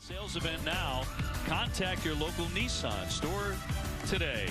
Sales event now. Contact your local Nissan store today.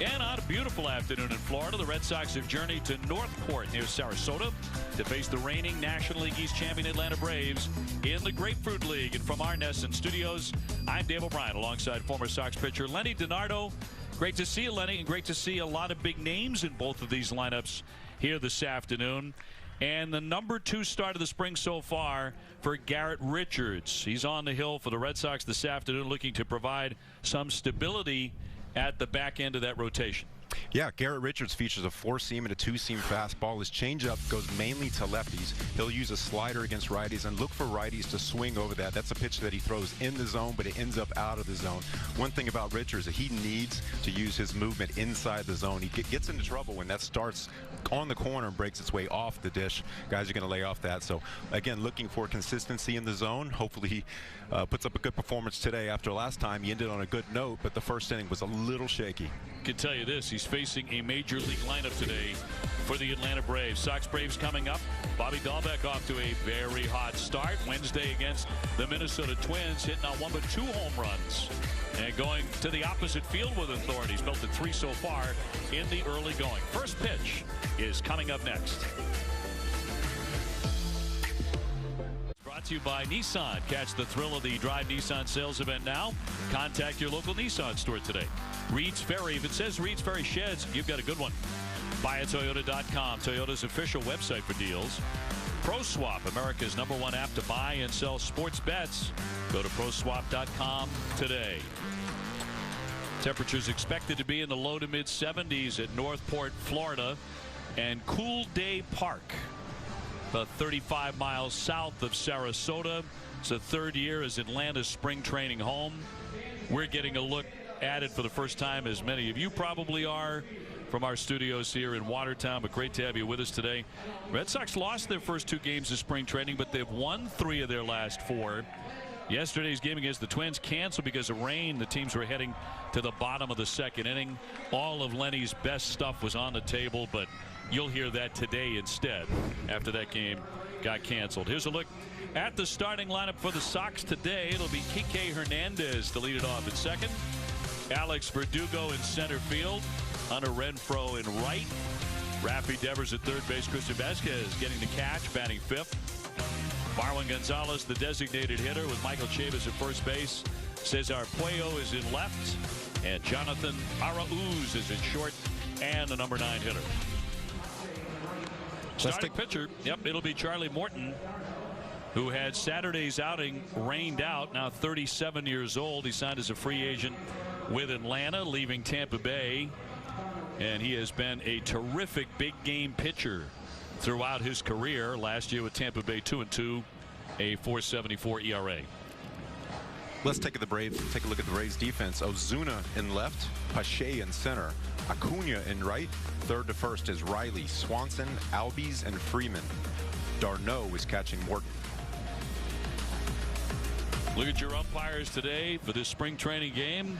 And on a beautiful afternoon in Florida, the Red Sox have journeyed to Northport near Sarasota to face the reigning National League East champion Atlanta Braves in the Grapefruit League. And from our NESN studios, I'm Dave O'Brien alongside former Sox pitcher Lenny DiNardo. Great to see you, Lenny, and great to see a lot of big names in both of these lineups here this afternoon. And the number 2 start of the spring so far for Garrett Richards. He's on the hill for the Red Sox this afternoon, looking to provide some stability at the back end of that rotation. Yeah, Garrett Richards features a 4-seam and a 2-seam fastball. His changeup goes mainly to lefties. He'll use a slider against righties and look for righties to swing over that. That's a pitch that he throws in the zone, but it ends up out of the zone. One thing about Richards is he needs to use his movement inside the zone. He gets into trouble when that starts on the corner and breaks its way off the dish. Guys are going to lay off that. So, again, looking for consistency in the zone. Hopefully he puts up a good performance today. After last time, he ended on a good note, but the first inning was a little shaky. I can tell you this, he's facing a major league lineup today for the Atlanta Braves. Sox Braves coming up. Bobby Dahlbeck off to a very hot start Wednesday against the Minnesota Twins, hitting on 1 but 2 home runs and going to the opposite field with authority. He's belted 3 so far in the early going. First pitch is coming up next. Brought to you by Nissan. Catch the thrill of the Drive Nissan sales event now. Contact your local Nissan store today. Reed's Ferry. If it says Reed's Ferry Sheds, you've got a good one. BuyAToyota.com, Toyota's official website for deals. ProSwap, America's #1 app to buy and sell sports bets. Go to ProSwap.com today. Temperatures expected to be in the low to mid 70s at Northport, Florida, and Cool Day Park, about 35 miles south of Sarasota. It's the 3rd year as Atlanta's spring training home. We're getting a look at it for the first time, as many of you probably are, from our studios here in Watertown. But great to have you with us today. Red Sox lost their first 2 games of spring training, but they've won 3 of their last 4. Yesterday's game against the Twins canceled because of rain. The teams were heading to the bottom of the 2nd inning. All of Lenny's best stuff was on the table, but you'll hear that today instead after that game got canceled. Here's a look at the starting lineup for the Sox today. It'll be Kike Hernandez to lead it off at second. Alex Verdugo in center field. Hunter Renfroe in right. Rafi Devers at third base. Christian Vasquez getting the catch, batting 5th. Marwin Gonzalez, the designated hitter, with Michael Chavis at first base. Cesar Puello is in left. And Jonathan Arauz is in short, and the #9 hitter. Starting pitcher, it'll be Charlie Morton, who had Saturday's outing rained out, now 37 years old. He signed as a free agent with Atlanta, leaving Tampa Bay. And he has been a terrific big game pitcher throughout his career. Last year with Tampa Bay, 2-2, a 4.74 ERA. Let's take a look at the Braves defense. Ozuna in left, Pache in center, Acuna in right. Third to first is Riley, Swanson, Albies, and Freeman. Darno is catching Morton. Look at your umpires today for this spring training game.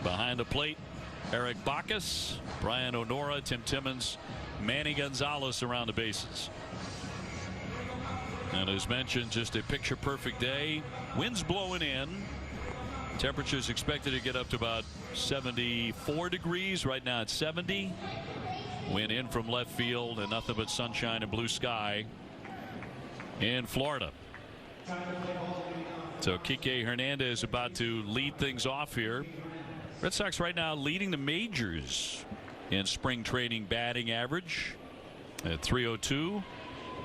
Behind the plate, Eric Bacchus, Brian Onora, Tim Timmons, Manny Gonzalez around the bases. And as mentioned, just a picture-perfect day. Winds blowing in. Temperatures expected to get up to about 74 degrees. Right now it's 70. Wind in from left field, and nothing but sunshine and blue sky in Florida. So Kike Hernandez about to lead things off here. Red Sox right now leading the majors in spring training batting average at .302.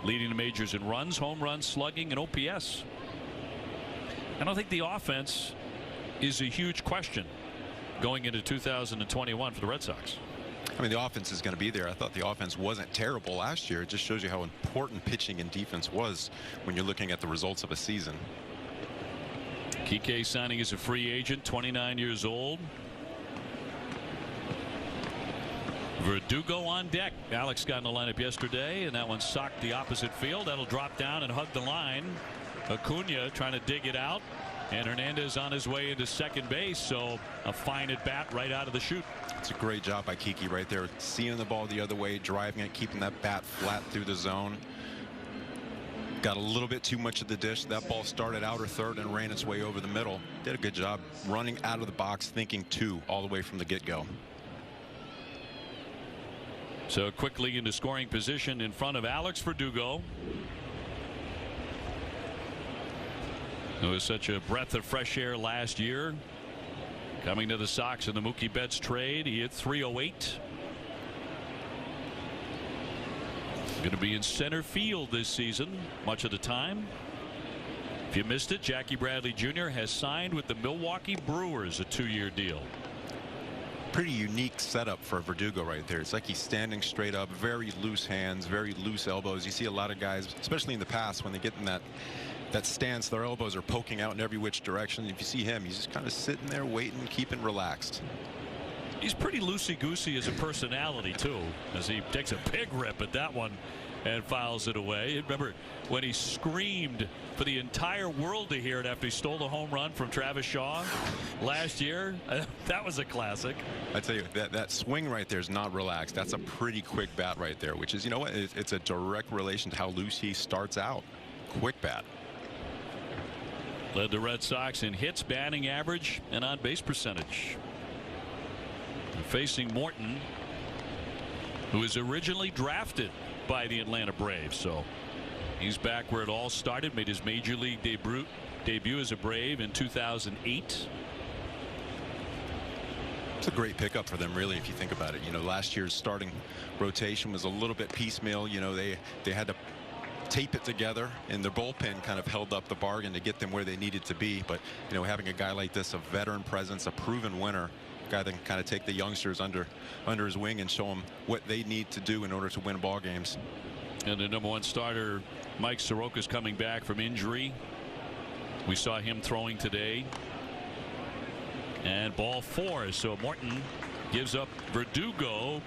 Leading the majors in runs, home runs, slugging, and OPS. I don't think the offense is a huge question going into 2021 for the Red Sox. I mean, the offense is going to be there. I thought the offense wasn't terrible last year. It just shows you how important pitching and defense was when you're looking at the results of a season. Kike signing as a free agent, 29 years old. Verdugo on deck. Alex got in the lineup yesterday, and that one socked the opposite field. That'll drop down and hug the line. Acuna trying to dig it out, and Hernandez on his way into second base. So a fine at bat right out of the chute. It's a great job by Kike right there, seeing the ball the other way, driving it, keeping that bat flat through the zone. got a little bit too much of the dish. That ball started outer third and ran its way over the middle. Did a good job running out of the box, thinking two all the way from the get-go. So quickly into scoring position in front of Alex Verdugo. It was such a breath of fresh air last year. Coming to the Sox in the Mookie Betts trade, he hit .308. Going to be in center field this season much of the time. If you missed it, Jackie Bradley Jr. has signed with the Milwaukee Brewers a 2-year deal. Pretty unique setup for Verdugo right there. It's like he's standing straight up, very loose hands, very loose elbows. You see a lot of guys, especially in the past, when they get in that stance, their elbows are poking out in every which direction. If you see him, he's just kind of sitting there waiting, keeping relaxed. He's pretty loosey-goosey as a personality too, as he takes a big rip at that one and fouls it away. Remember when he screamed for the entire world to hear it after he stole the home run from Travis Shaw last year? That was a classic. I tell you, that swing right there is not relaxed. That's a pretty quick bat right there, which is, you know what, it's a direct relation to how loose he starts out. Quick bat. Led the Red Sox in hits, batting average, and on base percentage. They're facing Morton, who was originally drafted by the Atlanta Braves. So he's back where it all started. Made his major league debut as a Brave in 2008. It's a great pickup for them, really, if you think about it. You know, last year's starting rotation was a little bit piecemeal. You know, they had to tape it together, and their bullpen kind of held up the bargain to get them where they needed to be. But, you know, having a guy like this, a veteran presence, a proven winner, guy that can kind of take the youngsters under his wing and show them what they need to do in order to win ball games. And the #1 starter, Mike Soroka's coming back from injury. We saw him throwing today. And ball 4. So Morton gives up Verdugo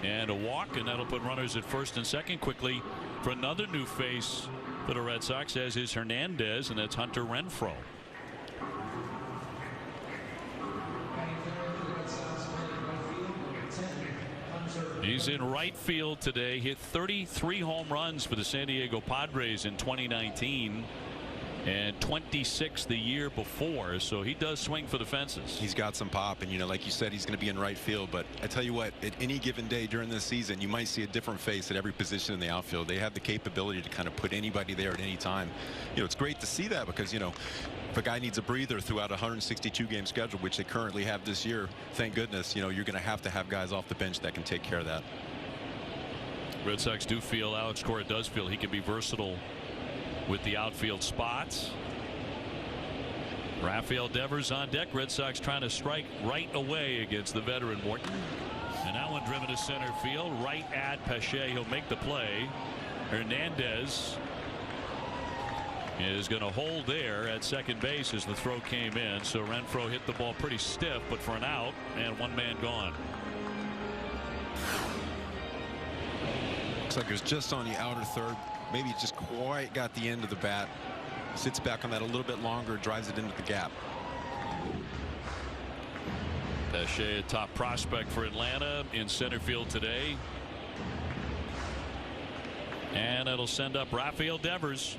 and a walk, and that'll put runners at first and second. Quickly for another new face for the Red Sox, as is Hernandez, and that's Hunter Renfroe. He's in right field today. Hit 33 home runs for the San Diego Padres in 2019 and 26 the year before. So he does swing for the fences. He's got some pop, and, you know, like you said, he's going to be in right field. But I tell you what, at any given day during this season, you might see a different face at every position in the outfield. They have the capability to kind of put anybody there at any time. You know, it's great to see that, because, you know, if a guy needs a breather throughout a 162-game schedule, which they currently have this year, thank goodness, you know, you're going to have guys off the bench that can take care of that. Red Sox do feel, Alex Cora does feel, he can be versatile with the outfield spots. Rafael Devers on deck. Red Sox trying to strike right away against the veteran Morton. And that one driven to center field, right at Pache. He'll make the play. Hernandez is going to hold there at second base as the throw came in. So Renfroe hit the ball pretty stiff, but for an out, and one man gone. Looks like it was just on the outer third. Maybe just quite got the end of the bat. Sits back on that a little bit longer, drives it into the gap. Pache, a top prospect for Atlanta, in center field today. And it'll send up Rafael Devers.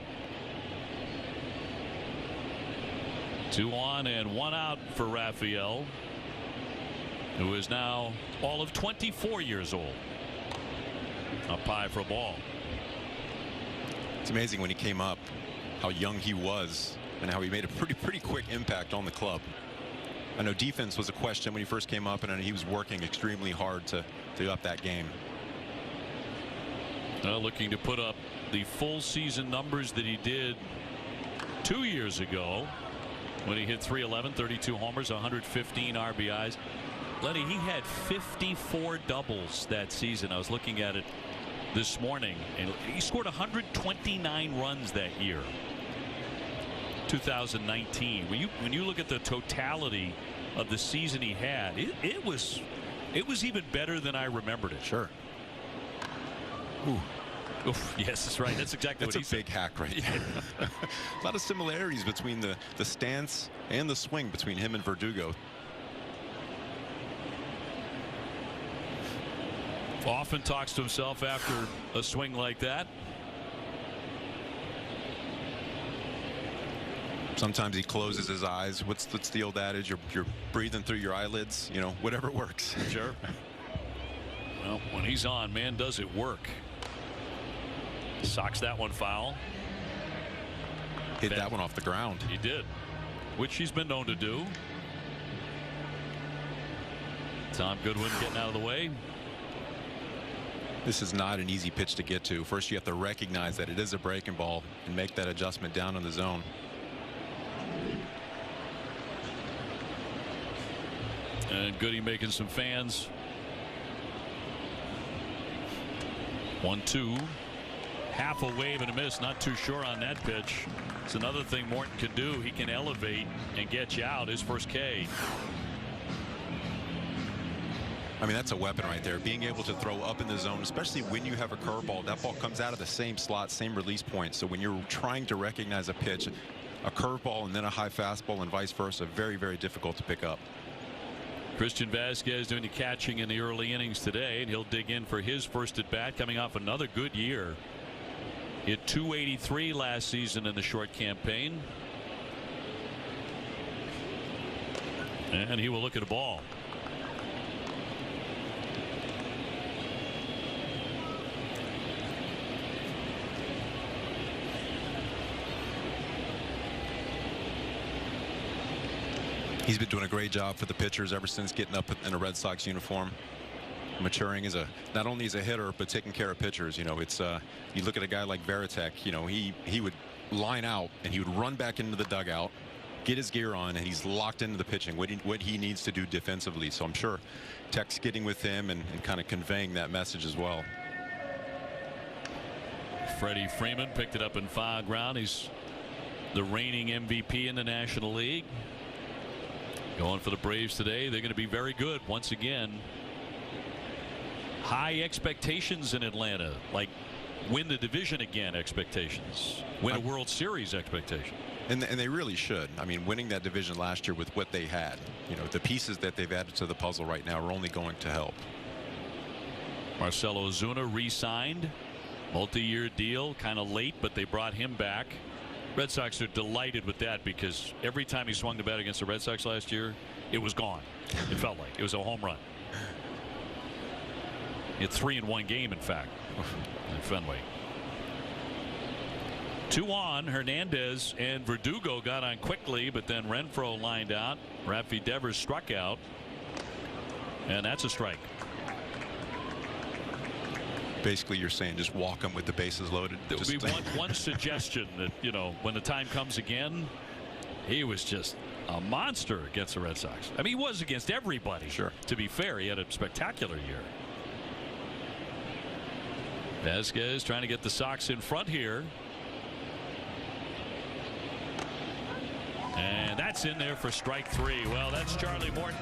2 on and 1 out for Rafael, who is now all of 24 years old. Up high for a ball. It's amazing when he came up how young he was and how he made a pretty quick impact on the club. I know defense was a question when he first came up, and I know he was working extremely hard to up that game. Looking to put up the full season numbers that he did 2 years ago when he hit .311, 32 homers, 115 RBIs. Lenny, he had 54 doubles that season. I was looking at it this morning, and he scored 129 runs that year, 2019. When you look at the totality of the season he had, it was even better than I remembered it. Sure. Ooh. Oof, yes, that's right. That's exactly what he said. That's a big hack right there. A lot of similarities between the stance and the swing between him and Verdugo. Often talks to himself after a swing like that. Sometimes he closes his eyes. What's the old adage? You're breathing through your eyelids. You know, whatever works. Sure. Well, when he's on, man, does it work. Socks that one foul. Hit that one off the ground. He did, which he's been known to do. Tom Goodwin getting out of the way. This is not an easy pitch to get to. First, you have to recognize that it is a breaking ball and make that adjustment down in the zone. And Goody making some fans. 1-2. Half a wave and a miss. Not too sure on that pitch. It's another thing Morton can do. He can elevate and get you out. His first K. I mean, that's a weapon right there. Being able to throw up in the zone, especially when you have a curveball. That ball comes out of the same slot, same release point. So when you're trying to recognize a pitch, a curveball and then a high fastball and vice versa, very, very difficult to pick up. Christian Vasquez doing the catching in the early innings today, and he'll dig in for his first at bat, coming off another good year. Hit .283 last season in the short campaign. And he will look at a ball. He's been doing a great job for the pitchers ever since getting up in a Red Sox uniform. Maturing as not only as a hitter, but taking care of pitchers. You know, it's you look at a guy like Varitek. You know, he would line out and he would run back into the dugout, get his gear on, and he's locked into the pitching. What he needs to do defensively. So I'm sure Tech's getting with him and kind of conveying that message as well. Freddie Freeman picked it up in foul ground. He's the reigning MVP in the National League. Going for the Braves today. They're going to be very good once again. High expectations in Atlanta, like win the division again expectations, win a World Series expectation. And they really should. I mean, winning that division last year with what they had, you know, the pieces that they've added to the puzzle right now are only going to help. Marcell Ozuna re-signed, multi-year deal, kind of late, but they brought him back. Red Sox are delighted with that because every time he swung the bat against the Red Sox last year, it was gone. It felt like it was a home run. He had 3 in one game, in fact, in Fenway. 2 on. Hernandez and Verdugo got on quickly, but then Renfroe lined out. Rafi Devers struck out, and that's a strike. Basically, you're saying just walk him with the bases loaded. There would be one suggestion that, you know, when the time comes again, he was just a monster against the Red Sox. I mean, he was against everybody. Sure. To be fair, he had a spectacular year. Vasquez trying to get the Sox in front here. And that's in there for strike 3. Well, that's Charlie Morton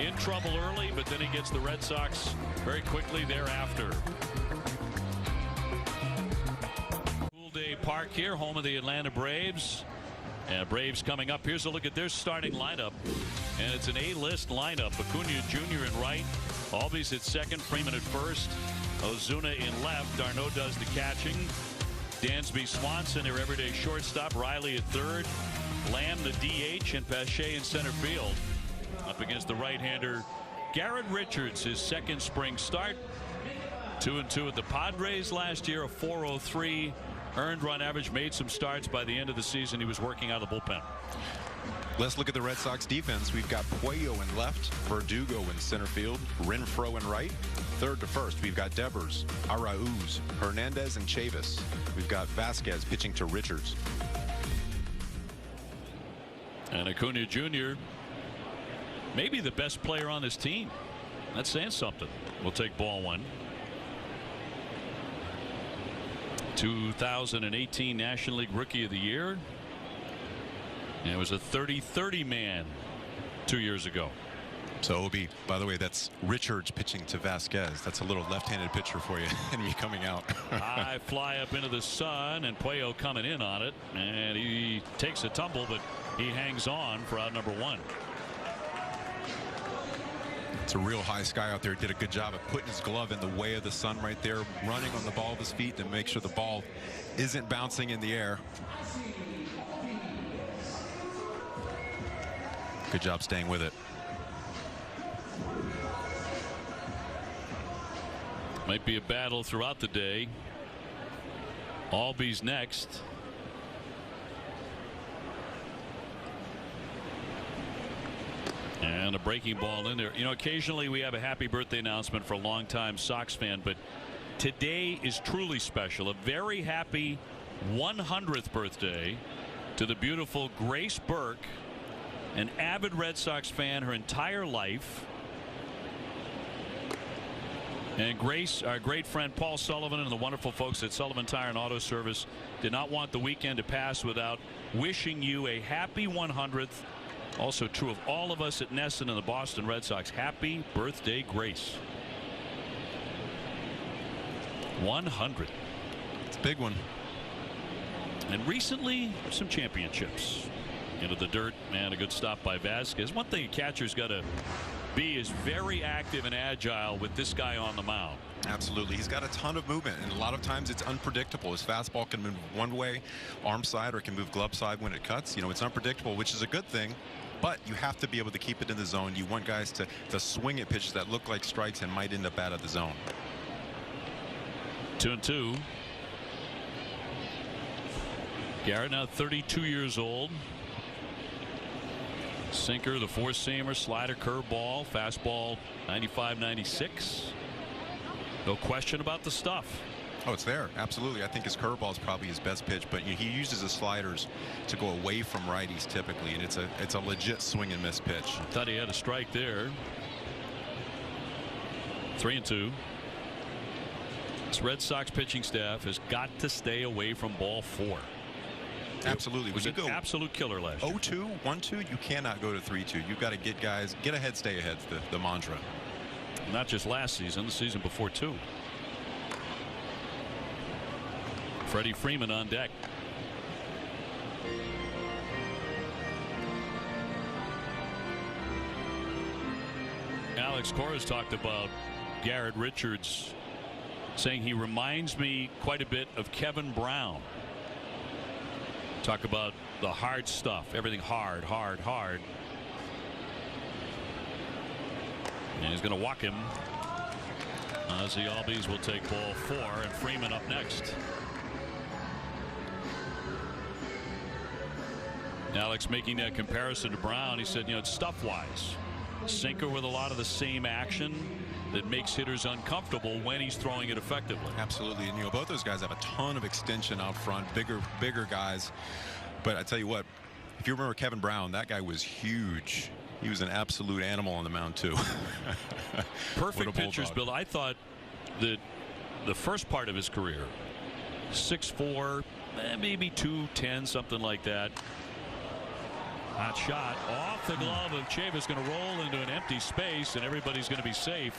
in trouble early, but then he gets the Red Sox very quickly thereafter. Cool Day Park here, home of the Atlanta Braves. And Braves coming up. Here's a look at their starting lineup. And it's an A-list lineup. Acuna Jr. in right. Albies at second. Freeman at first. Ozuna in left. D'Arnaud does the catching. Dansby Swanson, their everyday shortstop. Riley at third. Lamb the DH, and Pache in center field. Up against the right-hander Garrett Richards, his second spring start. 2-2 at the Padres last year, a .403 earned run average. Made some starts. By the end of the season, he was working out of the bullpen. Let's look at the Red Sox defense. We've got Puello in left, Verdugo in center field, Renfroe in right. Third to first, we've got Devers, Arauz, Hernandez, and Chavis. We've got Vasquez pitching to Richards. And Acuna Jr. maybe the best player on this team. That's saying something. We'll take ball 1. 2018 National League Rookie of the Year. And it was a 30-30 man 2 years ago. So it'll be, by the way, that's Richards pitching to Vasquez. That's a little left-handed pitcher for you. Enemy coming out. High fly up into the sun, and Puello coming in on it, and he takes a tumble, but he hangs on for out number 1. It's a real high sky out there. Did a good job of putting his glove in the way of the sun right there, running on the ball of his feet to make sure the ball isn't bouncing in the air. Good job staying with it. Might be a battle throughout the day. Albies next. And a breaking ball in there. You know, occasionally we have a happy birthday announcement for a longtime Sox fan, but today is truly special. A very happy 100th birthday to the beautiful Grace Burke, an avid Red Sox fan her entire life. And Grace, our great friend Paul Sullivan and the wonderful folks at Sullivan Tire and Auto Service did not want the weekend to pass without wishing you a happy 100th. Also true of all of us at Nesson and the Boston Red Sox. Happy birthday, Grace. 100. It's a big one. And recently, some championships. Into the dirt, and a good stop by Vasquez. One thing a catcher's got to be is very active and agile with this guy on the mound. Absolutely. He's got a ton of movement, and a lot of times it's unpredictable. His fastball can move one way, arm side, or it can move glove side when it cuts. You know, it's unpredictable, which is a good thing, but you have to be able to keep it in the zone. You want guys to swing at pitches that look like strikes and might end up out of the zone. 2-2. Garrett now 32 years old. Sinker, the four-seamer, slider, curveball, fastball, 95, 96. No question about the stuff. Oh, it's there. Absolutely. I think his curveball is probably his best pitch, but he uses his sliders to go away from righties typically, and it's a legit swing and miss pitch. I thought he had a strike there. 3-2. This Red Sox pitching staff has got to stay away from ball 4. Absolutely. It was an absolute killer last year. 0-2, 1-2, you cannot go to 3-2. You've got to get guys, get ahead, stay ahead, the mantra. Not just last season, the season before too. Freddie Freeman on deck. Alex Cora talked about Garrett Richards, saying he reminds me quite a bit of Kevin Brown. Talk about the hard stuff, everything hard, hard, hard. And he's going to walk him. Ozzie Albies will take ball 4, and Freeman up next. Alex making that comparison to Brown, he said, you know, it's stuff-wise. Sinker with a lot of the same action that makes hitters uncomfortable when he's throwing it effectively. Absolutely. And you know, both those guys have a ton of extension out front, bigger guys. But I tell you what, if you remember Kevin Brown, that guy was huge. He was an absolute animal on the mound too. Perfect pitcher's build. I thought that the first part of his career, 6'4", maybe 210, something like that. Hot shot off the glove of Chavis, going to roll into an empty space, and everybody's going to be safe.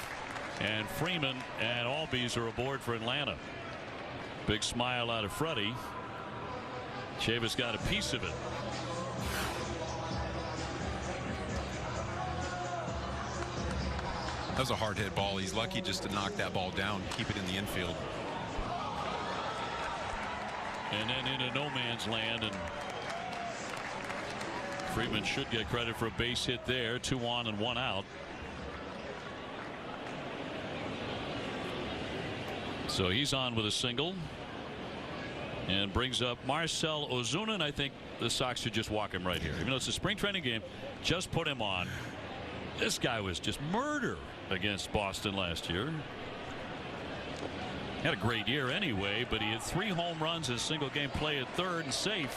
And Freeman and Albies are aboard for Atlanta. Big smile out of Freddie. Chavis got a piece of it. That was a hard hit ball. He's lucky just to knock that ball down, keep it in the infield. And then into no man's land, and Freeman should get credit for a base hit there. 2 on and 1 out. So he's on with a single and brings up Marcell Ozuna, and I think the Sox should just walk him right here. Even though it's a spring training game, just put him on. This guy was just murder against Boston last year. Had a great year anyway, but he had 3 home runs in a single game play at third and safe.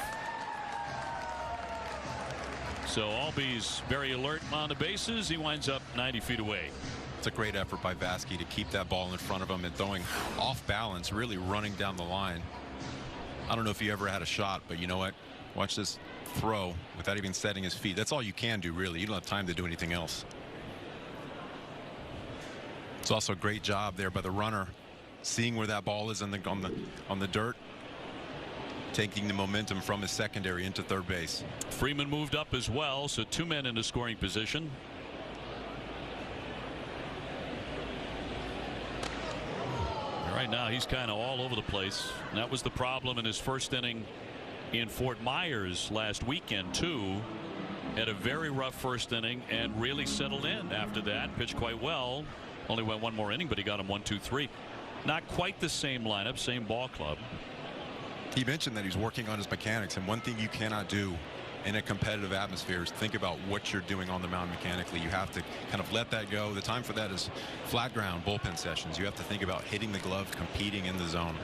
So Albies very alert on the bases. He winds up 90 feet away. It's a great effort by Vasquez to keep that ball in front of him and throwing off balance, really running down the line. I don't know if he ever had a shot, but you know what? Watch this throw without even setting his feet. That's all you can do, really. You don't have time to do anything else. It's also a great job there by the runner, seeing where that ball is on the dirt, taking the momentum from his secondary into third base. Freeman moved up as well, so 2 men in the scoring position. Right now he's kind of all over the place. And that was the problem in his first inning in Fort Myers last weekend too. Had a very rough first inning and really settled in after that. Pitched quite well. Only went one more inning, but he got him 1-2-3. Not quite the same lineup, same ball club. He mentioned that he's working on his mechanics, and one thing you cannot do in a competitive atmosphere is think about what you're doing on the mound mechanically. You have to kind of let that go. The time for that is flat ground bullpen sessions. You have to think about hitting the glove, competing in the zone.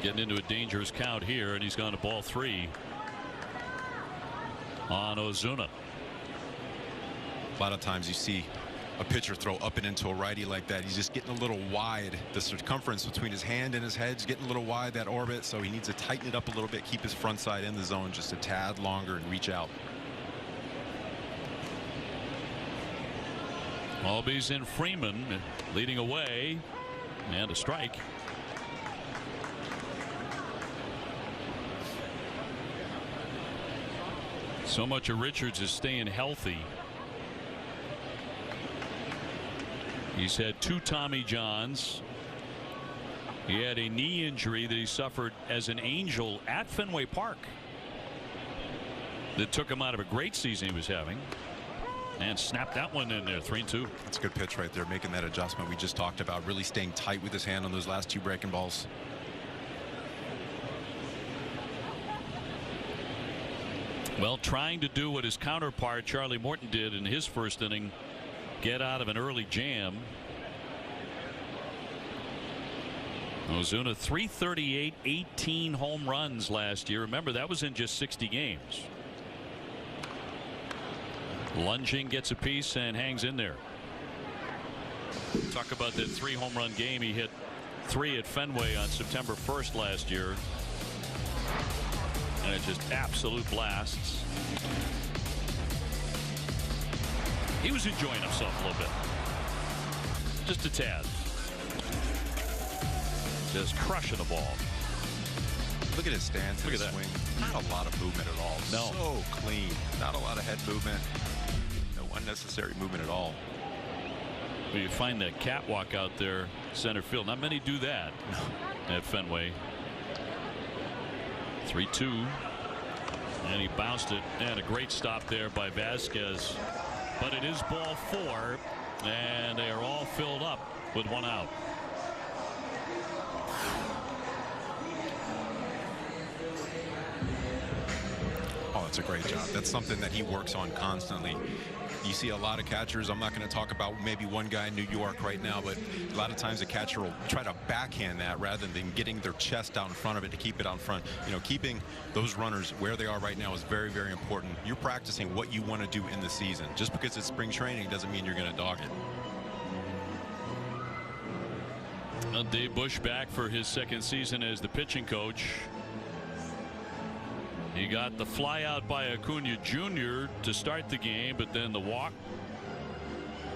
Getting into a dangerous count here, and he's gone to ball 3 on Ozuna. A lot of times you see a pitcher throw up and into a righty like that. He's just getting a little wide. The circumference between his hand and his head is getting a little wide, that orbit, so he needs to tighten it up a little bit, keep his front side in the zone just a tad longer and reach out. Albies and Freeman leading away, and a strike. So much of Richards is staying healthy. He's had 2 Tommy Johns. He had a knee injury that he suffered as an Angel at Fenway Park that took him out of a great season he was having, and snapped that one in there. 3-2. That's a good pitch right there, making that adjustment we just talked about, really staying tight with his hand on those last 2 breaking balls. Well, trying to do what his counterpart Charlie Morton did in his first inning, get out of an early jam. Ozuna 338, 18 home runs last year. Remember, that was in just 60 games. Lunging, gets a piece and hangs in there. Talk about that 3 home run game. He hit 3 at Fenway on September 1st last year. And it's just absolute blasts. He was enjoying himself a little bit. Just a tad. Just crushing the ball. Look at his stance. Look at that swing. Not a lot of movement at all. No. So clean. Not a lot of head movement. No unnecessary movement at all. Well, you find that catwalk out there center field. Not many do that at Fenway. 3-2. And he bounced it. And a great stop there by Vasquez. But it is ball 4. And they are all filled up with 1 out. Oh, that's a great job. That's something that he works on constantly. You see a lot of catchers. I'm not going to talk about maybe one guy in New York right now, but a lot of times a catcher will try to backhand that rather than getting their chest out in front of it to keep it out front. You know, keeping those runners where they are right now is very, very important. You're practicing what you want to do in the season. Just because it's spring training doesn't mean you're going to dog it. Well, Dave Bush back for his 2nd season as the pitching coach. He got the fly out by Acuna Jr. to start the game, but then the walk,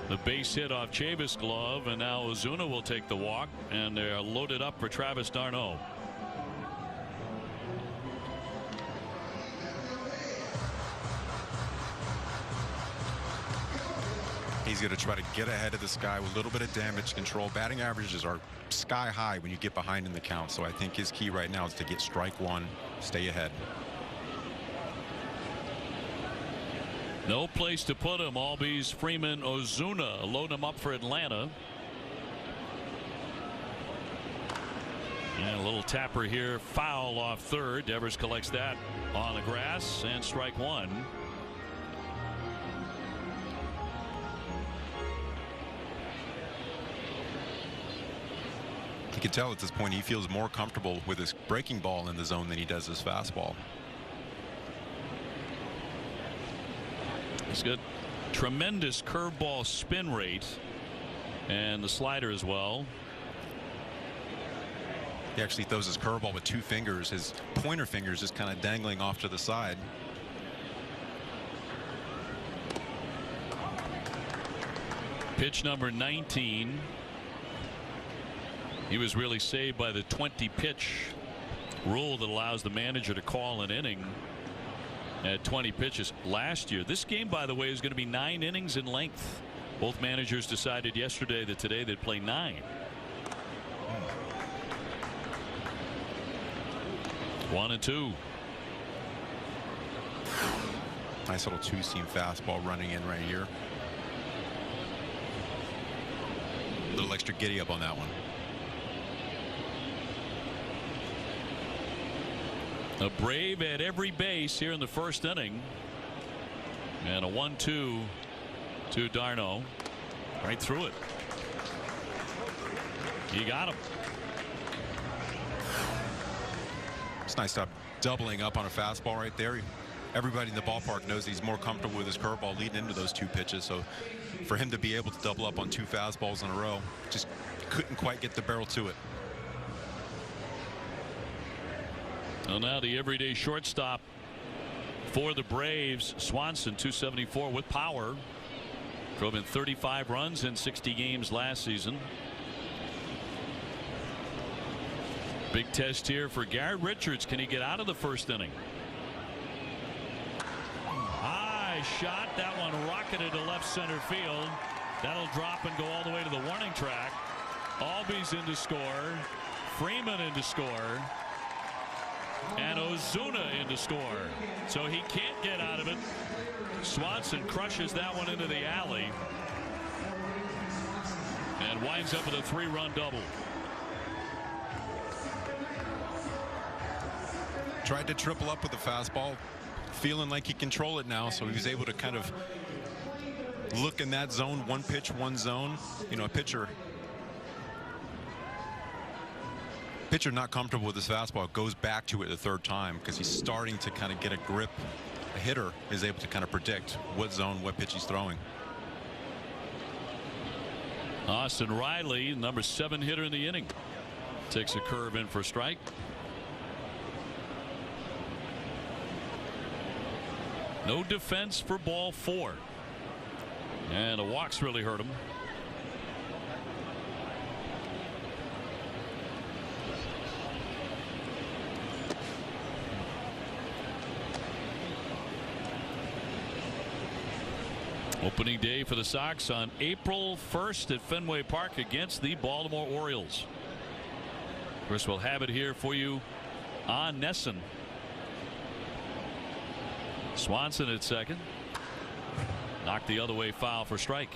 the base hit off Chavis' glove, and now Ozuna will take the walk, and they're loaded up for Travis d'Arnaud. He's going to try to get ahead of this guy with a little bit of damage control. Batting averages are sky high when you get behind in the count, so I think his key right now is to get strike 1, stay ahead. No place to put him. Albies, Freeman, Ozuna load him up for Atlanta. And a little tapper here, foul off third. Devers collects that on the grass, and strike 1. You can tell at this point he feels more comfortable with his breaking ball in the zone than he does his fastball. He's got tremendous curveball spin rate and the slider as well. He actually throws his curveball with 2 fingers. His pointer fingers just kind of dangling off to the side. Pitch number 19. He was really saved by the 20 pitch rule that allows the manager to call an inning at 20 pitches last year. This game, by the way, is going to be 9 innings in length. Both managers decided yesterday that today they'd play 9. 1-2. Nice little two-seam fastball running in right here. A little extra giddy up on that one. A Brave at every base here in the first inning. And a 1-2 to d'Arnaud. Right through it. He got him. It's nice stuff. Doubling up on a fastball right there. Everybody in the ballpark knows he's more comfortable with his curveball leading into those two pitches. So for him to be able to double up on two fastballs in a row, just couldn't quite get the barrel to it. Well, now the everyday shortstop for the Braves, Swanson, 274 with power. Drove in 35 runs in 60 games last season. Big test here for Garrett Richards. Can he get out of the first inning? High shot. That one rocketed to left center field. That'll drop and go all the way to the warning track. Albies in to score. Freeman in to score. And Ozuna in to score. So he can't get out of it. Swanson crushes that one into the alley. And winds up with a 3-run double. Tried to triple up with the fastball, feeling like he controlled it now, so he was able to kind of look in that zone, one pitch, one zone. You know, a pitcher not comfortable with his fastball goes back to it the third time because he's starting to kind of get a grip. A hitter is able to kind of predict what zone, what pitch he's throwing. Austin Riley, number 7 hitter in the inning, takes a curve in for strike. No defense for ball 4. And the walks really hurt him. Opening day for the Sox on April 1st at Fenway Park against the Baltimore Orioles. Of course, we'll have it here for you on NESN. Swanson at second. Knocked the other way, foul for strike.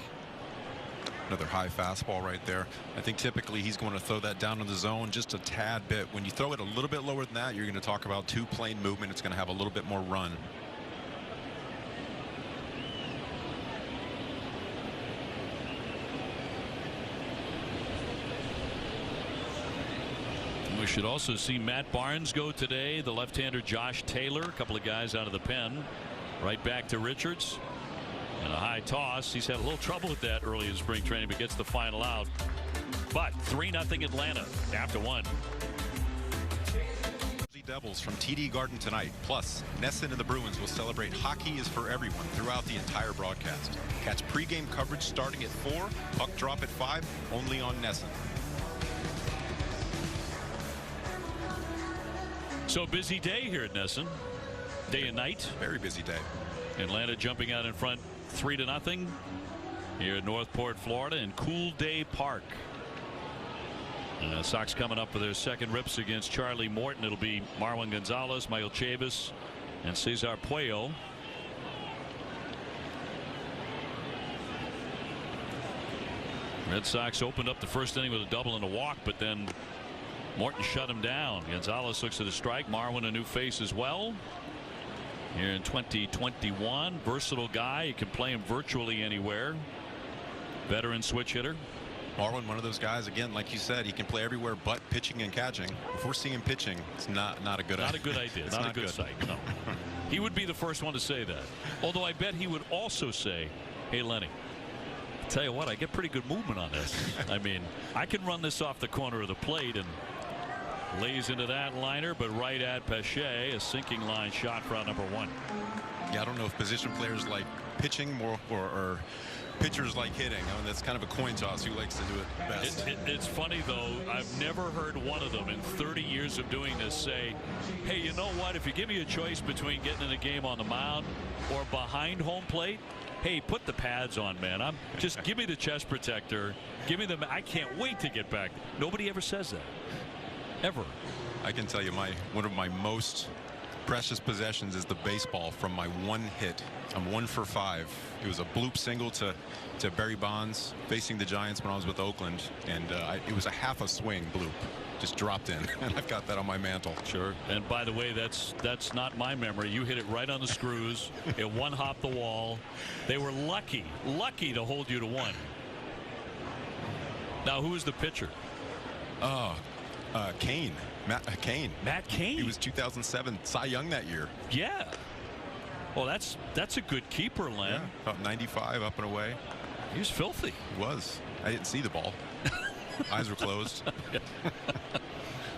Another high fastball right there. I think typically he's going to throw that down in the zone just a tad bit. When you throw it a little bit lower than that, you're going to talk about two-plane movement. It's going to have a little bit more run. We should also see Matt Barnes go today. The left-hander Josh Taylor, a couple of guys out of the pen. Right back to Richards. And a high toss. He's had a little trouble with that early in spring training, but gets the final out. But 3-0 Atlanta after 1. Devils from TD Garden tonight. Plus, NESN and the Bruins will celebrate Hockey is for Everyone throughout the entire broadcast. Catch pregame coverage starting at 4, puck drop at 5, only on NESN. So busy day here at NESN. Day and night. Very busy day. Atlanta jumping out in front 3-0 here at Northport, Florida, in Cool Day Park. Sox coming up for their second rips against Charlie Morton. It'll be Marwin Gonzalez, Michael Chavis, and Cesar Puello. Red Sox opened up the first inning with a double and a walk, but then Morton shut him down. Gonzalez looks at a strike. Marwin, a new face as well here in 2021. Versatile guy. You can play him virtually anywhere. Veteran switch hitter. Marwin, one of those guys, again, like you said, he can play everywhere but pitching and catching. If we're seeing pitching, it's not a good idea. Not a good idea. Not a good sight. No. He would be the first one to say that. Although I bet he would also say, hey, Lenny, tell you what, I get pretty good movement on this. I mean, I can run this off the corner of the plate, and lays into that liner, but right at Pache, a sinking line shot for out number 1. Yeah, I don't know if position players like pitching more or pitchers like hitting. I mean, that's kind of a coin toss. Who likes to do it best? It's funny, though. I've never heard one of them in 30 years of doing this say, hey, you know what? If you give me a choice between getting in a game on the mound or behind home plate, hey, put the pads on, man. Just give me the chest protector. Give me I can't wait to get back. Nobody ever says that. Ever. I can tell you one of my most precious possessions is the baseball from my one hit. I'm 1 for 5. It was a bloop single to Barry Bonds facing the Giants when I was with Oakland, and it was a half a swing bloop. Just dropped in, and I've got that on my mantle. Sure. And by the way, that's not my memory. You hit it right on the screws. It one hopped the wall. They were lucky to hold you to 1. Now, who is the pitcher? Cain. Matt Cain. Matt Cain. He was 2007 Cy Young that year. Yeah. Well, that's a good keeper, Len. Yeah, about 95 up and away. He was filthy. He was. I didn't see the ball. Eyes were closed.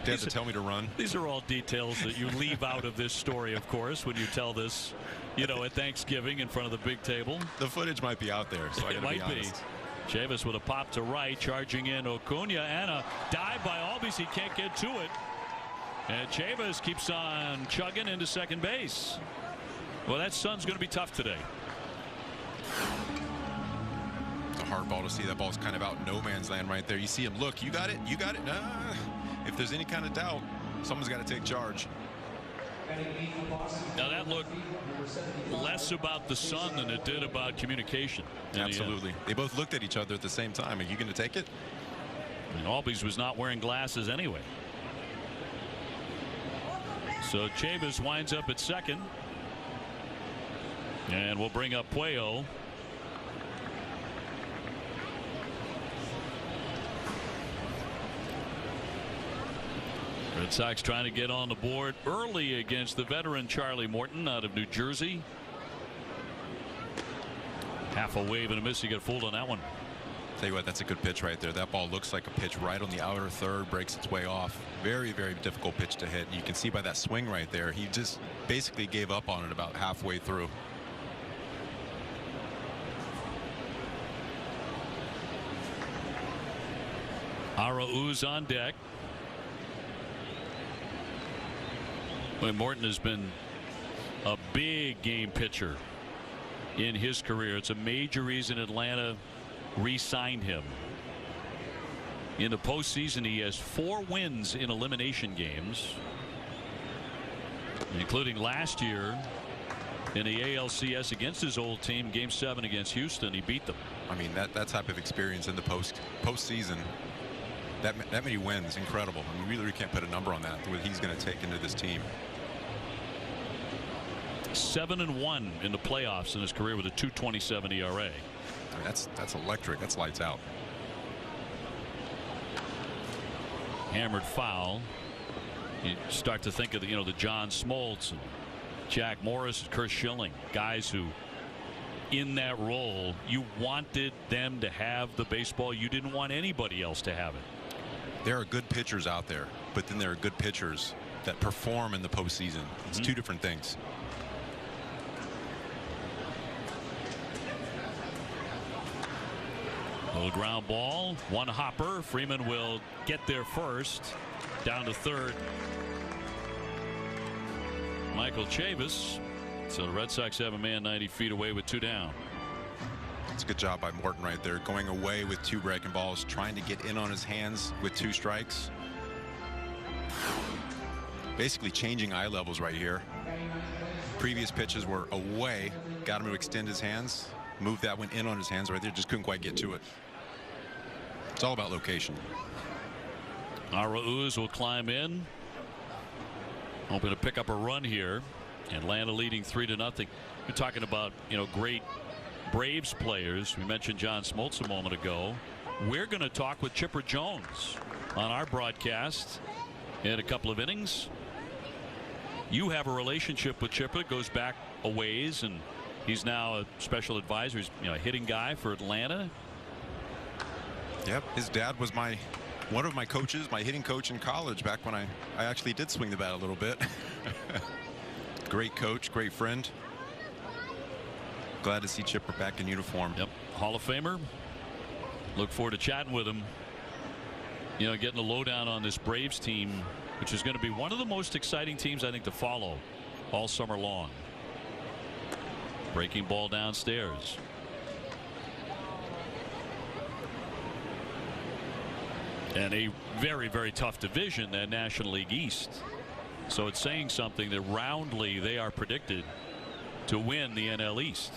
They had to tell me to run. These are all details that you leave out of this story, of course, when you tell this, at Thanksgiving in front of the big table. The footage might be out there, so I gotta be honest. Chavis with a pop to right, charging in Acuna, and a dive by Albies. He can't get to it. And Chavis keeps on chugging into second base. Well, that sun's going to be tough today. It's a hard ball to see. That ball's kind of out in no man's land right there. You see him look. You got it. You got it. Nah. If there's any kind of doubt, someone's got to take charge. Now that looked less about the sun than it did about communication. Absolutely. They both looked at each other at the same time. Are you going to take it? And Albies was not wearing glasses anyway. So Chavis winds up at second. And we'll bring up Puello. Red Sox trying to get on the board early against the veteran Charlie Morton out of New Jersey. Half a wave and a miss. You get fooled on that one. Tell you what, that's a good pitch right there. That ball looks like a pitch right on the outer third, breaks its way off. Very, very difficult pitch to hit. You can see by that swing right there, he just basically gave up on it about halfway through. Arauz on deck. Well, Morton has been a big game pitcher in his career. It's a major reason Atlanta re-signed him. In the postseason, he has 4 wins in elimination games, including last year in the ALCS against his old team, Game 7 against Houston. He beat them. I mean, that type of experience in the postseason, that many wins, incredible. I mean, we really can't put a number on that, what he's going to take into this team. 7-1 in the playoffs in his career with a 2.27 ERA. I mean, that's electric. That's lights out. Hammered foul. You start to think of the John Smoltz and Jack Morris and Curt Schilling, guys who in that role you wanted them to have the baseball. You didn't want anybody else to have it. There are good pitchers out there, but then there are good pitchers that perform in the postseason. It's two different things. Little ground ball, one hopper. Freeman will get there first. Down to third, Michael Chavis. So the Red Sox have a man 90 feet away with 2 down. It's a good job by Morton right there, going away with 2 breaking balls, trying to get in on his hands with 2 strikes. Basically changing eye levels right here. Previous pitches were away, got him to extend his hands, moved that one in on his hands right there, just couldn't quite get to it. It's all about location. Arauz will climb in, hoping to pick up a run here. Atlanta leading 3-0. You're talking about great Braves players. We mentioned John Smoltz a moment ago. We're going to talk with Chipper Jones on our broadcast in a couple of innings. You have a relationship with Chipper. It goes back a ways, and he's now a special advisor. He's a hitting guy for Atlanta. Yep, his dad was one of my coaches, my hitting coach in college back when I actually did swing the bat a little bit. Great coach, great friend. Glad to see Chipper back in uniform. Yep, Hall of Famer. Look forward to chatting with him. Getting the lowdown on this Braves team, which is going to be one of the most exciting teams I think to follow all summer long. Breaking ball downstairs. And a very, very tough division, that National League East. So it's saying something that roundly they are predicted to win the NL East.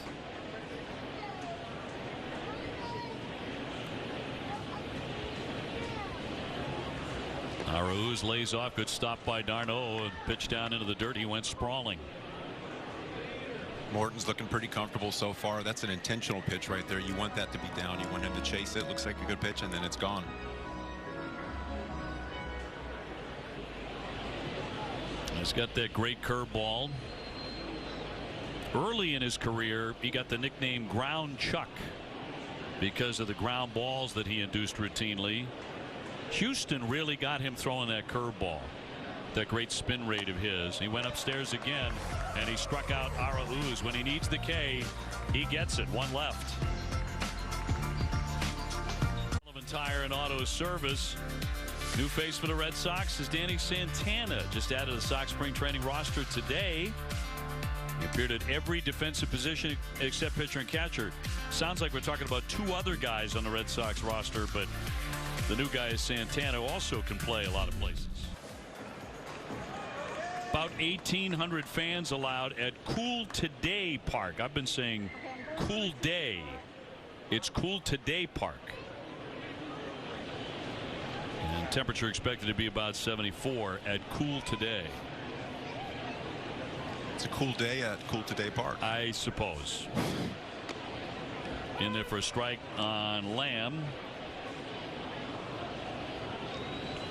Arauz lays off. Good stop by d'Arnaud. And pitch down into the dirt. He went sprawling. Morton's looking pretty comfortable so far. That's an intentional pitch right there. You want that to be down. You want him to chase it. Looks like a good pitch, and then it's gone. He's got that great curveball. Early in his career, he got the nickname Ground Chuck because of the ground balls that he induced routinely. Houston really got him throwing that curveball, that great spin rate of his. He went upstairs again, and he struck out Arauz. When he needs the K, he gets it. One left. Tire and Auto Service. New face for the Red Sox is Danny Santana. Just added to the Sox spring training roster today. He appeared at every defensive position except pitcher and catcher. Sounds like we're talking about two other guys on the Red Sox roster, but the new guy is Santana, who also can play a lot of places. About 1,800 fans allowed at Cool Today Park. I've been saying Cool Day. It's Cool Today Park. And temperature expected to be about 74 at Cool Today. It's a cool day at Cool Today Park, I suppose. In there for a strike on Lamb.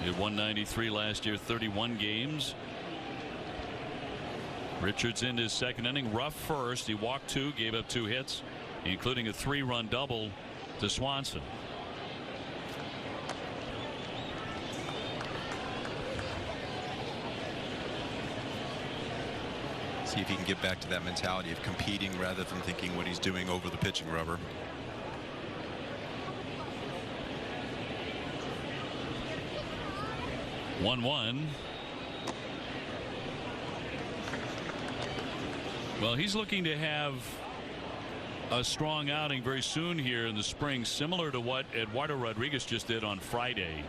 He had 193 last year, 31 games. Richards in his second inning. Rough first. He walked 2, gave up 2 hits, including a 3-run double to Swanson. See if he can get back to that mentality of competing rather than thinking what he's doing over the pitching rubber. One. Well, he's looking to have a strong outing very soon here in the spring, similar to what Eduardo Rodriguez just did on Friday,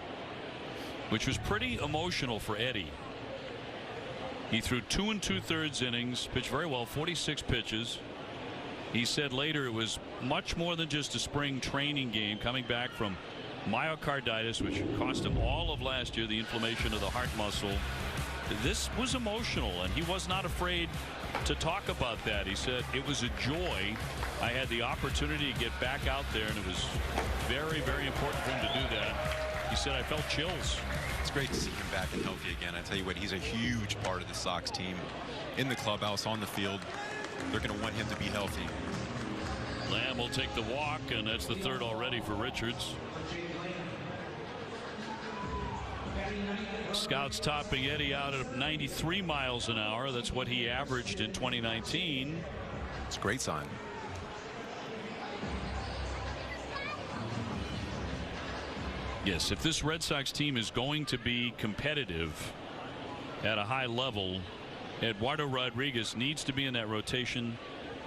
which was pretty emotional for Eddie. He threw 2 2/3 innings, pitched very well, 46 pitches. He said later it was much more than just a spring training game, coming back from myocarditis, which cost him all of last year, the inflammation of the heart muscle. This was emotional, and he was not afraid to talk about that. He said it was a joy. I had the opportunity to get back out there, and it was very, very important for him to do that. He said, I felt chills. It's great to see him back and healthy again. I tell you what, he's a huge part of the Sox team in the clubhouse, on the field. They're going to want him to be healthy. Lamb will take the walk, and that's the 3rd already for Richards. Scouts topping Eddie out at 93 miles an hour. That's what he averaged in 2019. It's a great sign. Yes, if this Red Sox team is going to be competitive at a high level, Eduardo Rodriguez needs to be in that rotation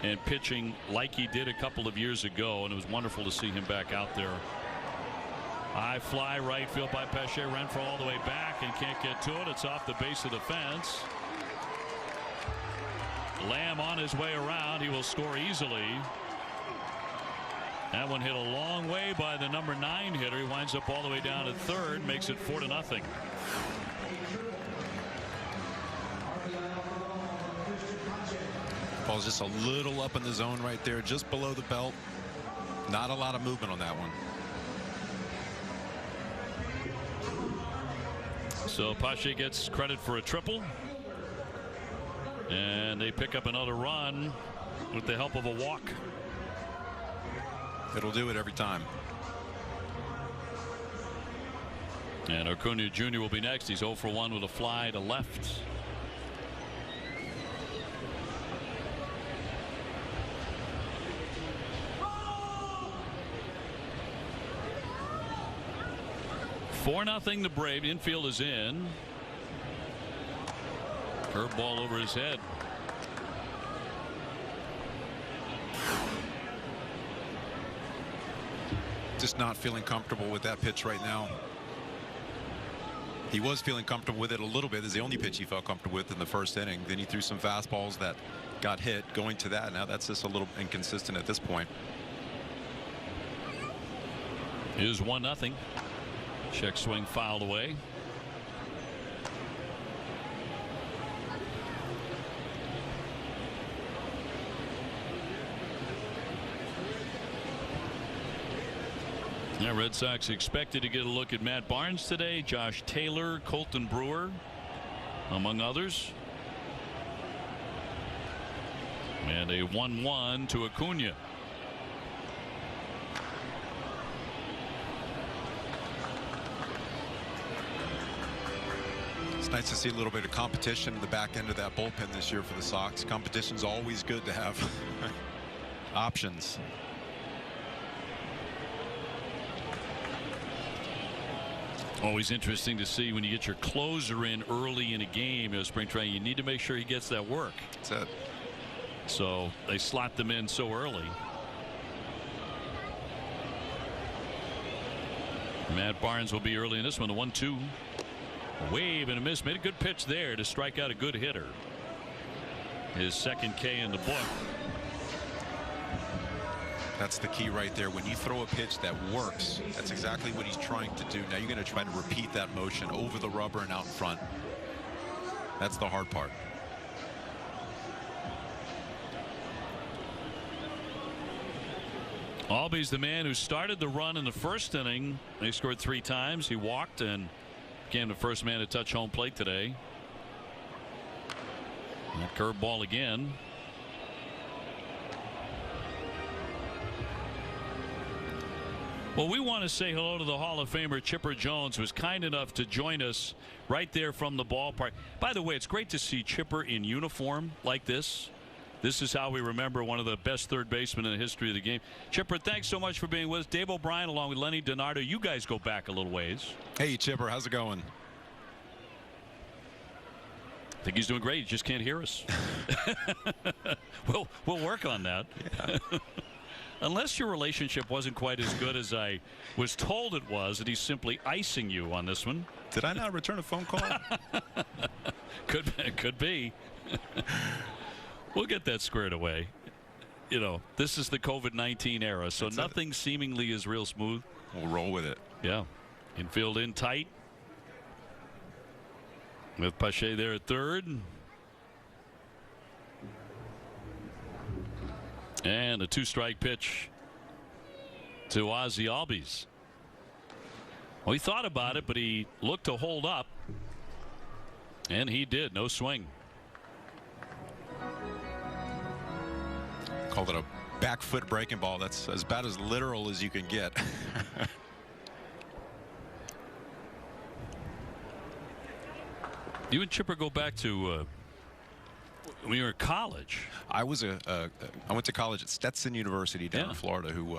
and pitching like he did a couple of years ago, and it was wonderful to see him back out there. High fly right field by Pache. Renfroe all the way back and can't get to it. It's off the base of the fence. Lamb on his way around. He will score easily. That one hit a long way by the number 9 hitter. He winds up all the way down at 3rd, makes it 4-0. Ball's just a little up in the zone right there, just below the belt. Not a lot of movement on that one. So Pache gets credit for a triple, and they pick up another run with the help of a walk. It'll do it every time. And Acuna Jr. will be next. He's 0 for 1 with a fly to left. Four nothing. The Brave. Infield is in. Curveball over his head. Just not feeling comfortable with that pitch right now. He was feeling comfortable with it a little bit. It's the only pitch he felt comfortable with in the first inning. Then he threw some fastballs that got hit going to that. Now that's just a little inconsistent at this point. Here's 1-0. Check swing fouled away. Yeah, Red Sox expected to get a look at Matt Barnes today. Josh Taylor, Colton Brewer, among others. And a 1-1 to Acuna. It's nice to see a little bit of competition in the back end of that bullpen this year for the Sox. Competition's always good to have options. Always interesting to see when you get your closer in early in a game. Spring training, you need to make sure he gets that work. That's it. So they slot them in so early. Matt Barnes will be early in this one. The 1-2. Wave and a miss. Made a good pitch there to strike out a good hitter. His second K in the book. That's the key right there. When you throw a pitch that works, that's exactly what he's trying to do. Now you're going to try to repeat that motion over the rubber and out in front. That's the hard part. Albies the man who started the run in the first inning. They scored 3 times. He walked and became the first man to touch home plate today. That curveball again. Well, we want to say hello to the Hall of Famer Chipper Jones, who was kind enough to join us right there from the ballpark. By the way, it's great to see Chipper in uniform like this. This is how we remember one of the best third basemen in the history of the game. Chipper, thanks so much for being with us. Dave O'Brien along with Lenny DiNardo. You guys go back a little ways. Hey, Chipper, how's it going? I think he's doing great. He just can't hear us. We'll work on that. Yeah. Unless your relationship wasn't quite as good as I was told it was, and he's simply icing you on this one. Did I not return a phone call? Could be. We'll get that squared away. You know, this is the COVID-19 era, so nothing seemingly is real smooth. We'll roll with it. Yeah. Infield in tight. With Pache there at third. And a 2-strike pitch to Ozzie Albies. Well, he thought about it, but he looked to hold up. And he did. No swing. Called it a back foot breaking ball. That's as about as literal as you can get. You and Chipper go back to when you were in college. I went to college at Stetson University down in Florida, who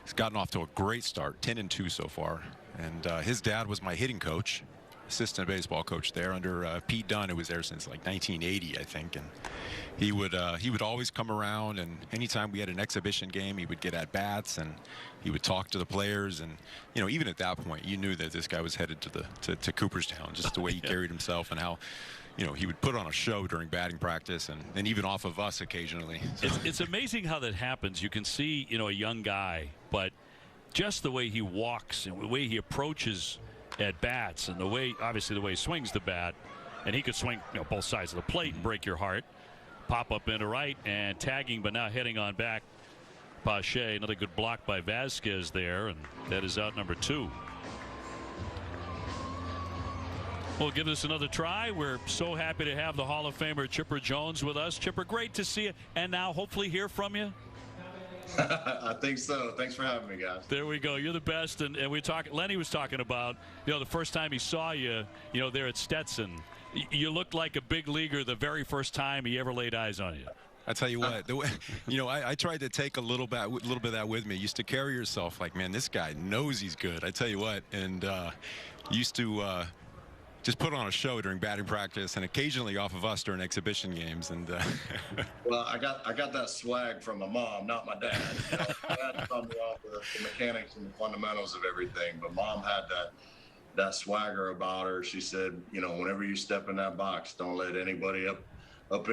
has gotten off to a great start, 10-2 so far. And his dad was my hitting coach, assistant baseball coach there under Pete Dunn, who was there since like 1980, I think. And he would always come around, and anytime we had an exhibition game, he would get at bats and he would talk to the players. And you know, even at that point, you knew that this guy was headed to Cooperstown, just the way he carried himself and how, you know, he would put on a show during batting practice and even off of us occasionally. So. It's amazing how that happens. You can see, you know, a young guy, but just the way he walks and the way he approaches at bats and the way, obviously, the way he swings the bat, and he could swing, you know, both sides of the plate and break your heart. Pop up into right and tagging, but now heading on back. Pache, another good block by Vasquez there, and that is out number 2. We'll give this another try. We're so happy to have the Hall of Famer Chipper Jones with us. Chipper, great to see you, and now hopefully hear from you. I think so. Thanks for having me, guys. There we go. You're the best. And we talk. Lenny was talking about, you know, the first time he saw you, you know, there at Stetson. You looked like a big leaguer the very first time he ever laid eyes on you. I tell you what, you know, I tried to take a little bit of that with me. You used to carry yourself like, man, this guy knows he's good. I tell you what, and used to just put on a show during batting practice and occasionally off of us during exhibition games. And well, I got that swag from my mom, not my dad. My dad taught me all the mechanics and the fundamentals of everything, but mom had that swagger about her. She said, you know, whenever you step in that box, don't let anybody up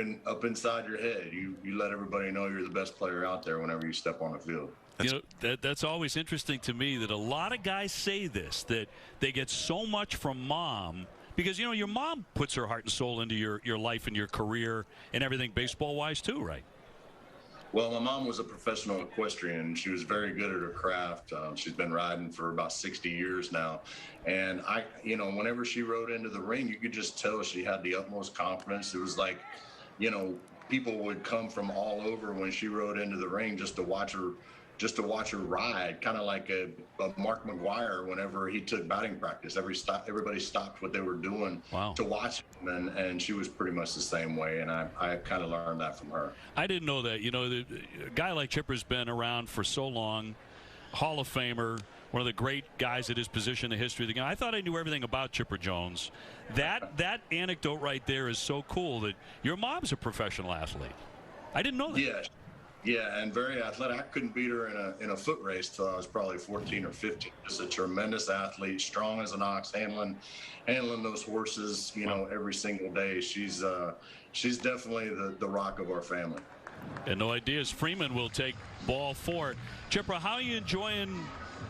inside your head. You let everybody know you're the best player out there whenever you step on the field. You know, that's always interesting to me that a lot of guys say this, that they get so much from mom because, you know, your mom puts her heart and soul into your life and your career and everything baseball-wise too, right? Well, my mom was a professional equestrian. She was very good at her craft. She's been riding for about 60 years now. And you know, whenever she rode into the ring, you could just tell she had the utmost confidence. It was like, you know, people would come from all over when she rode into the ring just to watch her ride, kind of like a Mark McGwire whenever he took batting practice. Everybody stopped what they were doing to watch him, and she was pretty much the same way, and I kind of learned that from her. I didn't know that. You know, a guy like Chipper's been around for so long, Hall of Famer, one of the great guys at his position in the history of the game. I thought I knew everything about Chipper Jones. That anecdote right there is so cool that your mom's a professional athlete. I didn't know that. Yeah. Yeah, and very athletic. I couldn't beat her in a foot race till I was probably 14 or 15. Just a tremendous athlete, strong as an ox, handling those horses, you know, every single day. She's definitely the rock of our family. And no ideas. Freeman will take ball 4. Chipper, how are you enjoying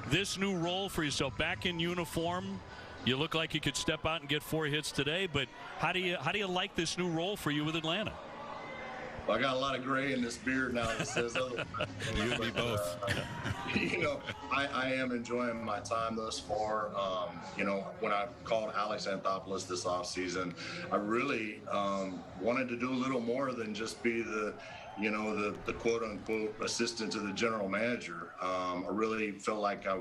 this new role for yourself? Back in uniform, you look like you could step out and get 4 hits today. But how do you like this new role for you with Atlanta? Well, I got a lot of gray in this beard now that says otherwise. You and me both. You know, I am enjoying my time thus far. You know, when I called Alex Anthopoulos this offseason, I really wanted to do a little more than just be the quote-unquote assistant to the general manager. I really felt like I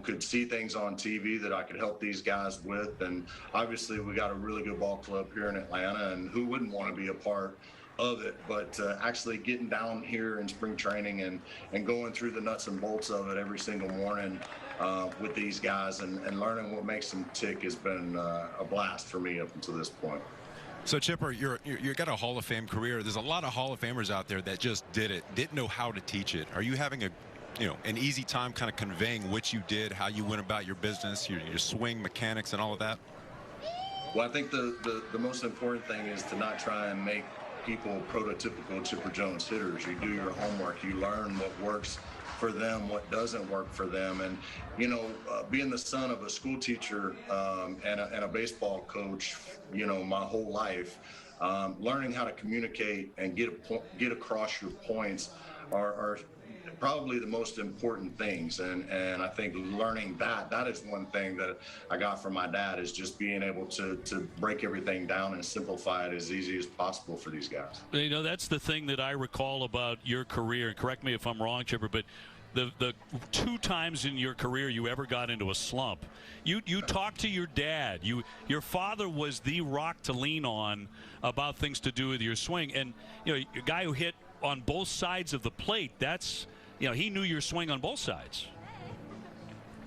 could see things on TV that I could help these guys with. And obviously we got a really good ball club here in Atlanta, and who wouldn't want to be a part of it, but actually getting down here in spring training and going through the nuts and bolts of it every single morning with these guys and learning what makes them tick has been a blast for me up until this point. So Chipper, you got a Hall of Fame career. There's a lot of Hall of Famers out there that just didn't know how to teach it. Are you having an easy time kind of conveying what you did, how you went about your business, your swing mechanics and all of that? Well, I think the most important thing is to not try and make people prototypical Chipper Jones hitters. You do your homework, you learn what works for them, what doesn't work for them. And being the son of a school teacher and a baseball coach, my whole life, learning how to communicate and get across your points are probably the most important things. And I think learning that is one thing that I got from my dad, is just being able to break everything down and simplify it as easy as possible for these guys. That's the thing that I recall about your career, and correct me if I'm wrong, Chipper, but the 2 times in your career you ever got into a slump, you talked to your dad. Your father was the rock to lean on about things to do with your swing. And a guy who hit on both sides of the plate, that's he knew your swing on both sides.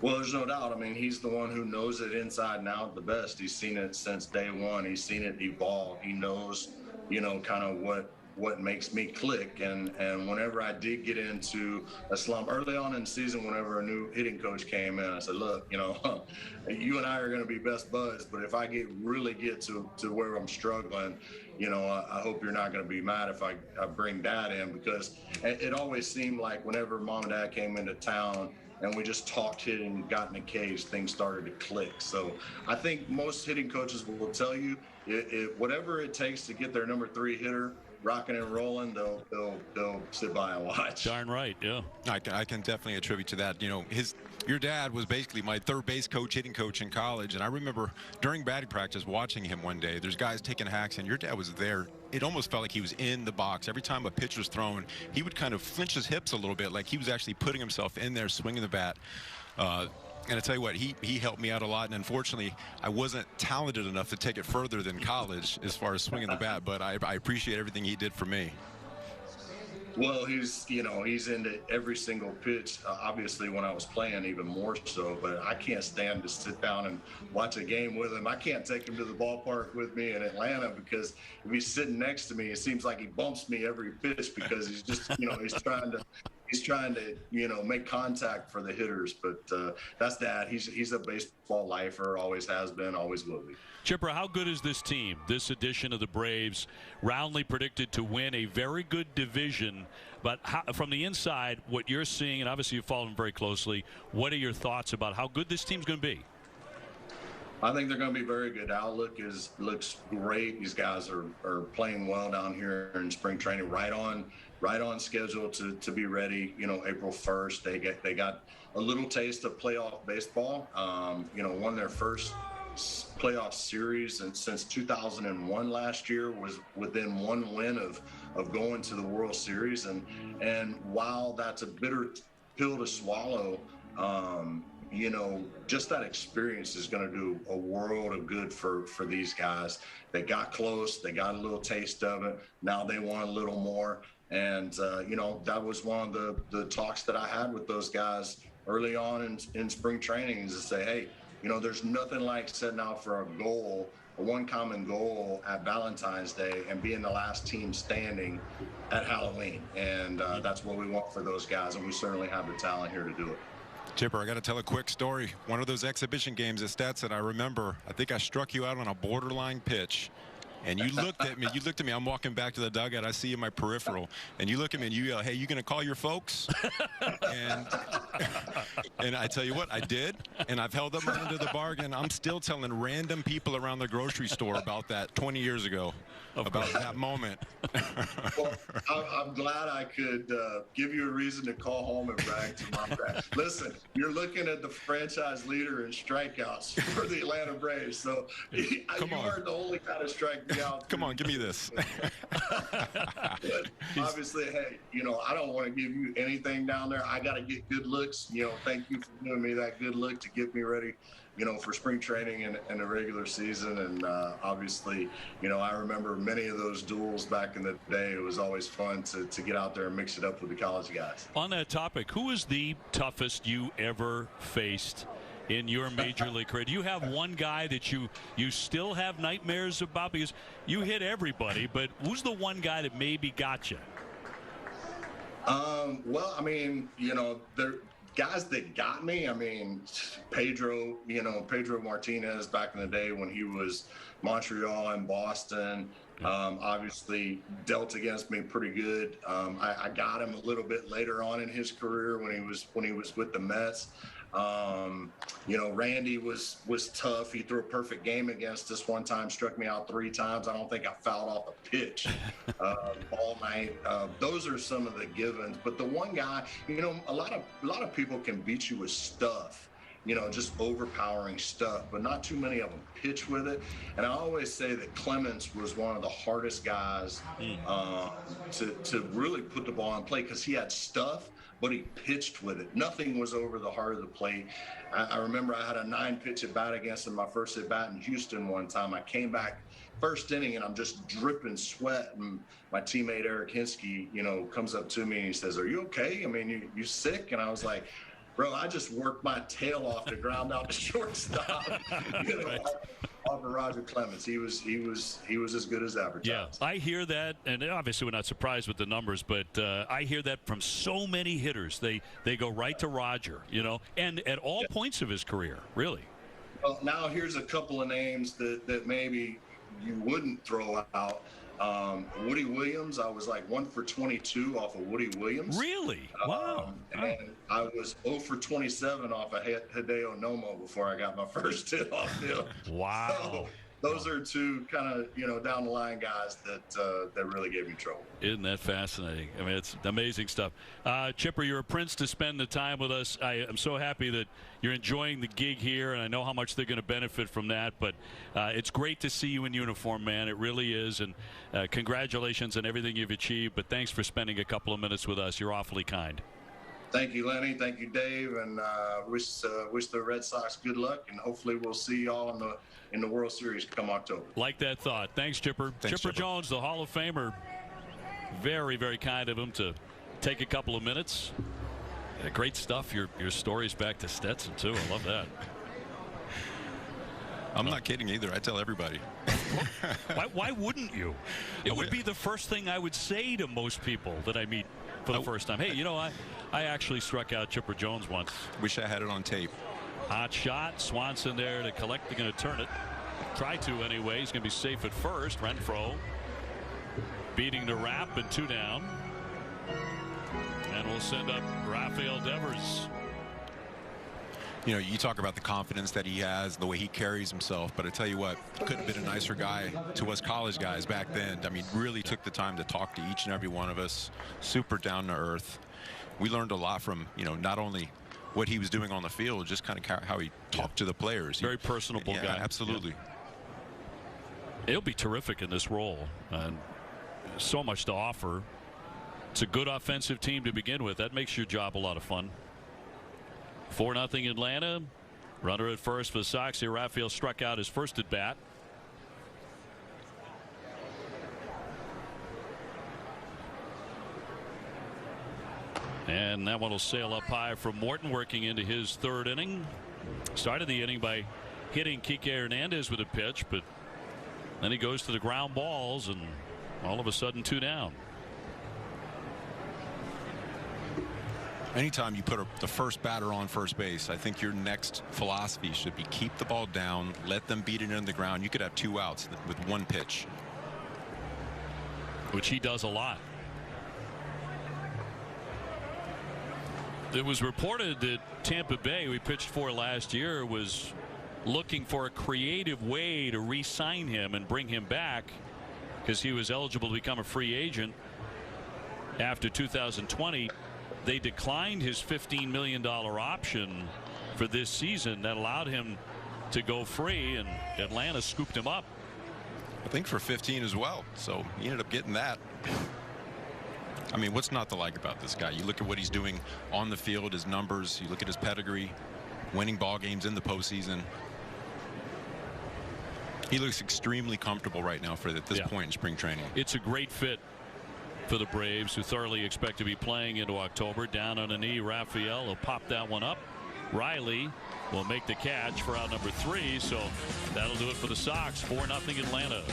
Well, there's no doubt. I mean, he's the one who knows it inside and out the best. He's seen it since day one. He's seen it evolve. He knows, kind of what makes me click. And whenever I did get into a slump early on in the season, whenever a new hitting coach came in, I said, look, you and I are going to be best buds, but if I really get to where I'm struggling, I hope you're not going to be mad if I bring Dad in, because it always seemed like whenever Mom and Dad came into town and we just talked hitting and got in a cage, things started to click. So I think most hitting coaches will tell you, whatever it takes to get their number 3 hitter rocking and rolling, they'll sit by and watch. Darn right, yeah. I can definitely attribute to that. Your dad was basically my third base coach, hitting coach in college, and I remember during batting practice watching him one day. There's guys taking hacks, and your dad was there. It almost felt like he was in the box. Every time a pitch was thrown, he would kind of flinch his hips a little bit, like he was actually putting himself in there, swinging the bat. And I tell you what, he helped me out a lot, and unfortunately, I wasn't talented enough to take it further than college as far as swinging the bat, but I appreciate everything he did for me. Well, he's into every single pitch. Obviously, when I was playing, even more so. But I can't stand to sit down and watch a game with him. I can't take him to the ballpark with me in Atlanta, because if he's sitting next to me, it seems like he bumps me every pitch, because he's just, he's trying he's trying to, make contact for the hitters. But that's Dad. He's a baseball lifer, always has been, always will be. Chipper, how good is this team, this edition of the Braves, roundly predicted to win a very good division? But from the inside, what you're seeing, and obviously you've followed them very closely, what are your thoughts about how good this team's going to be? I think they're going to be very good. Outlook looks great. These guys are playing well down here in spring training, right on schedule to be ready. April 1st. They got a little taste of playoff baseball. Won their first playoff series and since 2001 last year, was within one win of going to the World Series. And while that's a bitter pill to swallow, just that experience is going to do a world of good for these guys. They got close. They got a little taste of it. Now they want a little more. And, that was one of the talks that I had with those guys early on in spring training, is to say, hey, there's nothing like setting out for one common goal at Valentine's Day and being the last team standing at Halloween. And that's what we want for those guys. And we certainly have the talent here to do it. Chipper, I got to tell a quick story. One of those exhibition games at Stetson, I remember, I think I struck you out on a borderline pitch. And you looked at me. I'm walking back to the dugout. I see you in my peripheral. And you look at me and you yell, hey, you going to call your folks? and I tell you what, I did. And I've held up my end of the bargain. I'm still telling random people around the grocery store about that 20 years ago, about that moment. Well, I'm glad I could give you a reason to call home and brag to Mom. Listen, you're looking at the franchise leader in strikeouts for the Atlanta Braves. So you are the only kind of strike me out. Come on, give me this. Obviously, hey, I don't want to give you anything down there. I got to get good looks. Thank you for giving me that good look to get me ready, for spring training and the regular season. And obviously, I remember many of those duels back in the day. It was always fun to get out there and mix it up with the college guys. On that topic, who is the toughest you ever faced in your major league career? Do you have one guy that you still have nightmares about? Because you hit everybody, but who's the one guy that maybe got you? Well, I mean, there guys that got me. I mean, Pedro Martinez back in the day when he was Montreal and Boston, obviously dealt against me pretty good. I got him a little bit later on in his career when he was with the Mets. Randy was tough. He threw a perfect game against us one time, struck me out 3 times. I don't think I fouled off a pitch all night. Those are some of the givens. But the one guy, a lot of people can beat you with stuff, just overpowering stuff, but not too many of them pitch with it. And I always say that Clemens was one of the hardest guys to really put the ball in play, because he had stuff, but he pitched with it. Nothing was over the heart of the plate. I remember I had a 9-pitch at bat against him, my first at bat in Houston one time. I came back first inning and I'm just dripping sweat. And my teammate Eric Hinsky, comes up to me and he says, "Are you okay? I mean, you sick?" And I was like, "Bro, I just worked my tail off to ground out the shortstop." Right. Off of Roger Clemens. He was as good as advertised. Yeah, I hear that, and obviously we're not surprised with the numbers, but I hear that from so many hitters. They go right to Roger, and at all points of his career, really. Well, now here's a couple of names that maybe you wouldn't throw out. Woody Williams, I was like 1 for 22 off of Woody Williams. Really? Wow. And I was 0 for 27 off of Hideo Nomo before I got my first hit off him. Wow. So those are two kind of, down the line guys that really gave me trouble. Isn't that fascinating? I mean, it's amazing stuff. Chipper, you're a prince to spend the time with us. I am so happy that you're enjoying the gig here, and I know how much they're going to benefit from that. But it's great to see you in uniform, man. It really is. And congratulations on everything you've achieved. But thanks for spending a couple of minutes with us. You're awfully kind. Thank you, Lenny. Thank you, Dave. And wish the Red Sox good luck. And hopefully we'll see y'all in the World Series come October. Like that thought. Thanks, Chipper. Chipper Jones, the Hall of Famer. Very, very kind of him to take a couple of minutes. Great stuff. Your stories back to Stetson, too. I love that. I'm not kidding either. I tell everybody. Why wouldn't you? It would be the first thing I would say to most people that I meet for the first time. Hey, you know, I actually struck out Chipper Jones once. Wish I had it on tape. Hot shot. Swanson there to collect. They're going to turn it. Try to anyway. He's going to be safe at first. Renfroe beating the wrap and 2 down. And we'll send up Rafael Devers. You know, you talk about the confidence that he has, the way he carries himself, but I tell you what, could have been a nicer guy to us college guys back then. I mean, really took the time to talk to each and every one of us, super down to earth. We learned a lot from, you know, not only what he was doing on the field, just kind of how he talked to the players. Very personable guy. Absolutely. Yeah. He'll be terrific in this role, and so much to offer. It's a good offensive team to begin with. That makes your job a lot of fun. 4-0 Atlanta. Runner at first for the Sox here. Rafael struck out his first at bat. And that one will sail up high from Morton, working into his 3rd inning. Started the inning by hitting Kike Hernandez with a pitch, but then he goes to the ground balls, and all of a sudden 2 down. Anytime you put the first batter on first base, I think your next philosophy should be keep the ball down, let them beat it into the ground. You could have 2 outs with 1 pitch, which he does a lot. It was reported that Tampa Bay, we pitched for last year, was looking for a creative way to re-sign him and bring him back, because he was eligible to become a free agent after 2020. They declined his $15 million option for this season that allowed him to go free, and Atlanta scooped him up. I think for 15 as well, so he ended up getting that. I mean, what's not to like about this guy? You look at what he's doing on the field, his numbers, you look at his pedigree, winning ball games in the postseason. He looks extremely comfortable right now for at this point in spring training. It's a great fit for the Braves, who thoroughly expect to be playing into October. Down on a knee, Rafael will pop that one up. Riley will make the catch for out number 3, so that'll do it for the Sox. 4-0 Atlanta.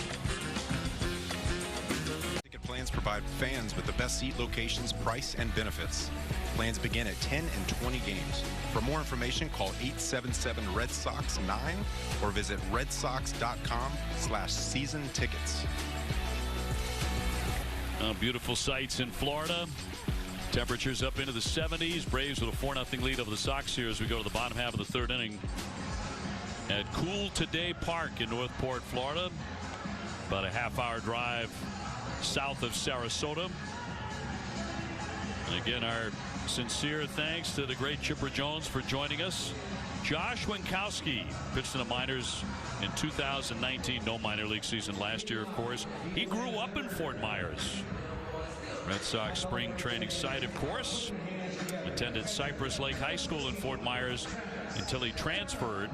Ticket plans provide fans with the best seat locations, price, and benefits. Plans begin at 10 and 20 games. For more information, call 877-RED-SOX-9 or visit redsox.com/season tickets. Beautiful sights in Florida. Temperatures up into the 70s. Braves with a 4-0 lead over the Sox here as we go to the bottom half of the 3rd inning at Cool Today Park in Northport, Florida. About a half-hour drive south of Sarasota. And again, our sincere thanks to the great Chipper Jones for joining us. Josh Winkowski pitched in the minors in 2019. No minor league season last year, of course. He grew up in Fort Myers. Red Sox spring training site, of course. Attended Cypress Lake High School in Fort Myers until he transferred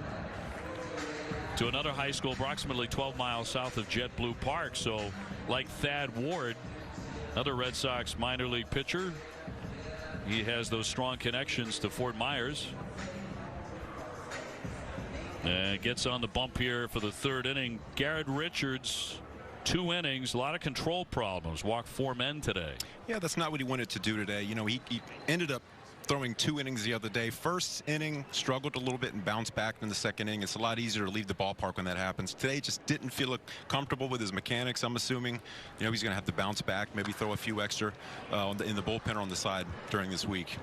to another high school approximately 12 miles south of JetBlue Park. So, like Thad Ward, another Red Sox minor league pitcher, he has those strong connections to Fort Myers. Gets on the bump here for the 3rd inning. Garrett Richards, 2 innings, a lot of control problems. Walked 4 men today. Yeah, that's not what he wanted to do today. You know, he ended up throwing 2 innings the other day. First inning, struggled a little bit and bounced back in the 2nd inning. It's a lot easier to leave the ballpark when that happens. Today just didn't feel comfortable with his mechanics. I'm assuming, you know, he's going to have to bounce back, maybe throw a few extra in the bullpen or on the side during this week.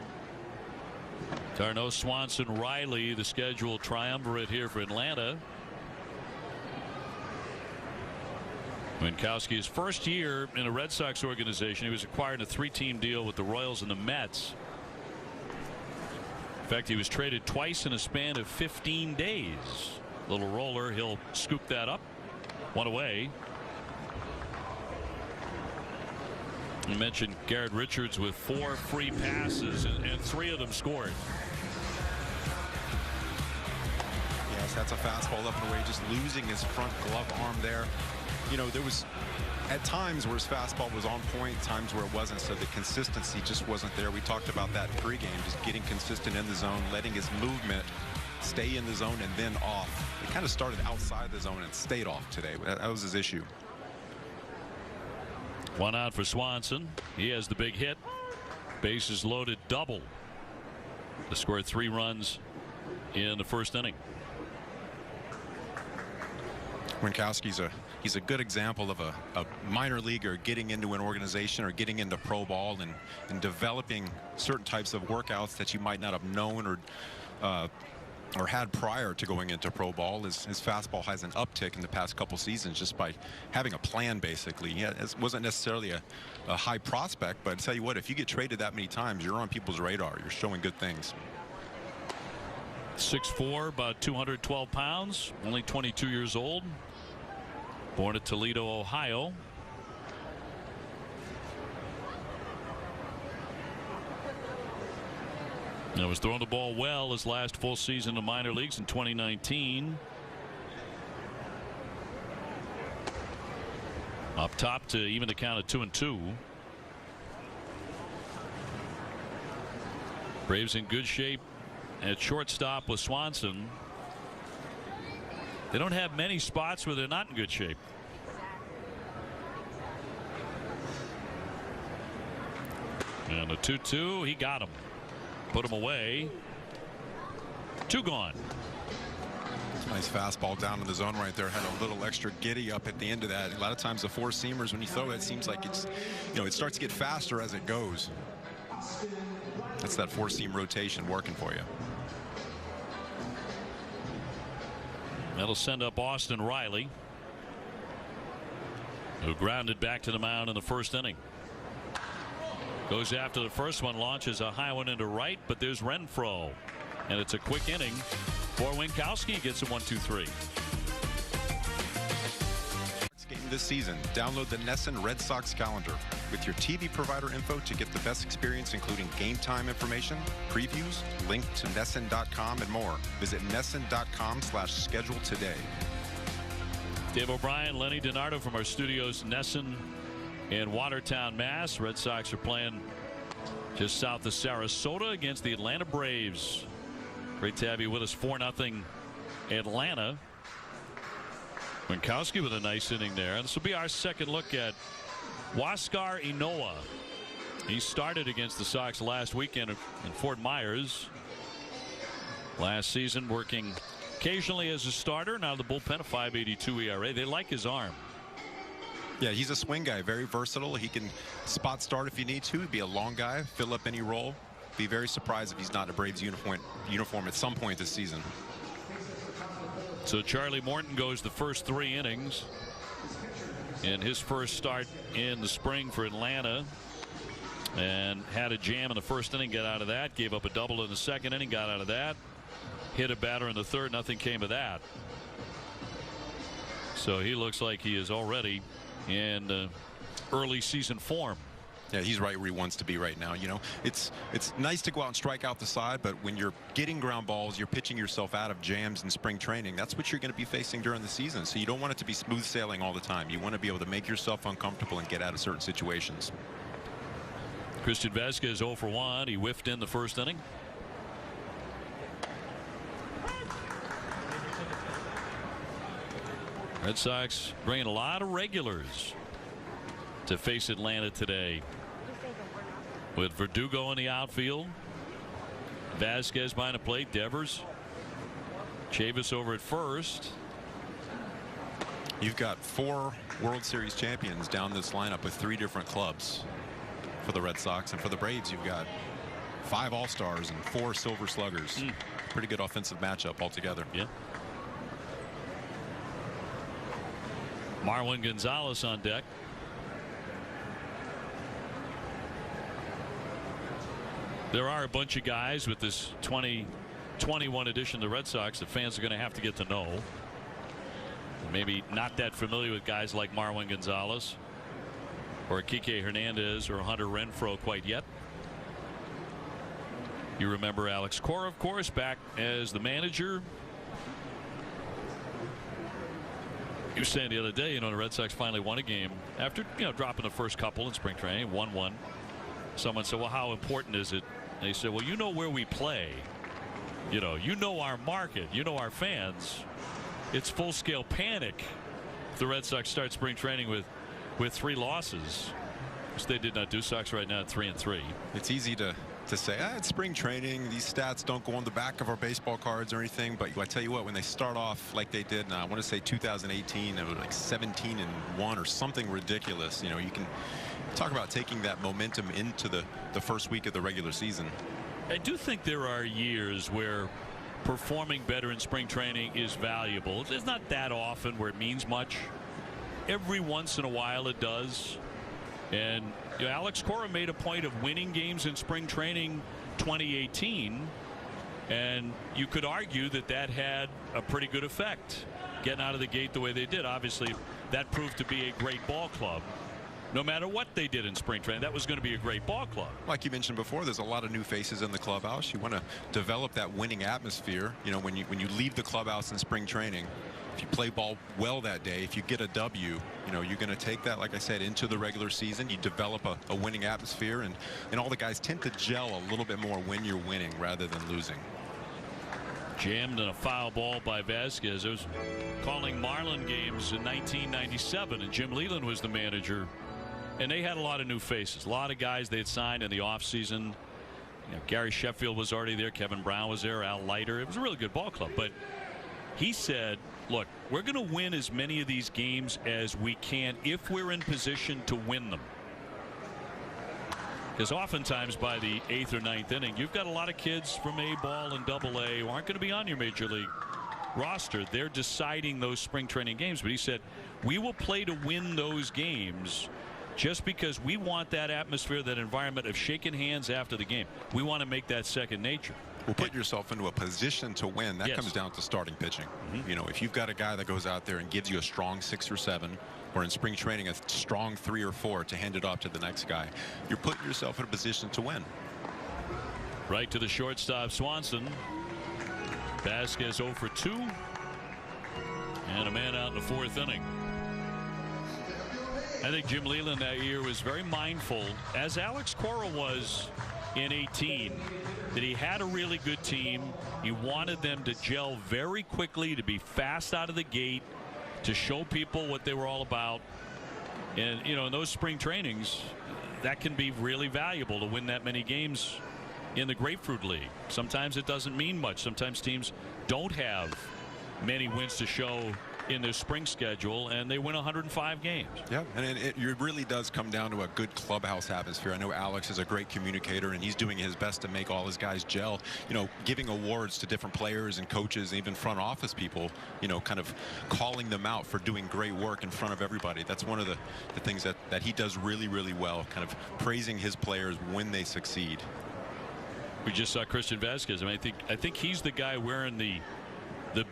Darno, Swanson, Riley, the scheduled triumvirate here for Atlanta. Winkowski's first year in a Red Sox organization. He was acquired in a 3-team deal with the Royals and the Mets. In fact, he was traded twice in a span of 15 days. Little roller, he'll scoop that up. 1 away. You mentioned Garrett Richards with 4 free passes and 3 of them scored. Yes, that's a fastball up and away, just losing his front glove arm there. You know, there was at times where his fastball was on point, times where it wasn't, so the consistency just wasn't there. We talked about that pregame, just getting consistent in the zone, letting his movement stay in the zone and then off. It kind of started outside the zone and stayed off today. That was his issue. 1 out for Swanson. He has the big hit. Bases loaded, double. To score 3 runs in the first inning. Winckowski's he's a good example of a minor leaguer getting into an organization or getting into pro ball and developing certain types of workouts that you might not have known or had prior to going into pro ball. His fastball has an uptick in the past couple seasons just by having a plan, basically. Yeah, it wasn't necessarily a high prospect, but I tell you what, if you get traded that many times, you're on people's radar. You're showing good things. 6'4", about 212 pounds, only 22 years old. Born at Toledo, Ohio. And was throwing the ball well his last full season in the minor leagues in 2019. Up top to even the count of 2-2. Braves in good shape at shortstop with Swanson. They don't have many spots where they're not in good shape. And a 2-2, he got him. Put him away. 2 gone. Nice fastball down in the zone right there. Had a little extra giddy up at the end of that. A lot of times the 4 seamers, when you throw it seems like it's, it starts to get faster as it goes. That's that 4 seam rotation working for you. That'll send up Austin Riley, who grounded back to the mound in the first inning. Goes after the first one, launches a high one into right, but there's Renfroe. And it's a quick inning for Winckowski. Gets a 1-2-3. Game this season. Download the NESN Red Sox calendar with your TV provider info to get the best experience, including game time information, previews, link to NESN.com, and more. Visit NESN.com/schedule today. Dave O'Brien, Lenny DiNardo from our studios, NESN in Watertown, Mass. Red Sox are playing just south of Sarasota against the Atlanta Braves. Great to have you with us. 4-0 Atlanta. Winckowski with a nice inning there. And this will be our second look at Huascar Ynoa. He started against the Sox last weekend in Fort Myers. Last season working occasionally as a starter. Now the bullpen, a 5.82 ERA. They like his arm. Yeah, he's a swing guy, very versatile. He can spot start if you need to. Be a long guy, fill up any role. Be very surprised if he's not in a Braves uniform at some point this season. So Charlie Morton goes the first 3 innings in his first start in the spring for Atlanta, and had a jam in the first inning, got out of that, gave up a double in the second inning, got out of that, hit a batter in the third, nothing came of that. So he looks like he is already in early season form. Yeah, he's right where he wants to be right now. It's nice to go out and strike out the side, but when you're getting ground balls, you're pitching yourself out of jams in spring training. That's what you're going to be facing during the season. So you don't want it to be smooth sailing all the time. You want to be able to make yourself uncomfortable and get out of certain situations. Christian Vazquez 0 for 1. He whiffed in the first inning. Red Sox bringing a lot of regulars to face Atlanta today, with Verdugo in the outfield, Vazquez behind the plate, Devers, Chavis over at first. You've got 4 World Series champions down this lineup with 3 different clubs for the Red Sox, and for the Braves you've got 5 All-Stars and 4 Silver Sluggers. Pretty good offensive matchup altogether. Yeah. Marwin Gonzalez on deck. There are a bunch of guys with this 2021 edition of the Red Sox that fans are going to have to get to know. Maybe not that familiar with guys like Marwin Gonzalez or Kike Hernandez or Hunter Renfroe quite yet. You remember Alex Cora, of course, back as the manager. You were saying the other day, the Red Sox finally won a game after, dropping the first couple in spring training, 1-1. Someone said, well, how important is it? They said, well, where we play. You know our market. You know our fans. It's full-scale panic if the Red Sox start spring training with 3 losses. which they did not do. Sox right now at 3-3. It's easy to say, it's spring training. These stats don't go on the back of our baseball cards or anything. But I tell you what, when they start off like they did, I want to say 2018, it was like 17-1 or something ridiculous. You know, you can talk about taking that momentum into the first week of the regular season. I do think there are years where performing better in spring training is valuable. It's not that often where it means much. Every once in a while it does. And you know, Alex Cora made a point of winning games in spring training 2018, and you could argue that that had a pretty good effect, getting out of the gate the way they did. Obviously, that proved to be a great ball club. No matter what they did in spring training, that was going to be a great ball club. Like you mentioned before, there's a lot of new faces in the clubhouse. You want to develop that winning atmosphere. You know, when you leave the clubhouse in spring training, if you play ball well that day, if you get a W, you know, you're going to take that, like I said, into the regular season. You develop a winning atmosphere, and all the guys tend to gel a little bit more when you're winning rather than losing. Jammed in a foul ball by Vasquez. It was calling Marlin games in 1997, and Jim Leyland was the manager. And they had a lot of new faces, a lot of guys they had signed in the offseason. You know, Gary Sheffield was already there. Kevin Brown was there. Al Leiter. It was a really good ball club. But he said, look, we're going to win as many of these games as we can if we're in position to win them. Because oftentimes by the 8th or 9th inning, you've got a lot of kids from A-ball and Double-A who aren't going to be on your major league roster. They're deciding those spring training games. But he said, we will play to win those games just because we want that atmosphere, that environment of shaking hands after the game. We want to make that second nature. Well, put yourself into a position to win. That comes down to starting pitching. You know, if you've got a guy that goes out there and gives you a strong 6 or 7, or in spring training a strong 3 or 4 to hand it off to the next guy, you're putting yourself in a position to win. Right to the shortstop, Swanson. Vasquez 0 for 2, and a man out in the 4th inning. I think Jim Leyland that year was very mindful, as Alex Cora was in 18, that he had a really good team. He wanted them to gel very quickly, to be fast out of the gate, to show people what they were all about. And you know, in those spring trainings, that can be really valuable to win that many games in the Grapefruit League. Sometimes it doesn't mean much. Sometimes teams don't have many wins to show in their spring schedule, and they win 105 games. Yeah, and it really does come down to a good clubhouse atmosphere. I know Alex is a great communicator, and he's doing his best to make all his guys gel. You know, giving awards to different players and coaches, and even front office people, you know, kind of calling them out for doing great work in front of everybody. That's one of the things that he does really, really well, kind of praising his players when they succeed. We just saw Christian Vasquez. I mean, I think he's the guy wearing the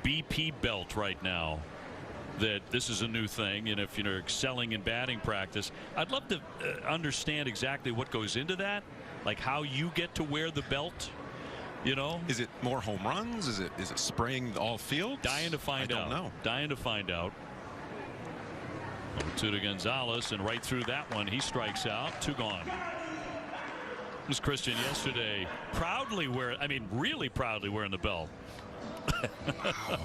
BP belt right now. That this is a new thing, and if you're excelling in batting practice, I'd love to understand exactly what goes into that, like how you get to wear the belt. You know, is it more home runs? Is it spraying all fields? Dying to find out. I don't know. Dying to find out. 2 to Gonzalez, and right through that one, he strikes out. 2 gone. It was Christian yesterday, proudly wearing, I mean, really proudly wearing the belt. Wow.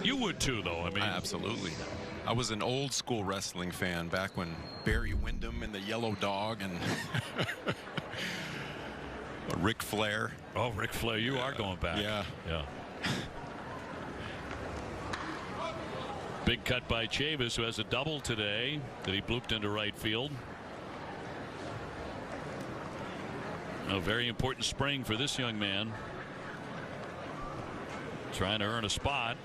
You would too, though. I mean, absolutely. I was an old school wrestling fan back when Barry Windham and the Yellow Dog and Ric Flair. Oh, Ric Flair, you are going back. Yeah. Big cut by Chavis, who has a double today that he blooped into right field. A very important spring for this young man. Trying to earn a spot.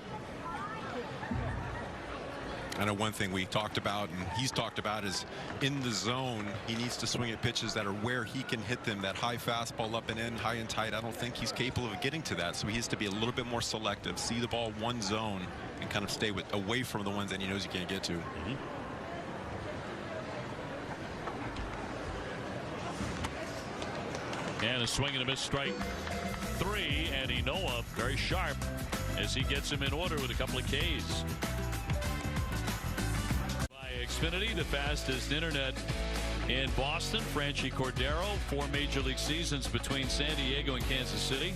I know one thing we talked about, and he's talked about, is in the zone, he needs to swing at pitches that are where he can hit them. That high fastball up and in, high and tight, I don't think he's capable of getting to that. So he has to be a little bit more selective, see the ball one zone, and kind of stay away from the ones that he knows he can't get to. And a swing and a miss, strike 3, and Inoa very sharp as he gets him in order with a couple of Ks. Xfinity, the fastest internet in Boston. Franchi Cordero, 4 major league seasons between San Diego and Kansas City.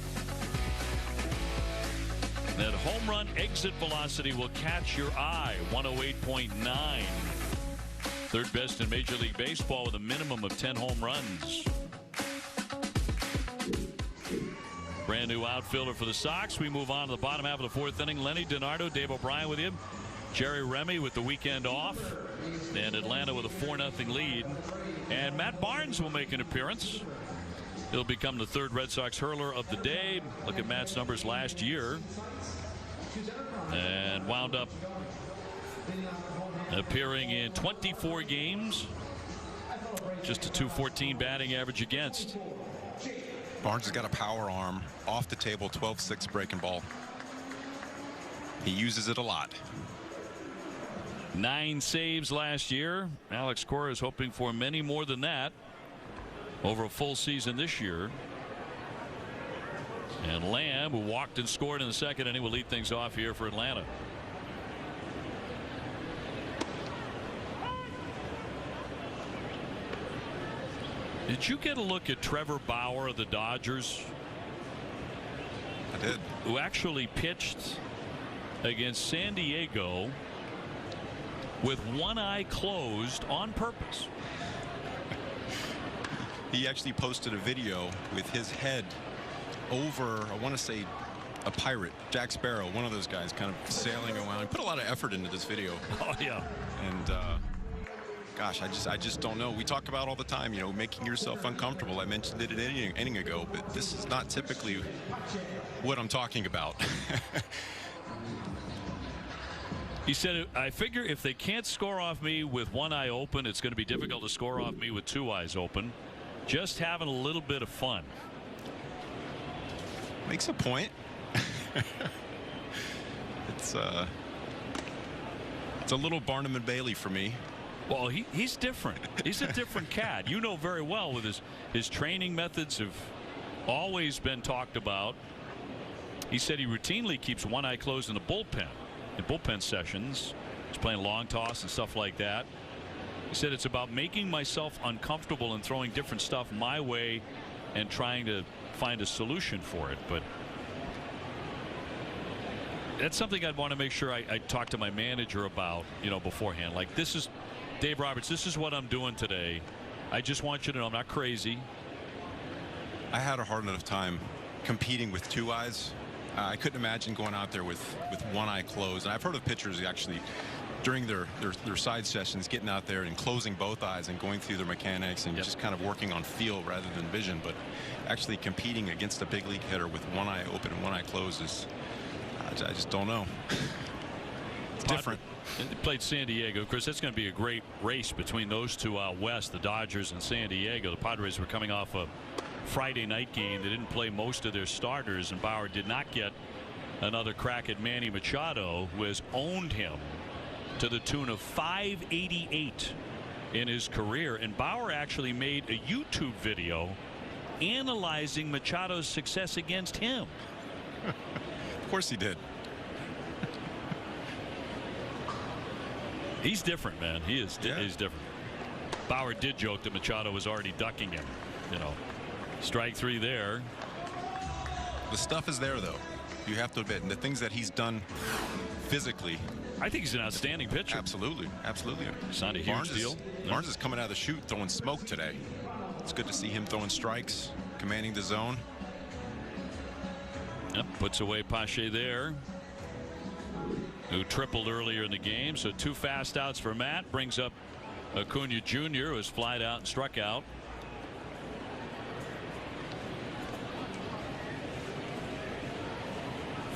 That home run exit velocity will catch your eye, 108.9. Third best in Major League Baseball with a minimum of 10 home runs. Brand new outfielder for the Sox. We move on to the bottom half of the fourth inning. Lenny DiNardo, Dave O'Brien with you. Jerry Remy with the weekend off. And Atlanta with a 4-0 lead. And Matt Barnes will make an appearance. He'll become the third Red Sox hurler of the day. Look at Matt's numbers last year. And wound up appearing in 24 games. Just a .214 batting average against. Barnes has got a power arm, off the table, 12-6 breaking ball. He uses it a lot. 9 saves last year. Alex Cora is hoping for many more than that over a full season this year. And Lamb, who walked and scored in the second inning, will lead things off here for Atlanta. Did you get a look at Trevor Bauer of the Dodgers? I did. Who actually pitched against San Diego with one eye closed on purpose. He actually posted a video with his head over, I want to say, a pirate, Jack Sparrow, one of those guys, kind of sailing around. He put a lot of effort into this video. Oh yeah. And gosh, I just don't know. We talk about all the time, you know, making yourself uncomfortable. I mentioned it an inning ago, but this is not typically what I'm talking about. He said, I figure if they can't score off me with one eye open, it's going to be difficult to score off me with two eyes open. Just having a little bit of fun. Makes a point. It's a little Barnum and Bailey for me. Well, he's different. He's a different cat. You know very well with his training methods have always been talked about. He said he routinely keeps one eye closed in the bullpen. In bullpen sessions, he's playing long toss and stuff like that. He said it's about making myself uncomfortable and throwing different stuff my way and trying to find a solution for it. But that's something I'd want to make sure I talk to my manager about, you know, beforehand. Like, this is Dave Roberts, this is what I'm doing today. I just want you to know I'm not crazy. I had a hard enough time competing with two eyes. I couldn't imagine going out there with one eye closed. And I've heard of pitchers actually during their side sessions getting out there and closing both eyes and going through their mechanics and just kind of working on feel rather than vision. But actually competing against a big league hitter with one eye open and one eye closed is, I just don't know. It's different. They played San Diego. Of course, that's going to be a great race between those two out west, the Dodgers and San Diego. The Padres were coming off a Friday night game. They didn't play most of their starters, and Bauer did not get another crack at Manny Machado, who has owned him to the tune of 588 in his career. And Bauer actually made a YouTube video analyzing Machado's success against him. Of course he did. He's different, man. He's different. Bauer did joke that Machado was already ducking him. You know, strike three there. The stuff is there, though. You have to admit, and the things that he's done physically. I think he's an outstanding pitcher. Absolutely, absolutely. It's not a huge deal. Barnes is coming out of the chute throwing smoke today. It's good to see him throwing strikes, commanding the zone. Yep, puts away Pache there, who tripled earlier in the game. So 2 fast outs for Matt. Brings up Acuna Jr., who has flied out and struck out.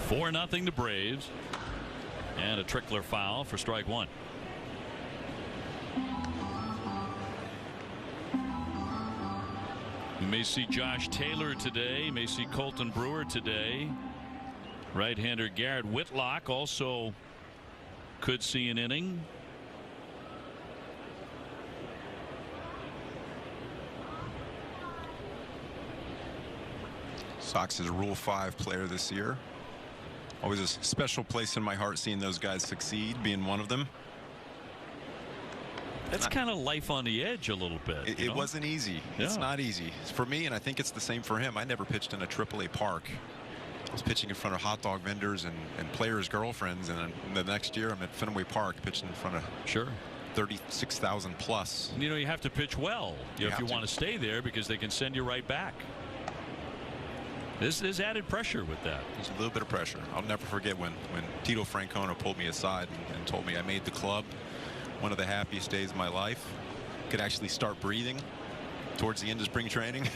Four nothing the Braves, and a trickler foul for strike one. We may see Josh Taylor today, may see Colton Brewer today. Right-hander Garrett Whitlock also could see an inning. Sox's Rule 5 player this year. Always a special place in my heart seeing those guys succeed, being one of them. That's kind of life on the edge a little bit. It wasn't easy. Yeah. It's not easy for me, and I think it's the same for him. I never pitched in a AAA park. I was pitching in front of hot dog vendors and players' girlfriends, and then the next year I'm at Fenway Park pitching in front of 36,000 plus. You know, you have to pitch well if you want to stay there, because they can send you right back. There's added pressure with that. There's a little bit of pressure. I'll never forget when Tito Francona pulled me aside and told me I made the club one of the happiest days of my life. Could actually start breathing towards the end of spring training.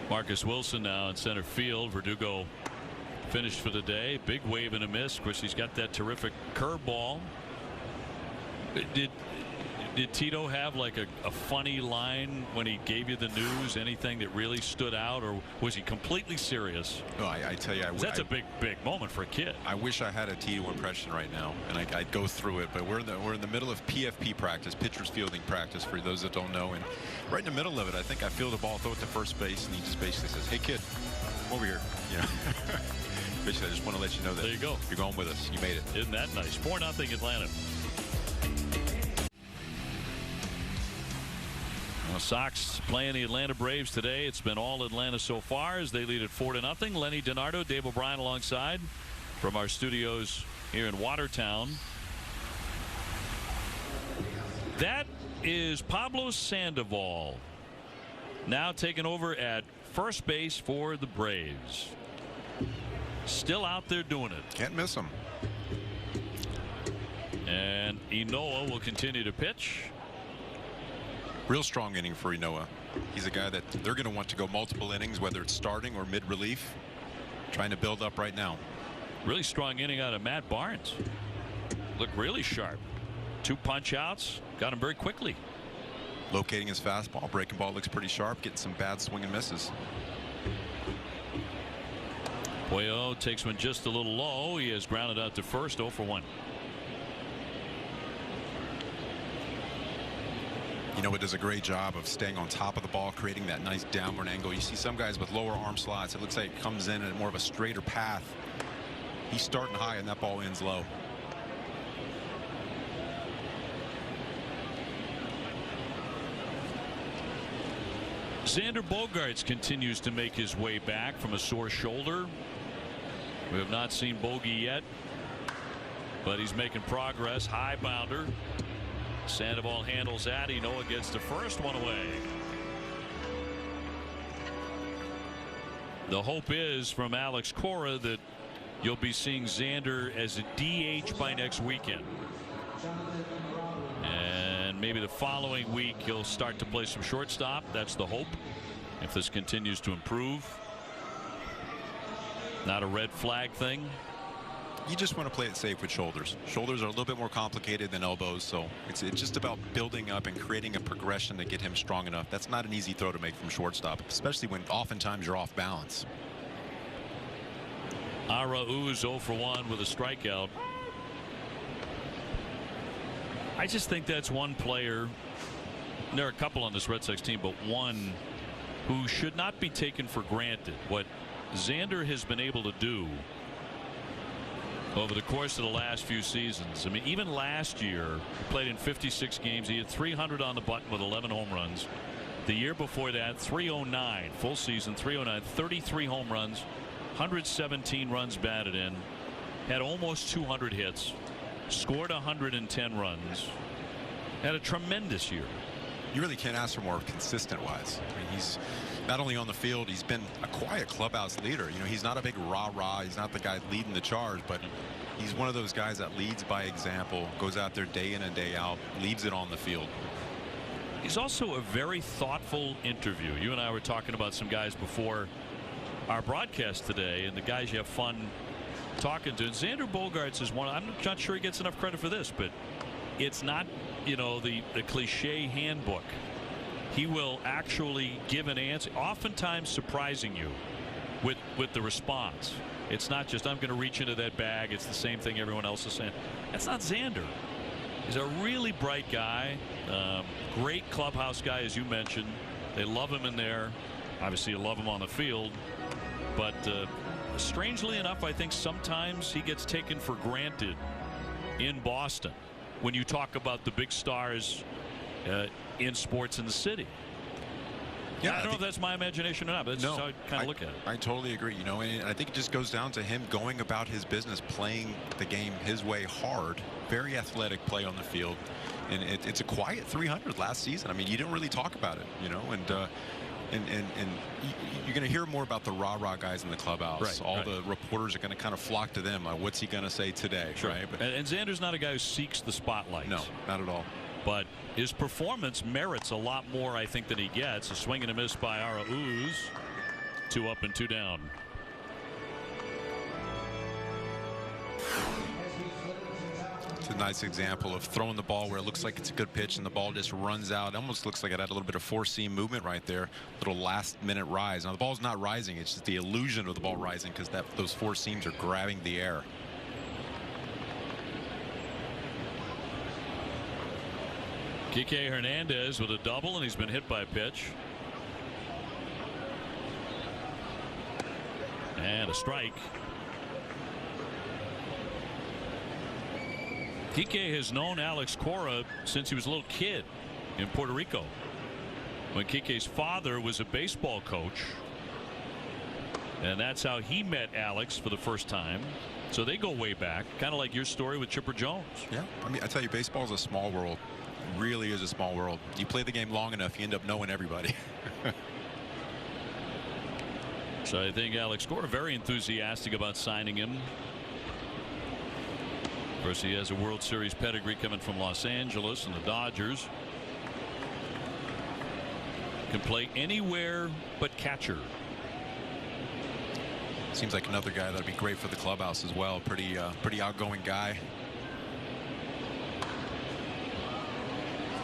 Marcus Wilson now in center field. Verdugo finished for the day. Big wave and a miss. Of course, he's got that terrific curveball. Did Tito have like a funny line when he gave you the news? Anything that really stood out, or was he completely serious? No, I tell you, that's a big moment for a kid. I wish I had a Tito impression right now, and I'd go through it. But we're in the middle of PFP practice, pitcher's fielding practice, for those that don't know. And right in the middle of it, I think I field the ball, throw it to first base, and he just basically says, "Hey kid, come over here." You know, basically, I just want to let you know that there you go. You're going with us. You made it. Isn't that nice? 4-0 Atlanta. Sox playing the Atlanta Braves today. It's been all Atlanta so far as they lead at 4-0. Lenny DiNardo, Dave O'Brien alongside from our studios here in Watertown. That is Pablo Sandoval now taking over at first base for the Braves. Still out there doing it. Can't miss him. And Inoa will continue to pitch. Real strong inning for Inoa. He's a guy that they're going to want to go multiple innings, whether it's starting or mid-relief. Trying to build up right now. Really strong inning out of Matt Barnes. Looked really sharp. 2 punch outs. Got him very quickly. Locating his fastball. Breaking ball looks pretty sharp. Getting some bad swing and misses. Puello takes one just a little low. He has grounded out to first. 0 for 1. Inoa does a great job of staying on top of the ball, creating that nice downward angle. You see some guys with lower arm slots. It looks like it comes in at more of a straighter path. He's starting high, and that ball ends low. Xander Bogaerts continues to make his way back from a sore shoulder. We have not seen Bogey yet, but he's making progress. High bounder. Sandoval handles that. Inoa gets the first one away. The hope is from Alex Cora that you'll be seeing Xander as a DH by next weekend. And maybe the following week he'll start to play some shortstop. That's the hope, if this continues to improve. Not a red flag thing. You just want to play it safe with shoulders. Shoulders are a little bit more complicated than elbows, so it's just about building up and creating a progression to get him strong enough. That's not an easy throw to make from shortstop, especially when oftentimes you're off balance. Arauz 0 for 1 with a strikeout. I just think that's one player. There are a couple on this Red Sox team, but one who should not be taken for granted. What Xander has been able to do over the course of the last few seasons. I mean, even last year, he played in 56 games. He had 300 on the button with 11 home runs. The year before that, 309 full season, 309, 33 home runs, 117 runs batted in, had almost 200 hits, scored 110 runs, had a tremendous year. You really can't ask for more consistent wise. I mean, he's not only on the field, he's been a quiet clubhouse leader. You know, he's not a big rah-rah. He's not the guy leading the charge, but he's one of those guys that leads by example, goes out there day in and day out, leaves it on the field. He's also a very thoughtful interview. You and I were talking about some guys before our broadcast today, and the guys you have fun talking to. And Xander Bogaerts is one. I'm not sure he gets enough credit for this, but it's not, you know, the cliche handbook. He will actually give an answer, oftentimes surprising you with the response. It's not just, I'm going to reach into that bag. It's the same thing everyone else is saying. That's not Xander. He's a really bright guy, great clubhouse guy, as you mentioned. They love him in there. Obviously, you love him on the field. But strangely enough, I think sometimes he gets taken for granted in Boston when you talk about the big stars in sports in the city. Yeah, I don't know if that's my imagination or not, but that's just how I kind of look at it. I totally agree. You know, and I think it just goes down to him going about his business, playing the game his way hard. Very athletic play on the field, and it's a quiet 300 last season. I mean, you didn't really talk about it, you know, and you're going to hear more about the rah-rah guys in the clubhouse. Right, All the reporters are going to kind of flock to them. Like, what's he going to say today? Sure. Right? But, and Xander's not a guy who seeks the spotlight. no, not at all. But his performance merits a lot more, I think, than he gets. A swing and a miss by Arauz. 2 up and 2 down. It's a nice example of throwing the ball where it looks like it's a good pitch and the ball just runs out. It almost looks like it had a little bit of four-seam movement right there. Little last-minute rise. Now the ball's not rising. It's just the illusion of the ball rising because those four seams are grabbing the air. Kike Hernandez with a double, and he's been hit by a pitch. And a strike. Kike has known Alex Cora since he was a little kid in Puerto Rico, when Kike's father was a baseball coach, and that's how he met Alex for the first time. So they go way back, kind of like your story with Chipper Jones. Yeah, I mean, I tell you, baseball is a small world. It really is a small world. You play the game long enough, you end up knowing everybody. So I think Alex Cora very enthusiastic about signing him. Of course, he has a World Series pedigree coming from Los Angeles and the Dodgers. Can play anywhere but catcher. Seems like another guy that'd be great for the clubhouse as well. Pretty outgoing guy.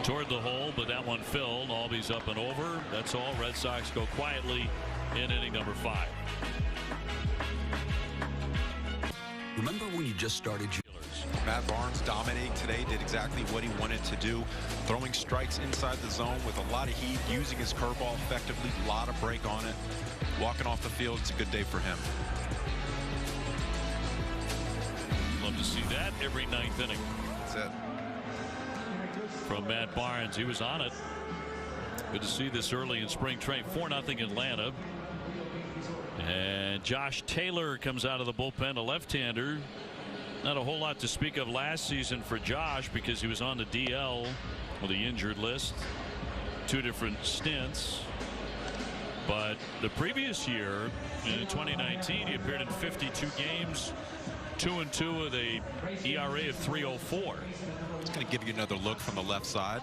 Toward the hole, but that one filled. Albies up and over. That's all. Red Sox go quietly in inning number 5. Remember when you just started your... Matt Barnes dominating today, did exactly what he wanted to do, throwing strikes inside the zone with a lot of heat, using his curveball effectively, a lot of break on it, walking off the field. It's a good day for him. Love to see that every 9th inning. That's it. From Matt Barnes, he was on it. Good to see this early in spring training. 4-0 Atlanta. And Josh Taylor comes out of the bullpen, a left-hander. Not a whole lot to speak of last season for Josh because he was on the DL or the injured list. 2 different stints. But the previous year, in 2019, he appeared in 52 games, 2-2 with a ERA of 3.04. It's going to give you another look from the left side.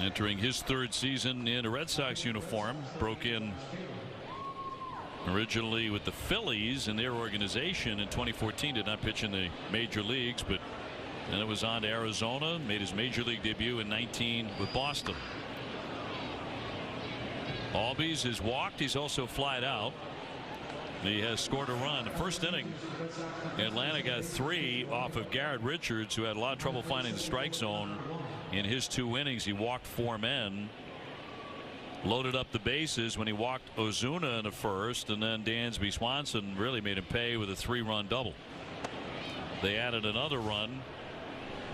Entering his 3rd season in a Red Sox uniform. Broke in originally with the Phillies in their organization in 2014. Did not pitch in the major leagues, but then it was on to Arizona. Made his major league debut in 19 with Boston. Albies has walked. He's also flied out. He has scored a run. The first inning, Atlanta got 3 off of Garrett Richards, who had a lot of trouble finding the strike zone in his 2 innings. He walked 4 men, loaded up the bases when he walked Ozuna in the first, and then Dansby Swanson really made him pay with a 3-run double. They added another run,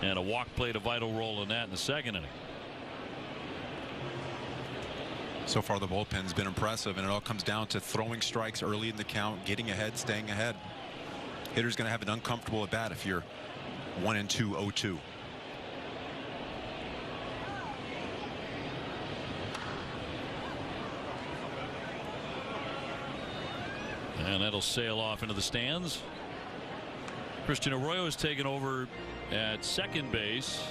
and a walk played a vital role in that in the 2nd inning. So far the bullpen's been impressive, and it all comes down to throwing strikes early in the count, getting ahead, staying ahead. Hitter's going to have an uncomfortable at bat if you're 1-2, 0-2. And that'll sail off into the stands. Christian Arroyo has taken over at second base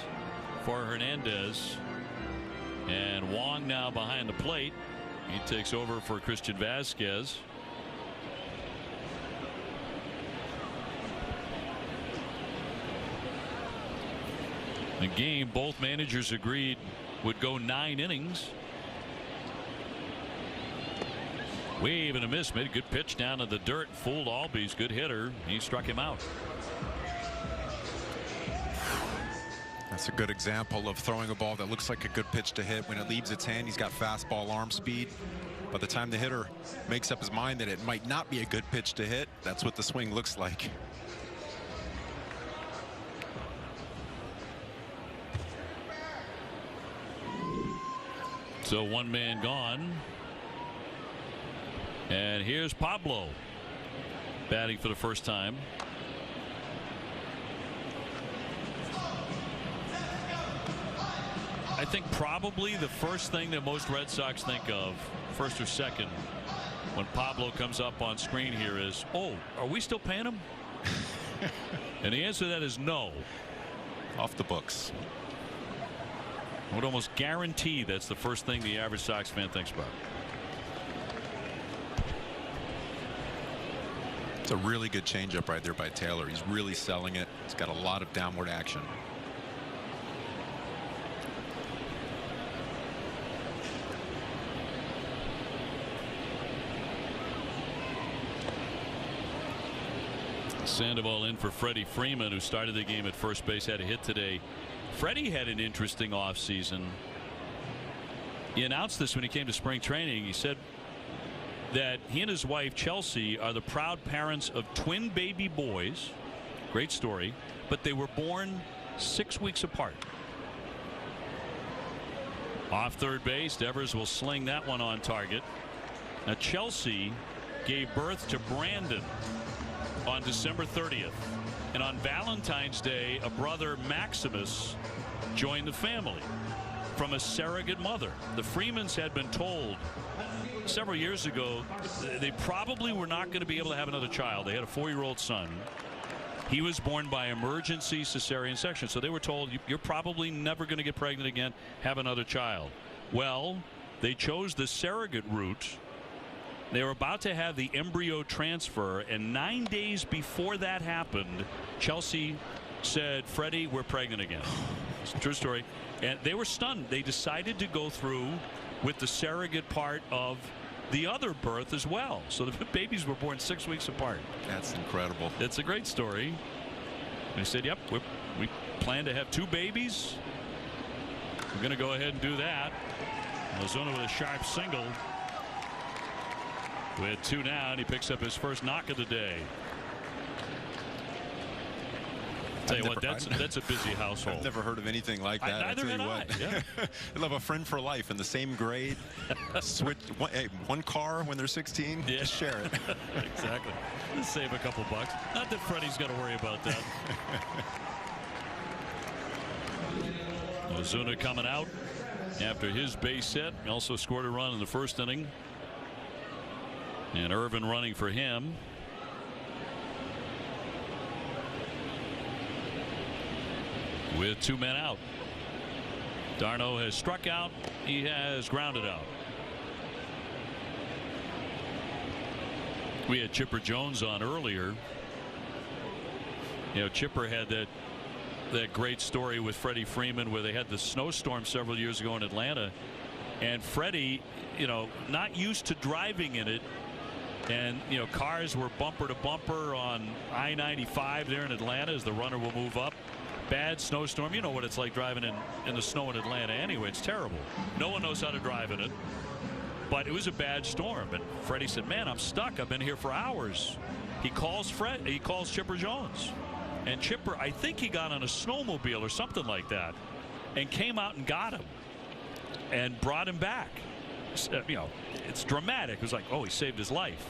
for Hernandez. And Wong now behind the plate. He takes over for Christian Vasquez. The game, both managers agreed would go 9 innings. Wave and a miss. Made a good pitch down to the dirt. Fooled Albies. Good hitter. He struck him out. That's a good example of throwing a ball that looks like a good pitch to hit. When it leaves its hand, he's got fastball arm speed. By the time the hitter makes up his mind that it might not be a good pitch to hit, that's what the swing looks like. So one man gone. And here's Pablo batting for the first time. I think probably the first thing that most Red Sox think of, first or second, when Pablo comes up on screen here is, oh, are we still paying him? And the answer to that is no. Off the books. I would almost guarantee that's the first thing the average Sox fan thinks about. It's a really good changeup right there by Taylor. He's really selling it. It's got a lot of downward action. Sandoval in for Freddie Freeman, who started the game at first base, had a hit today. Freddie had an interesting offseason. He announced this when he came to spring training. He said that he and his wife Chelsea are the proud parents of twin baby boys. Great story. But they were born 6 weeks apart. Off third base, Devers will sling that one on target. Now Chelsea gave birth to Brandon on December 30th, and on Valentine's Day a brother Maximus joined the family from a surrogate mother. The Freemans had been told several years ago they probably were not going to be able to have another child. They had a 4-year-old son. He was born by emergency cesarean section, so they were told you're probably never going to get pregnant again, have another child. Well, they chose the surrogate route. They were about to have the embryo transfer, and 9 days before that happened, Chelsea said, Freddie, we're pregnant again. It's a true story. And they were stunned. They decided to go through with the surrogate part of the other birth as well. So the babies were born 6 weeks apart. That's incredible. It's a great story. They said, yep, we plan to have 2 babies. We're going to go ahead and do that. Ozuna with a sharp single. With 2 now, and he picks up his first knock of the day. Tell you what, that's a busy household. I've never heard of anything like that. Neither had I. Yeah. They'll have a friend for life in the same grade. Switch one car when they're 16. Yeah. Just share it. Exactly. Just save a couple bucks. Not that Freddie's got to worry about that. Ozuna coming out after his base hit. He also scored a run in the first inning. And Irvin running for him. With 2 men out. Darno has struck out. He has grounded out. We had Chipper Jones on earlier. You know, Chipper had that great story with Freddie Freeman where they had the snowstorm several years ago in Atlanta. And Freddie, you know, not used to driving in it. And, you know, cars were bumper to bumper on I-95 there in Atlanta as the runner will move up. Bad snowstorm. You know what it's like driving in the snow in Atlanta anyway. It's terrible. No one knows how to drive in it. But it was a bad storm. And Freddie said, man, I'm stuck. I've been here for hours. He calls Chipper Jones. And Chipper, I think he got on a snowmobile or something like that and came out and got him and brought him back. You know, it's dramatic. It was like, oh, he saved his life.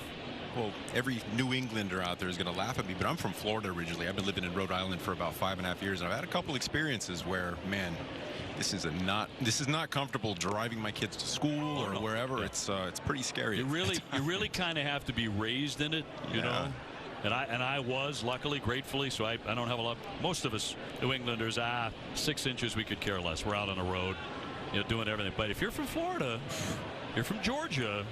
Well, every New Englander out there is going to laugh at me, but I'm from Florida originally. I've been living in Rhode Island for about 5.5 years, and I've had a couple experiences where, man, this is not comfortable driving my kids to school or wherever. Yeah. It's pretty scary. You really kind of have to be raised in it, you know. And I was, luckily, gratefully, so I don't have a lot. Most of us New Englanders, 6 inches, we could care less. We're out on the road, you know, doing everything. But if you're from Florida, you're from Georgia,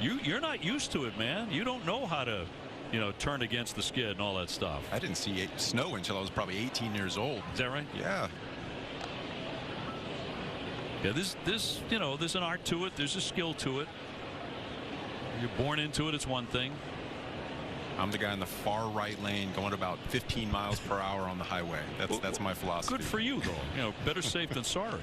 you're not used to it, man. You don't know how to, you know, turn against the skid and all that stuff. I didn't see snow until I was probably 18 years old. Is that right? Yeah. Yeah, this, you know, there's an art to it. There's a skill to it. You're born into it. It's one thing. I'm the guy in the far right lane going about 15 miles per hour on the highway. That's my philosophy. Good for you, though. You know, better safe than sorry.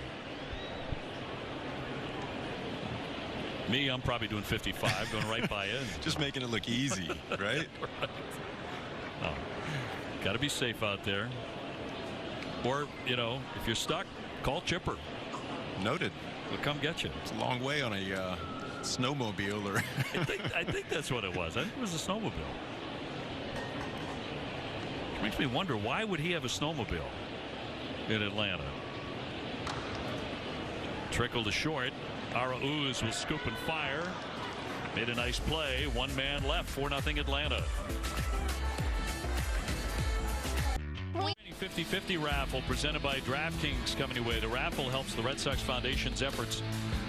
Me, I'm probably doing 55, going right by you. Just making it look easy, right? Right. Oh, got to be safe out there. Or, you know, if you're stuck, call Chipper. Noted. We'll come get you. It's a long way on a snowmobile, or I think that's what it was. I think it was a snowmobile. Which makes me wonder, why would he have a snowmobile in Atlanta? Trickle to short. Arauz will scoop and fire. Made a nice play. One man left. 4-0 Atlanta. 50-50 raffle presented by DraftKings coming your way. The raffle helps the Red Sox Foundation's efforts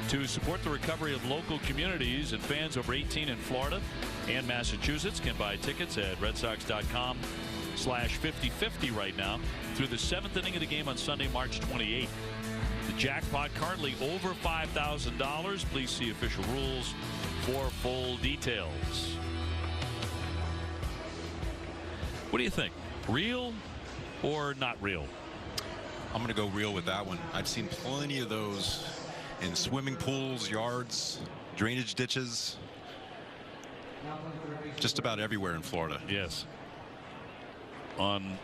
to support the recovery of local communities, and fans over 18 in Florida and Massachusetts can buy tickets at redsox.com/50-50 right now through the 7th inning of the game on Sunday, March 28th. The jackpot currently over $5,000. Please see official rules for full details. What do you think? Real or not real? I'm going to go real with that one. I've seen plenty of those in swimming pools, yards, drainage ditches, just about everywhere in Florida. Yes. On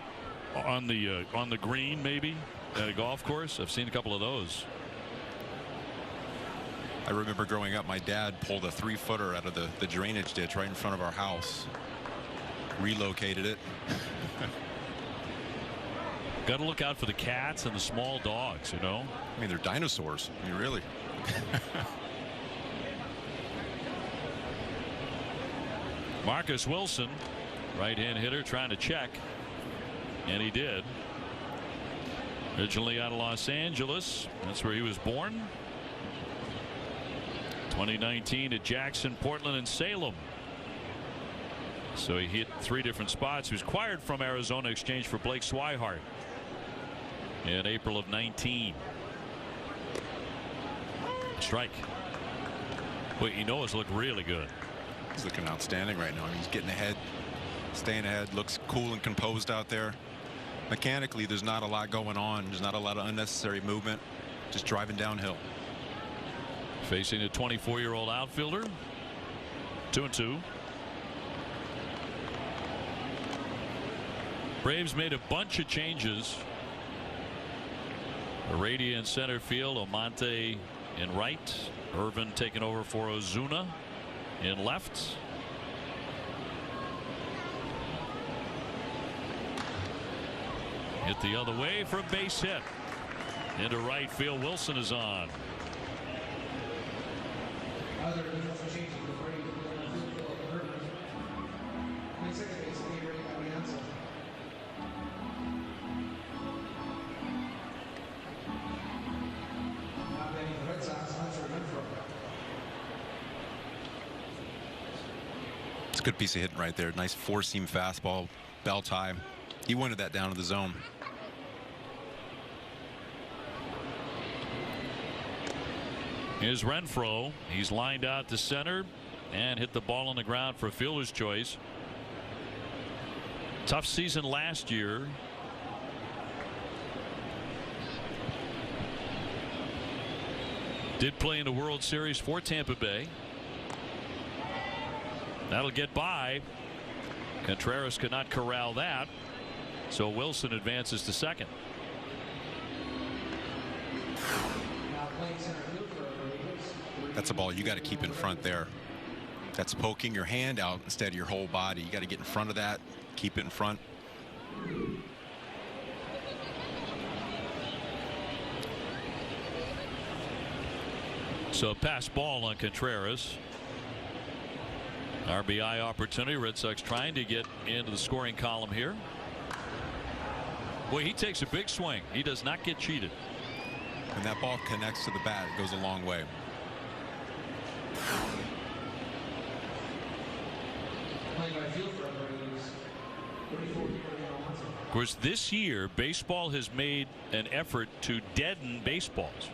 the green, maybe at a golf course. I've seen a couple of those. I remember growing up, my dad pulled a 3-footer out of the drainage ditch right in front of our house, relocated it. Got to look out for the cats and the small dogs, you know. I mean, they're dinosaurs. I mean, really. Marcus Wilson, right-hand hitter, trying to check, and he did. Originally out of Los Angeles, that's where he was born. 2019 at Jackson, Portland, and Salem. So he hit 3 different spots. He was acquired from Arizona in exchange for Blake Swihart in April of 19. Strike. Well, you know, it's looked really good. He's looking outstanding right now. I mean, he's getting ahead, staying ahead, looks cool and composed out there. Mechanically, there's not a lot going on. There's not a lot of unnecessary movement, just driving downhill. Facing a 24-year-old outfielder. 2-2. Braves made a bunch of changes. Heredia in center field, Almonte in right, Irvin taking over for Ozuna in left. Hit the other way for a base hit. Into right field, Wilson is on. It's a good piece of hitting right there. Nice 4-seam fastball, belt high. He wanted that down to the zone. Here's Renfroe. He's lined out to center and hit the ball on the ground for a fielder's choice. Tough season last year. Did play in the World Series for Tampa Bay. That'll get by. Contreras could not corral that. So Wilson advances to second. That's a ball you got to keep in front there. That's poking your hand out instead of your whole body. You got to get in front of that, keep it in front. So pass ball on Contreras. RBI opportunity. Red Sox trying to get into the scoring column here. Boy, he takes a big swing. He does not get cheated. When that ball connects to the bat, it goes a long way. Of course, this year baseball has made an effort to deaden baseballs,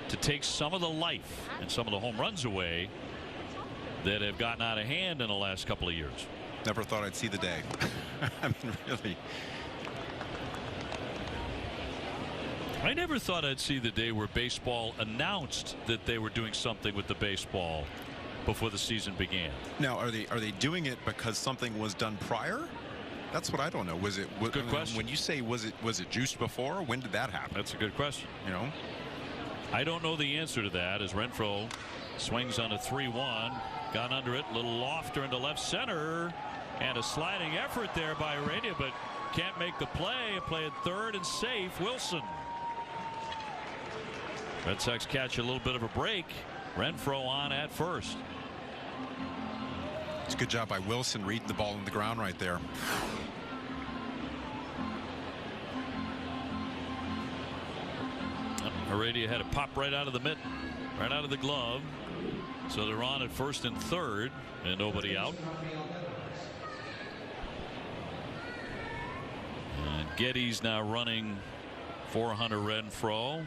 to take some of the life and some of the home runs away that have gotten out of hand in the last couple of years. Never thought I'd see the day. I mean, really. I never thought I'd see the day where baseball announced that they were doing something with the baseball before the season began. Now, are they doing it because something was done prior? That's what I don't know. Was it good question? When you say was it juiced before? When did that happen? That's a good question. You know, I don't know the answer to that as Renfroe swings on a 3-1. Got under it. Little lofter into left center. And a sliding effort there by Heredia, but can't make the play. Play at third and safe. Wilson. Red Sox catch a little bit of a break. Renfroe on at first. It's a good job by Wilson reading the ball on the ground right there. Heredia had it pop right out of the mitten, right out of the glove. So they're on at first and third, and nobody out. And Geddes now running for Hunter Renfroe,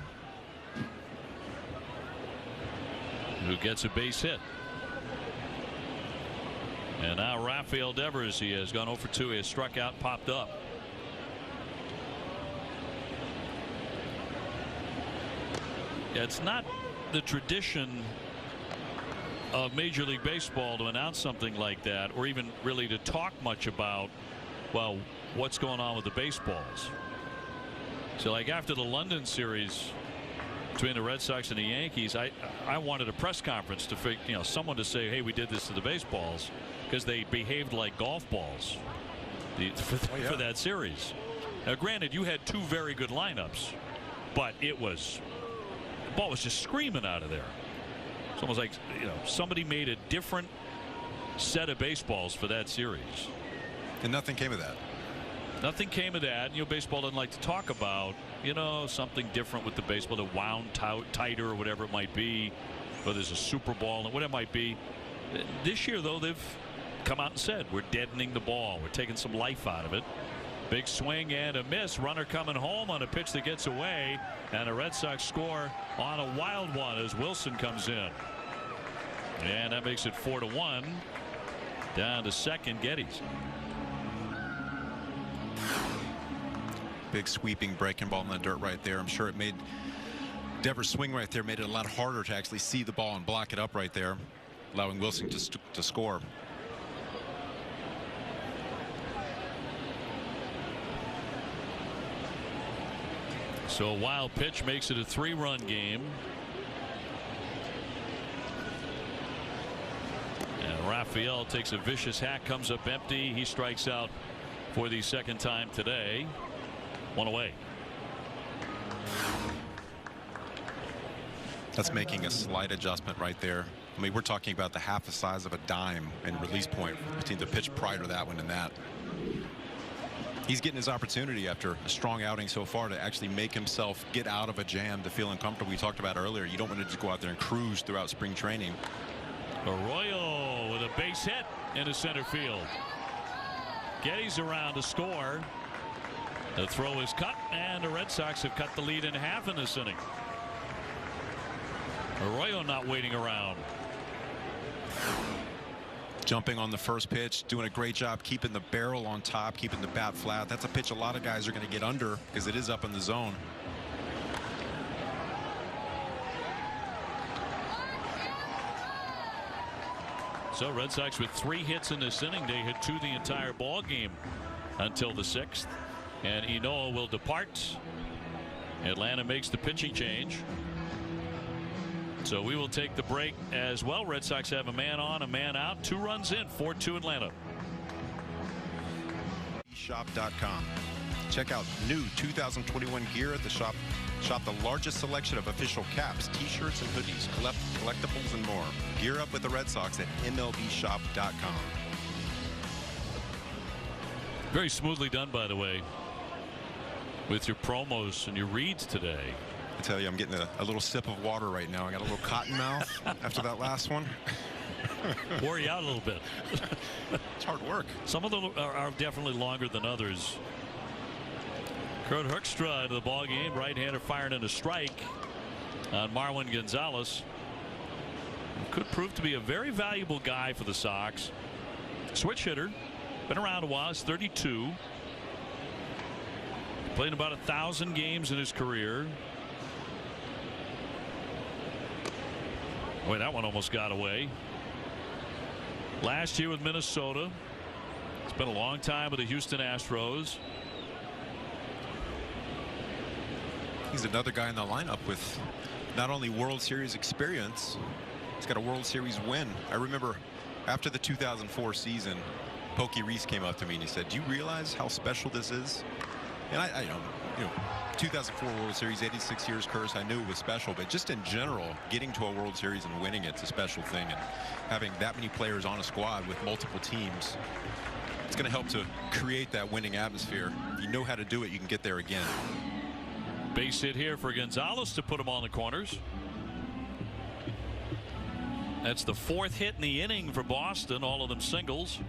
who gets a base hit. And now Rafael Devers, he has gone 0 for 2. He has struck out, popped up. It's not the tradition of Major League Baseball to announce something like that, or even really to talk much about, well, what's going on with the baseballs. So like after the London series between the Red Sox and the Yankees, I wanted a press conference to figure, you know, someone to say, hey, we did this to the baseballs because they behaved like golf balls for that series. Now granted, you had two very good lineups, but it was, the ball was just screaming out of there. It's almost like, you know, somebody made a different set of baseballs for that series. And nothing came of that. Nothing came of that. You know, baseball doesn't like to talk about, you know, something different with the baseball, the wound tighter or whatever it might be, whether there's a Super Bowl and whatever it might be. This year, though, they've come out and said we're deadening the ball. We're taking some life out of it. Big swing and a miss. Runner coming home on a pitch that gets away, and the Red Sox score on a wild one as Wilson comes in. And that makes it 4-1. Down to second, Geddes. Big sweeping breaking ball in the dirt right there. I'm sure it made Devers' swing right there, made it a lot harder to actually see the ball and block it up right there, allowing Wilson to score. So a wild pitch makes it a 3-run game. And Rafael takes a vicious hack, comes up empty. He strikes out for the second time today. 1 away. That's making a slight adjustment right there. I mean, we're talking about the half the size of a dime in release point between the pitch prior to that one and that. He's getting his opportunity after a strong outing so far to actually make himself get out of a jam, to feel uncomfortable. We talked about earlier, you don't want to just go out there and cruise throughout spring training. Arroyo with a base hit into center field. Geddes around to score. The throw is cut, and the Red Sox have cut the lead in half in this inning. Arroyo not waiting around. Jumping on the first pitch, doing a great job keeping the barrel on top, keeping the bat flat. That's a pitch a lot of guys are going to get under because it is up in the zone. So Red Sox with 3 hits in this inning. They hit 2 the entire ball game until the 6th. And Enoa will depart. Atlanta makes the pitching change. So we will take the break as well. Red Sox have a man on, a man out. 2 runs in, 4-2 Atlanta. Shop.com. Check out new 2021 gear at the shop. Shop the largest selection of official caps, t-shirts, and hoodies, collectibles, and more. Gear up with the Red Sox at MLBshop.com. Very smoothly done, by the way, with your promos and your reads today. I tell you, I'm getting a little sip of water right now. I got a little cotton mouth after that last one. Wore you out a little bit. It's hard work. Some of them are definitely longer than others. Kurt Hoekstra into the ball game. Right-hander firing in a strike on Marwin Gonzalez. Could prove to be a very valuable guy for the Sox. Switch hitter. Been around a while. He's 32. Played about 1,000 games in his career. Boy, that one almost got away. Last year with Minnesota. It's been a long time with the Houston Astros. He's another guy in the lineup with not only World Series experience, he's got a World Series win. I remember after the 2004 season, Pokey Reese came up to me and he said, "Do you realize how special this is?" And I you know, 2004 World Series, 86 years curse, I knew it was special, but just in general, getting to a World Series and winning it's a special thing, and having that many players on a squad with multiple teams, it's going to help to create that winning atmosphere. If you know how to do it, you can get there again. Base hit here for Gonzalez to put him on the corners. That's the 4th hit in the inning for Boston, all of them singles.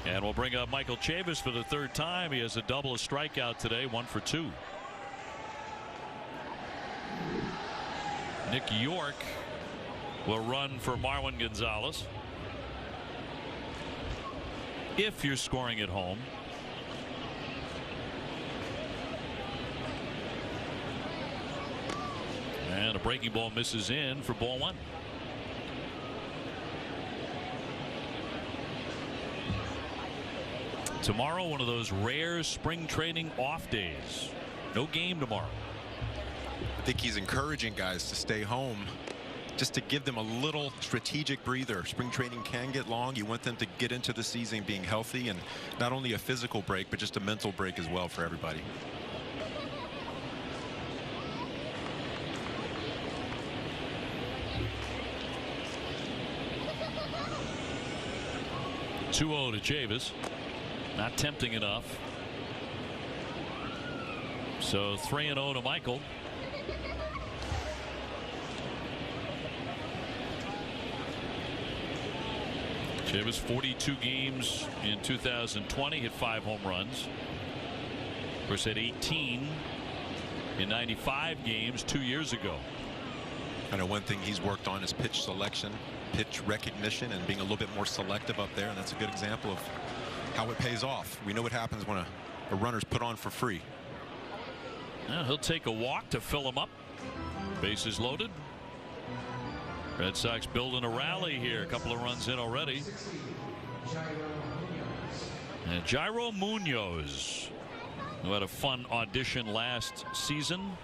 And we'll bring up Michael Chavis for the 3rd time. He has a double, a strikeout today, 1 for 2. Nick York will run for Marwin Gonzalez. If you're scoring at home. And a breaking ball misses in for ball 1. Tomorrow, one of those rare spring training off days. No game tomorrow. I think he's encouraging guys to stay home just to give them a little strategic breather. Spring training can get long. You want them to get into the season being healthy, and not only a physical break, but just a mental break as well for everybody. (2-0) to Chavis. Not tempting enough. So 3-0 to Michael. Chavis 42 games in 2020, hit 5 home runs. Of course, had 18 in 95 games 2 years ago. I know one thing he's worked on is pitch selection, pitch recognition, and being a little bit more selective up there, and that's a good example of how it pays off. We know what happens when a runner's put on for free. Now he'll take a walk to fill him up. Bases loaded. Red Sox building a rally here. A couple of runs in already. And Jairo Munoz, who had a fun audition last season,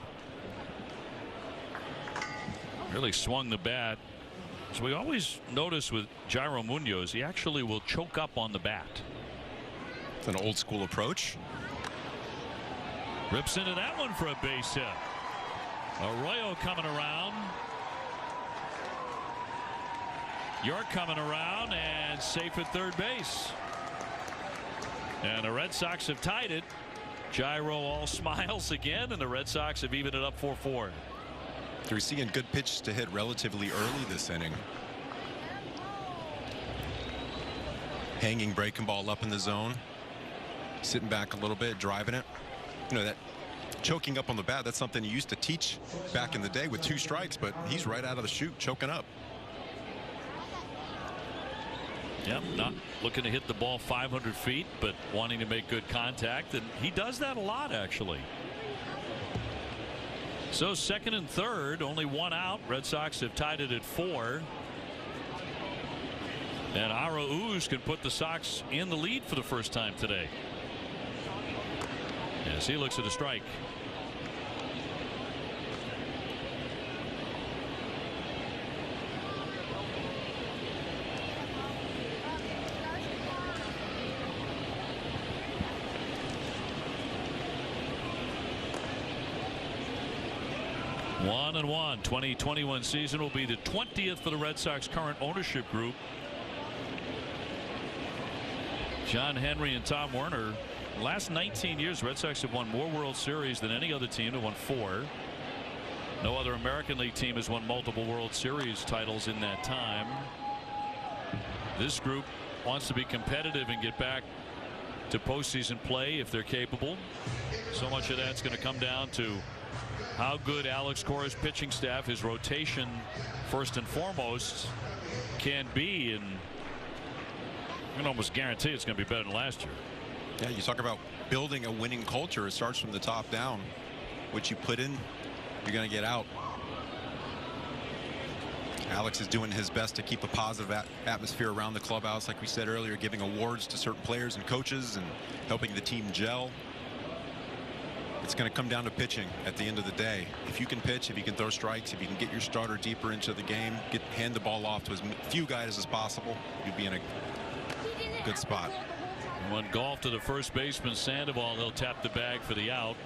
really swung the bat. So we always notice with Jairo Munoz, he actually will choke up on the bat. It's an old school approach. Rips into that one for a base hit. Arroyo coming around. York coming around and safe at third base. And the Red Sox have tied it. Jairo all smiles again, and the Red Sox have evened it up 4-4. They're seeing good pitches to hit relatively early this inning. Hanging breaking ball up in the zone. Sitting back a little bit, driving it. You know, that choking up on the bat, that's something you used to teach back in the day with 2 strikes, but he's right out of the chute choking up. Yep, not looking to hit the ball 500 feet, but wanting to make good contact, and he does that a lot, actually. So 2nd and 3rd, only 1 out. Red Sox have tied it at 4. And Arauz can put the Sox in the lead for the first time today. As he looks at a strike. One and one. 2021 season will be the 20th for the Red Sox current ownership group. John Henry and Tom Werner. Last 19 years, Red Sox have won more World Series than any other team. They won 4. No other American League team has won multiple World Series titles in that time. This group wants to be competitive and get back to postseason play if they're capable. So much of that's going to come down to how good Alex Cora's pitching staff, his rotation first and foremost, can be, and I can almost guarantee it's going to be better than last year. Yeah, you talk about building a winning culture. It starts from the top down. What you put in, you're going to get out. Alex is doing his best to keep a positive atmosphere around the clubhouse, like we said earlier, giving awards to certain players and coaches and helping the team gel. It's going to come down to pitching at the end of the day. If you can pitch, if you can throw strikes, if you can get your starter deeper into the game, hand the ball off to as few guys as possible, you'd be in a good spot. One golf to the first baseman Sandoval. He'll tap the bag for the out.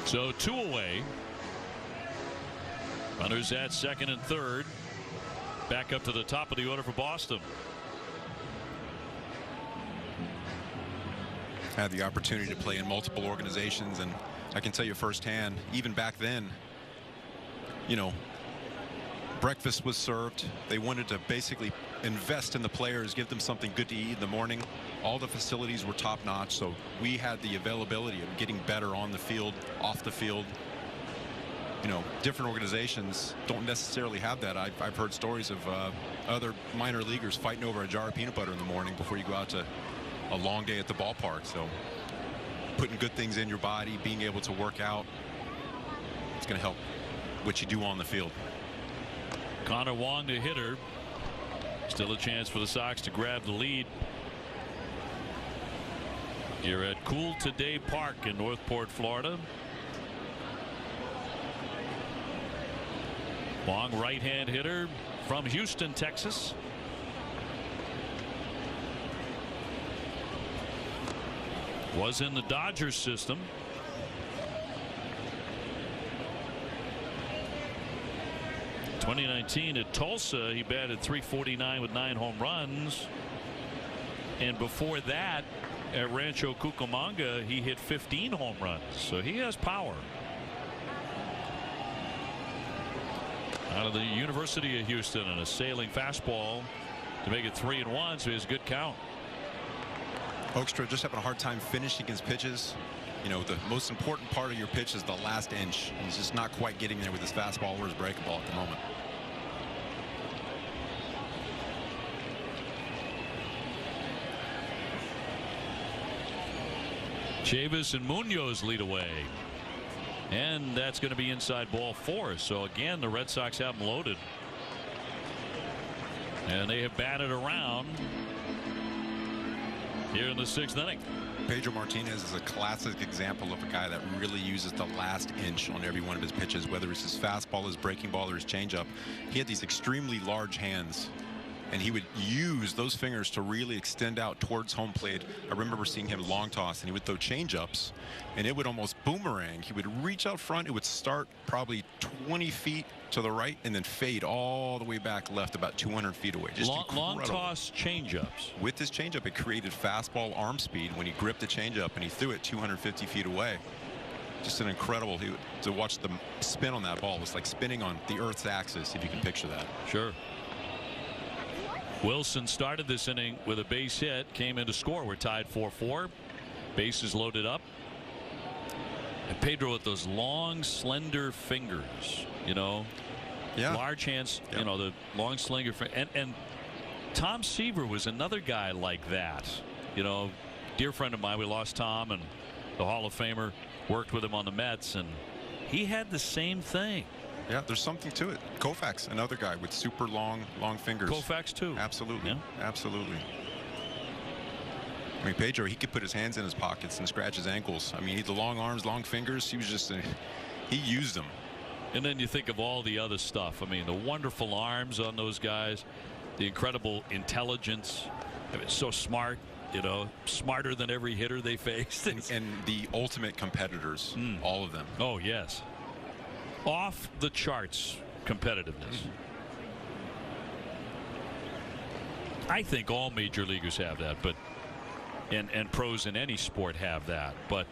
So 2 away. Runners at second and third. Back up to the top of the order for Boston. Had the opportunity to play in multiple organizations, and I can tell you firsthand, even back then, you know, breakfast was served. They wanted to basically invest in the players, give them something good to eat in the morning. All the facilities were top notch, so we had the availability of getting better on the field, off the field. You know, different organizations don't necessarily have that. I've heard stories of other minor leaguers fighting over a jar of peanut butter in the morning before you go out to a long day at the ballpark. So putting good things in your body, being able to work out, it's going to help what you do on the field. Connor Wong, the hitter. Still a chance for the Sox to grab the lead. You're at Cool Today Park in Northport, Florida. Wong, right-hand hitter from Houston, Texas. Was in the Dodgers system. In 2019 at Tulsa, he batted .349 with 9 home runs. And before that, at Rancho Cucamonga, he hit 15 home runs. So he has power. Out of the University of Houston, and a sailing fastball to make it 3-1, so he has a good count. Hoekstra just having a hard time finishing his pitches. You know, the most important part of your pitch is the last inch. He's just not quite getting there with his fastball or his breaking ball at the moment. Chavis and Munoz lead away. And that's going to be inside ball 4. So again, the Red Sox have them loaded. And they have batted around here in the 6th inning. Pedro Martinez is a classic example of a guy that really uses the last inch on every one of his pitches, whether it's his fastball, his breaking ball, or his changeup. He had these extremely large hands, and he would use those fingers to really extend out towards home plate. I remember seeing him long toss, and he would throw changeups, and it would almost boomerang. He would reach out front. It would start probably 20 feet to the right and then fade all the way back left about 200 feet away. Just long toss changeups. With his changeup, it created fastball arm speed when he gripped the changeup and he threw it 250 feet away. Just an incredible. To watch the spin on that ball was like spinning on the Earth's axis, if you can picture that. Sure. Wilson started this inning with a base hit, came in to score. We're tied 4-4. Bases loaded up. And Pedro with those long, slender fingers, you know. Yeah. Large hands, Yep. you know, the long slinger. And Tom Seaver was another guy like that. You know, dear friend of mine. We lost Tom, and the Hall of Famer worked with him on the Mets, and he had the same thing. Yeah, there's something to it. Koufax, another guy with super long fingers. Koufax too. Absolutely. Yeah. Absolutely. I mean, Pedro, he could put his hands in his pockets and scratch his ankles. I mean, he had the long arms, long fingers. He was just, he used them. And then you think of all the other stuff. I mean, the wonderful arms on those guys, the incredible intelligence. I mean, so smart, you know, smarter than every hitter they faced. And the ultimate competitors, all of them. Oh, yes. Off the charts competitiveness. I think all major leaguers have that, but and pros in any sport have that, but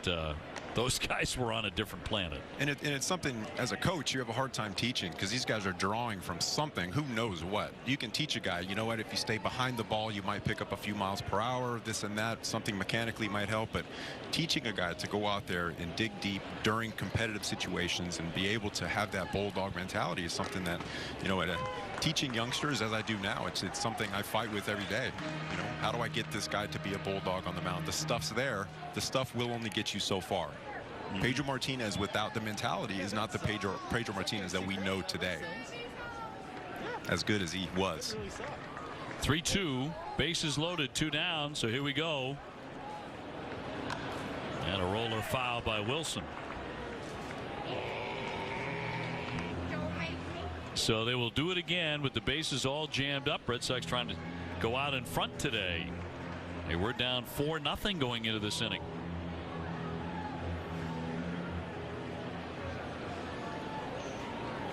those guys were on a different planet. And it's something, as a coach, you have a hard time teaching, because these guys are drawing from something, who knows what. You can teach a guy, you know what, if you stay behind the ball, you might pick up a few miles per hour, this and that, something mechanically might help. But teaching a guy to go out there and dig deep during competitive situations and be able to have that bulldog mentality is something that, you know, teaching youngsters, as I do now, it's something I fight with every day. You know, how do I get this guy to be a bulldog on the mound? The stuff's there. The stuff will only get you so far. Pedro Martinez, without the mentality, is not the Pedro Martinez that we know today. as good as he was. 3-2, bases loaded, 2 down. So here we go. And a roller foul by Wilson. So they will do it again with the bases all jammed up. Red Sox trying to go out in front today. They were down 4-0 going into this inning.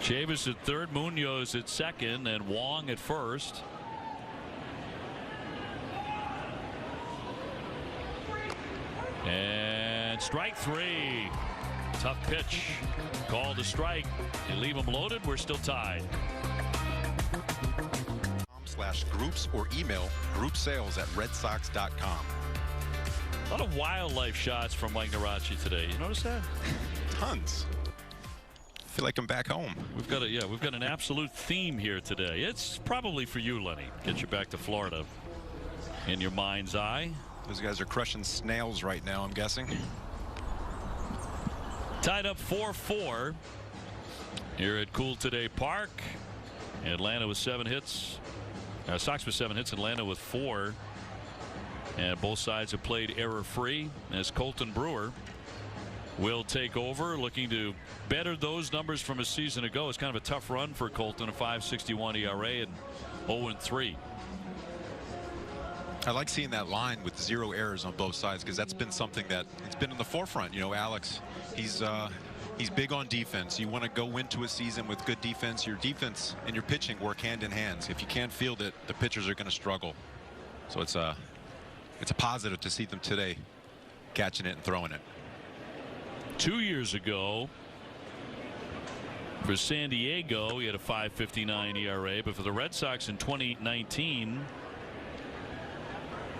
Chavis at third, Munoz at second, and Wong at first. And strike 3. Tough pitch. Called a strike. You leave them loaded. We're still tied. /groups or email groupsales@redsox.com. A lot of wildlife shots from Mike Narachi today. You notice that? Tons. I feel like I'm back home. We've got an absolute theme here today. It's probably for you, Lenny. Get you back to Florida in your mind's eye. Those guys are crushing snails right now, I'm guessing. Tied up 4-4 here at Cool Today Park. Atlanta with 7 hits. Sox with 7 hits. Atlanta with 4. And both sides have played error-free as Colton Brewer will take over, looking to better those numbers from a season ago. It's kind of a tough run for Colton, a 5.61 ERA and 0-3. I like seeing that line with 0 errors on both sides, because that's been something that it's been in the forefront. You know, Alex, he's big on defense. You want to go into a season with good defense. Your defense and your pitching work hand in hand. If you can't field it, the pitchers are going to struggle. So it's a positive to see them today catching it and throwing it. 2 years ago for San Diego, he had a 5.59 ERA, but for the Red Sox in 2019,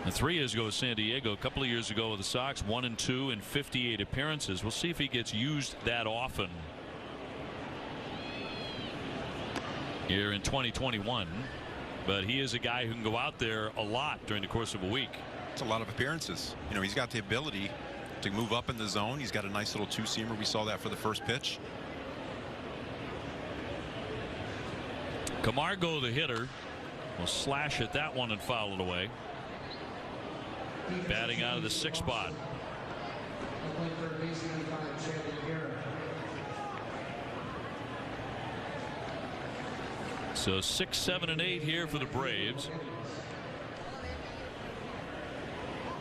and 3 years ago with San Diego, a couple of years ago with the Sox, 1-2 in 58 appearances. We'll see if he gets used that often here in 2021. But he is a guy who can go out there a lot during the course of a week. It's a lot of appearances. You know, he's got the ability to move up in the zone. He's got a nice little 2-seamer. We saw that for the first pitch. Camargo, the hitter, will slash at that one and foul it away. Batting out of the 6th spot. So 6, 7, and 8 here for the Braves.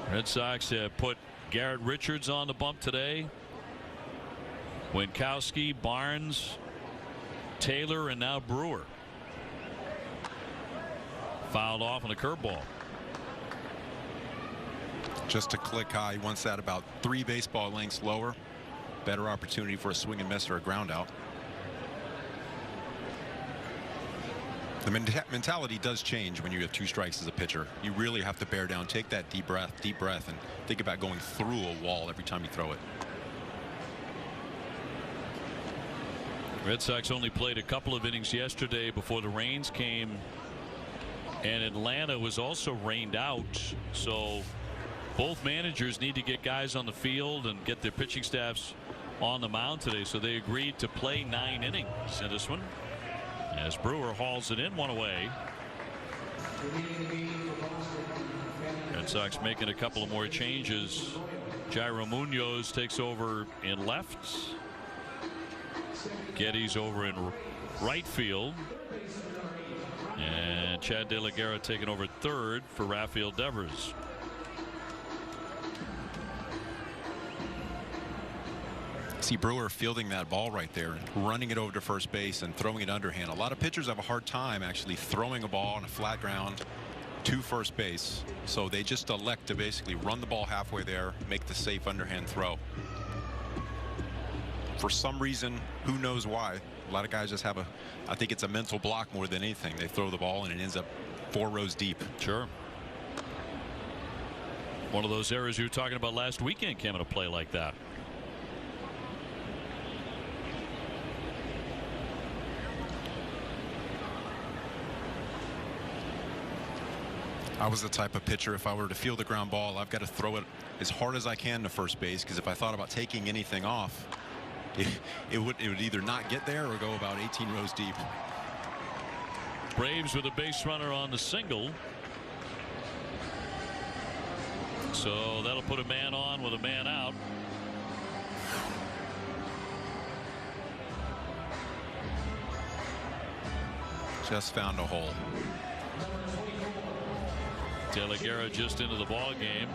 Red Sox have put Garrett Richards on the bump today. Winkowski, Barnes, Taylor, and now Brewer. Fouled off on a curveball. Just a click high. He wants that about 3 baseball lengths lower. Better opportunity for a swing and miss or a ground out. The mentality does change when you have 2 strikes as a pitcher. You really have to bear down, take that deep breath, and think about going through a wall every time you throw it. Red Sox only played a couple of innings yesterday before the rains came, and Atlanta was also rained out. So both managers need to get guys on the field and get their pitching staffs on the mound today. So they agreed to play 9 innings in this one, as Brewer hauls it in, 1 away. Red Sox making a couple of more changes. Jairo Munoz takes over in left. Geddes over in right field. And Chad De La Guerra taking over third for Rafael Devers. See Brewer fielding that ball right there, running it over to first base and throwing it underhand. A lot of pitchers have a hard time actually throwing a ball on a flat ground to first base, so they just elect to basically run the ball halfway there, make the safe underhand throw. For some reason, who knows why, a lot of guys just have I think it's a mental block more than anything. They throw the ball and it ends up 4 rows deep. Sure. One of those errors you were talking about last weekend came into play like that. I was the type of pitcher, if I were to field a ground ball, I've got to throw it as hard as I can to first base, because if I thought about taking anything off, it would either not get there or go about 18 rows deep. Braves with a base runner on the single. So that'll put a man on with a man out. Just found a hole. De La Guerra just into the ball game.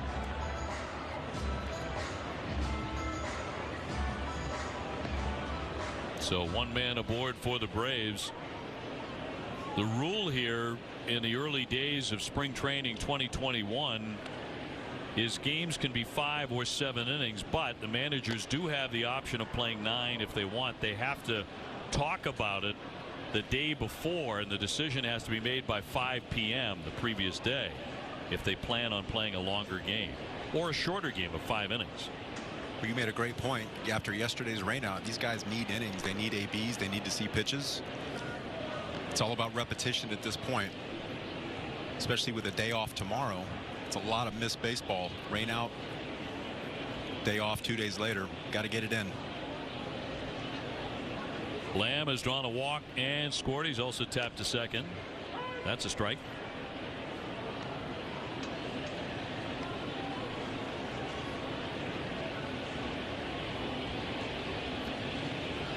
So one man aboard for the Braves. The rule here in the early days of spring training 2021 is games can be 5 or 7 innings, but the managers do have the option of playing 9 if they want. They have to talk about it the day before, and the decision has to be made by 5 p.m. the previous day if they plan on playing a longer game or a shorter game of 5 innings. Well, you made a great point. After yesterday's rainout, these guys need innings. They need ABs. They need to see pitches. It's all about repetition at this point, especially with a day off tomorrow. It's a lot of missed baseball. Rainout, day off 2 days later. Got to get it in. Lamb has drawn a walk and scored. He's also tapped to second. That's a strike.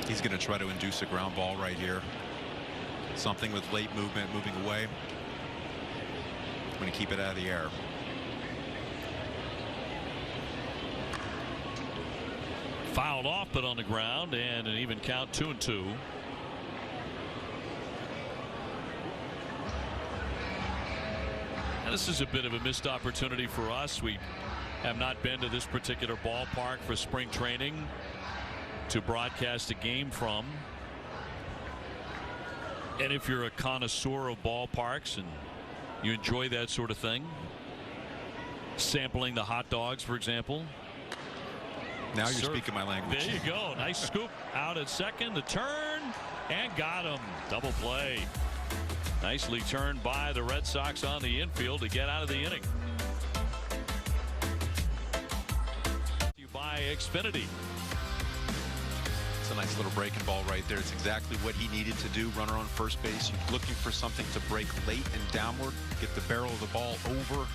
He's going to try to induce a ground ball right here. Something with late movement, moving away. Going to keep it out of the air. Fouled off, but on the ground, and an even count, 2-2. And this is a bit of a missed opportunity for us. We have not been to this particular ballpark for spring training to broadcast a game from. And if you're a connoisseur of ballparks and you enjoy that sort of thing, sampling the hot dogs, for example. Now you're speaking my language. There you go. Nice scoop out at second. The turn and got him. Double play. Nicely turned by the Red Sox on the infield to get out of the inning. By Xfinity. It's a nice little breaking ball right there. It's exactly what he needed to do. Runner on first base. You're looking for something to break late and downward. Get the barrel of the ball over.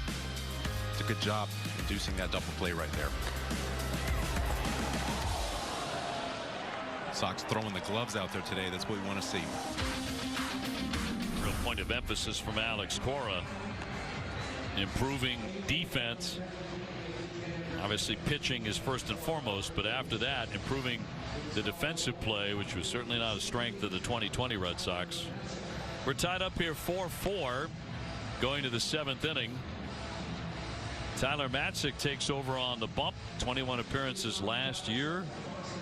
It's a good job inducing that double play right there. Sox throwing the gloves out there today. That's what we want to see. Real point of emphasis from Alex Cora. Improving defense. Obviously pitching is first and foremost, but after that improving the defensive play, which was certainly not a strength of the 2020 Red Sox. We're tied up here 4-4 going to the 7th inning. Tyler Matzek takes over on the bump. 21 appearances last year.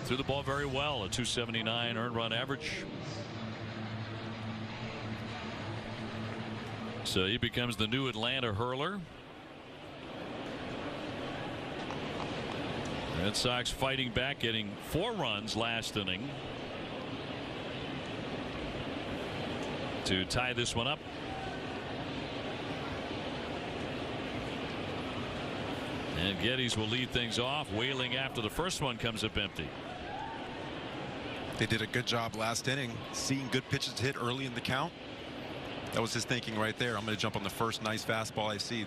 Threw the ball very well. A .279 earned run average. So he becomes the new Atlanta hurler. Red Sox fighting back, getting 4 runs last inning to tie this one up. And Geddes will lead things off. Wailing after the first one comes up empty. They did a good job last inning, seeing good pitches hit early in the count. That was his thinking right there. I'm going to jump on the first nice fastball I see.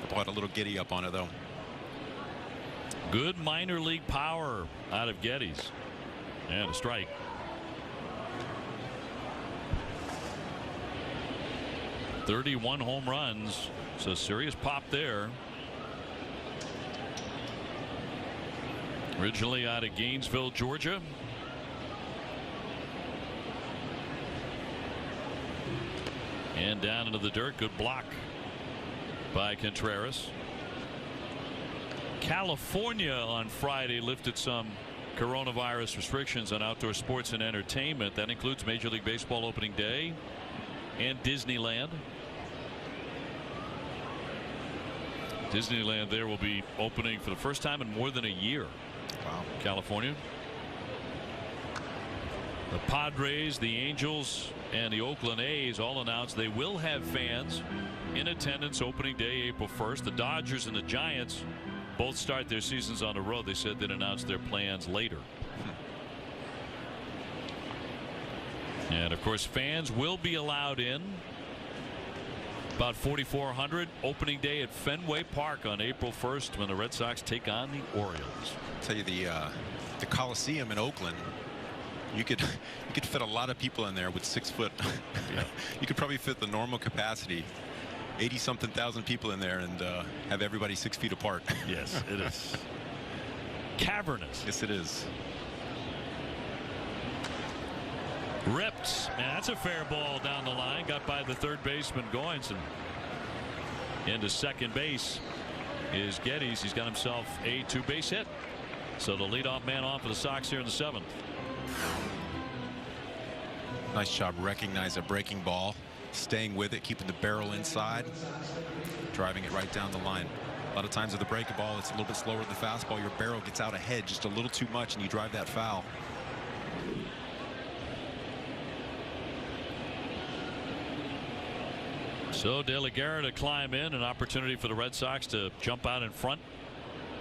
The ball had a little giddy up on it though. Good minor league power out of Geddes. And a strike. .31 home runs. So serious pop there. Originally out of Gainesville, Georgia. And down into the dirt. Good block by Contreras. California on Friday lifted some coronavirus restrictions on outdoor sports and entertainment. That includes Major League Baseball opening day and Disneyland. Disneyland there will be opening for the first time in more than a year. Wow. California. The Padres, the Angels, and the Oakland A's all announced they will have fans in attendance opening day April 1st. The Dodgers and the Giants both start their seasons on the road. They said they'd announce their plans later. And of course fans will be allowed in About 4,400 opening day at Fenway Park on April 1st when the Red Sox take on the Orioles. I'll tell you, the Coliseum in Oakland, you could fit a lot of people in there with 6 foot. Yeah. You could probably fit the normal capacity, 80-something thousand people in there, and have everybody 6 feet apart. Yes, it is cavernous. Yes, it is. Ripped. Man, that's a fair ball down the line. Got by the third baseman Goins, and into second base is Geddes. He's got himself a 2-base hit. So the leadoff man off for the Sox here in the 7th. Nice job recognizing a breaking ball, staying with it, keeping the barrel inside, driving it right down the line. A lot of times with the breaking ball, it's a little bit slower than the fastball. Your barrel gets out ahead just a little too much, and you drive that foul. So De La Guerra to climb in, an opportunity for the Red Sox to jump out in front.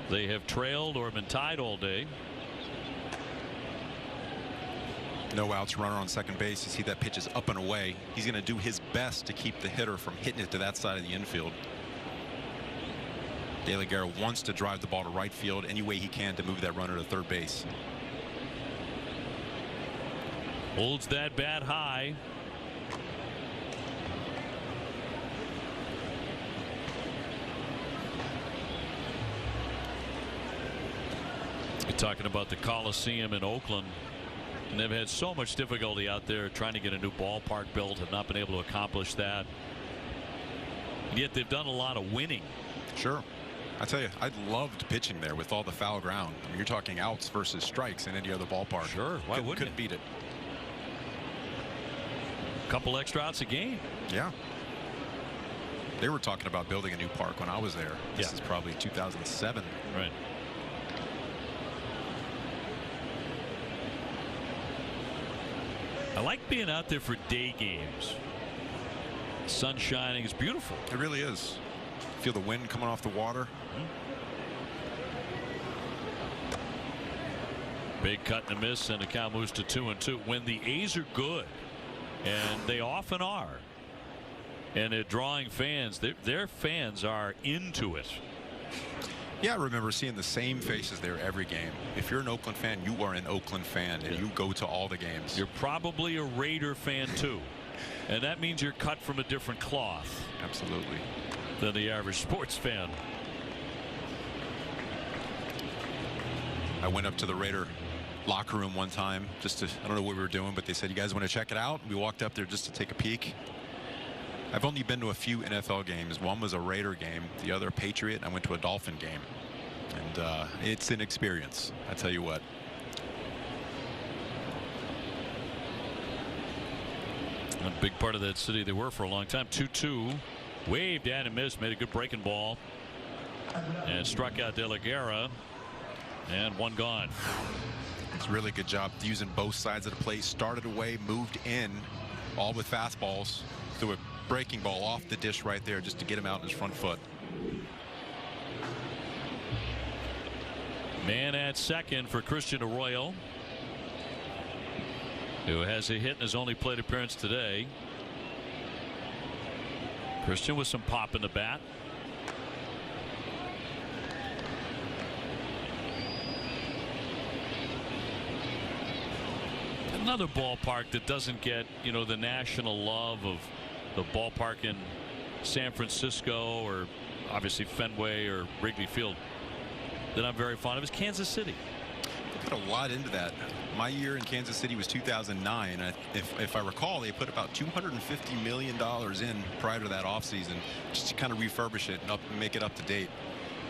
They have trailed or been tied all day. No outs, runner on second base. You see that pitch is up and away. He's going to do his best to keep the hitter from hitting it to that side of the infield. De La Guerra wants to drive the ball to right field any way he can to move that runner to third base. Holds that bat high. You're talking about the Coliseum in Oakland, and they've had so much difficulty out there trying to get a new ballpark built, have not been able to accomplish that. And yet they've done a lot of winning. Sure. I tell you, I loved pitching there with all the foul ground. I mean, you're talking outs versus strikes in any other ballpark. Sure. Why wouldn't couldn't beat it? Couple extra outs a game. Yeah. They were talking about building a new park when I was there. This is probably 2007. Right. I like being out there for day games. Sun shining. It's beautiful. It really is. Feel the wind coming off the water. Big cut and a miss, and the count moves to 2-2. When the A's are good, and they often are, and they're drawing fans, their fans are into it. Yeah, I remember seeing the same faces there every game. If you're an Oakland fan, you are an Oakland fan, and you go to all the games. You're probably a Raider fan too, and that means you're cut from a different cloth. Absolutely. Than the average sports fan. I went up to the Raider locker room one time just to, I don't know what we were doing, but they said, you guys want to check it out? We walked up there just to take a peek. I've only been to a few NFL games. One was a Raider game, the other a Patriot. I went to a Dolphin game, and it's an experience, I tell you what. A big part of that city they were for a long time. 2-2. Waved down and missed. Made a good breaking ball and struck out De La Guerra, and one gone. It's a really good job using both sides of the plate. Started away, moved in, all with fastballs. Threw a breaking ball off the dish right there just to get him out in his front foot. Man at second for Christian Arroyo, who has a hit in his only plate appearance today. Christian with some pop in the bat. Another ballpark that doesn't get, the national love of the ballpark in San Francisco, or obviously Fenway or Wrigley Field, that I'm very fond of is Kansas City. They put a lot into that. My year in Kansas City was 2009. If I recall, they put about $250 million in prior to that offseason just to kind of refurbish it and make it up to date.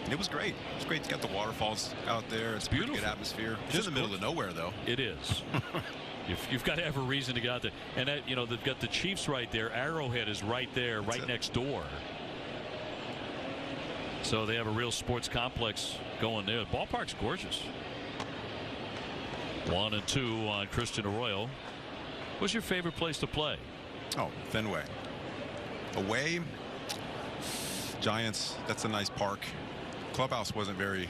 And it was great. It was great to get the waterfalls out there. It's a beautiful, good atmosphere. It's in the middle of nowhere, though. It is. You've got to have a reason to get out there. And that, they've got the Chiefs right there. Arrowhead is right there, right next door. So they have a real sports complex going there. The ballpark's gorgeous. 1-2 on Christian Arroyo. What's your favorite place to play? Oh, Fenway. Away, Giants. That's a nice park. Clubhouse wasn't very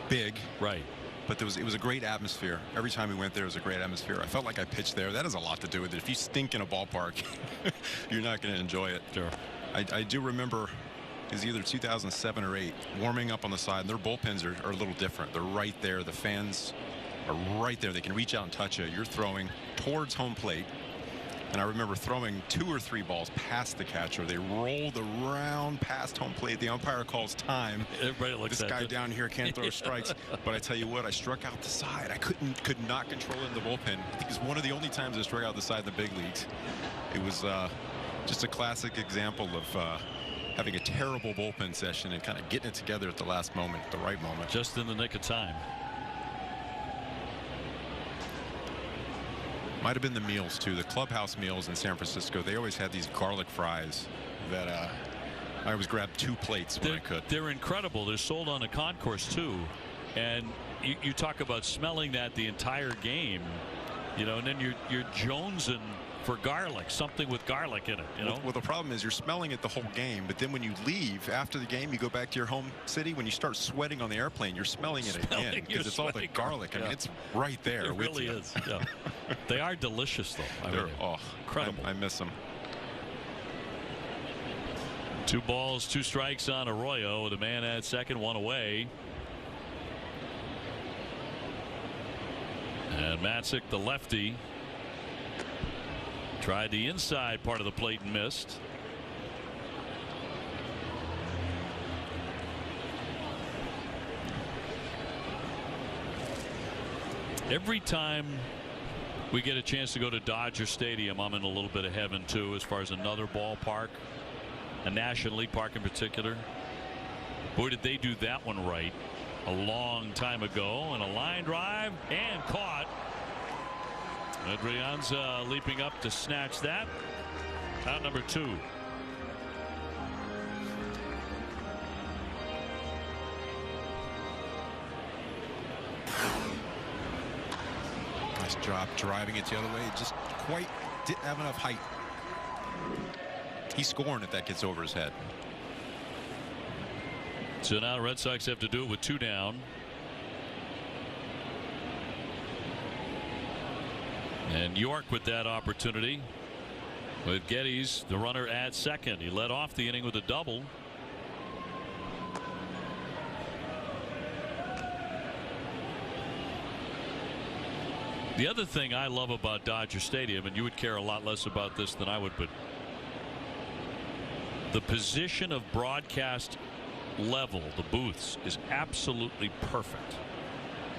big. Right. But it was a great atmosphere. Every time we went there, it was a great atmosphere. I felt like I pitched there. That has a lot to do with it. If you stink in a ballpark, you're not going to enjoy it. Sure. I do remember it was either 2007 or 8, warming up on the side, and their bullpens are a little different. They're right there. The fans are right there. They can reach out and touch you. You're throwing towards home plate. And I remember throwing 2 or 3 balls past the catcher. They rolled around past home plate. The umpire calls time. Everybody looks this at guy it. Down here can't throw strikes. But I tell you what, I struck out the side. I could not control it in the bullpen. I think it's one of the only times I struck out the side in the big leagues. It was just a classic example of having a terrible bullpen session and kind of getting it together at the last moment, the right moment. Just in the nick of time. Might have been the meals too. The clubhouse meals in San Francisco, they always had these garlic fries that I always grabbed 2 plates when I could. They're incredible. They're sold on the concourse too, and you talk about smelling that the entire game, you know, and then you're jonesing for garlic, something with garlic in it, you know. Well, the problem is you're smelling it the whole game, but then when you leave after the game, you go back to your home city, when you start sweating on the airplane, you're smelling it again because it's all the garlic. I mean, it's right there. It really is. Yeah. They are delicious, though. They're incredible. I miss them. 2 balls, 2 strikes on Arroyo with a man at second, 1 away. And Matzek, the lefty, tried the inside part of the plate and missed. Every time we get a chance to go to Dodger Stadium, I'm in a little bit of heaven too, as far as another ballpark, a National League park in particular. Boy, did they do that one right a long time ago. And a line drive and caught. Adrianza leaping up to snatch that. Out number 2. Nice job driving it the other way. Just quite didn't have enough height. He's scoring if that gets over his head. So now the Red Sox have to do it with 2 down. And York with that opportunity with Geddes, the runner at second. He led off the inning with a double. The other thing I love about Dodger Stadium, and you would care a lot less about this than I would, but the position of broadcast level, the booths, is absolutely perfect.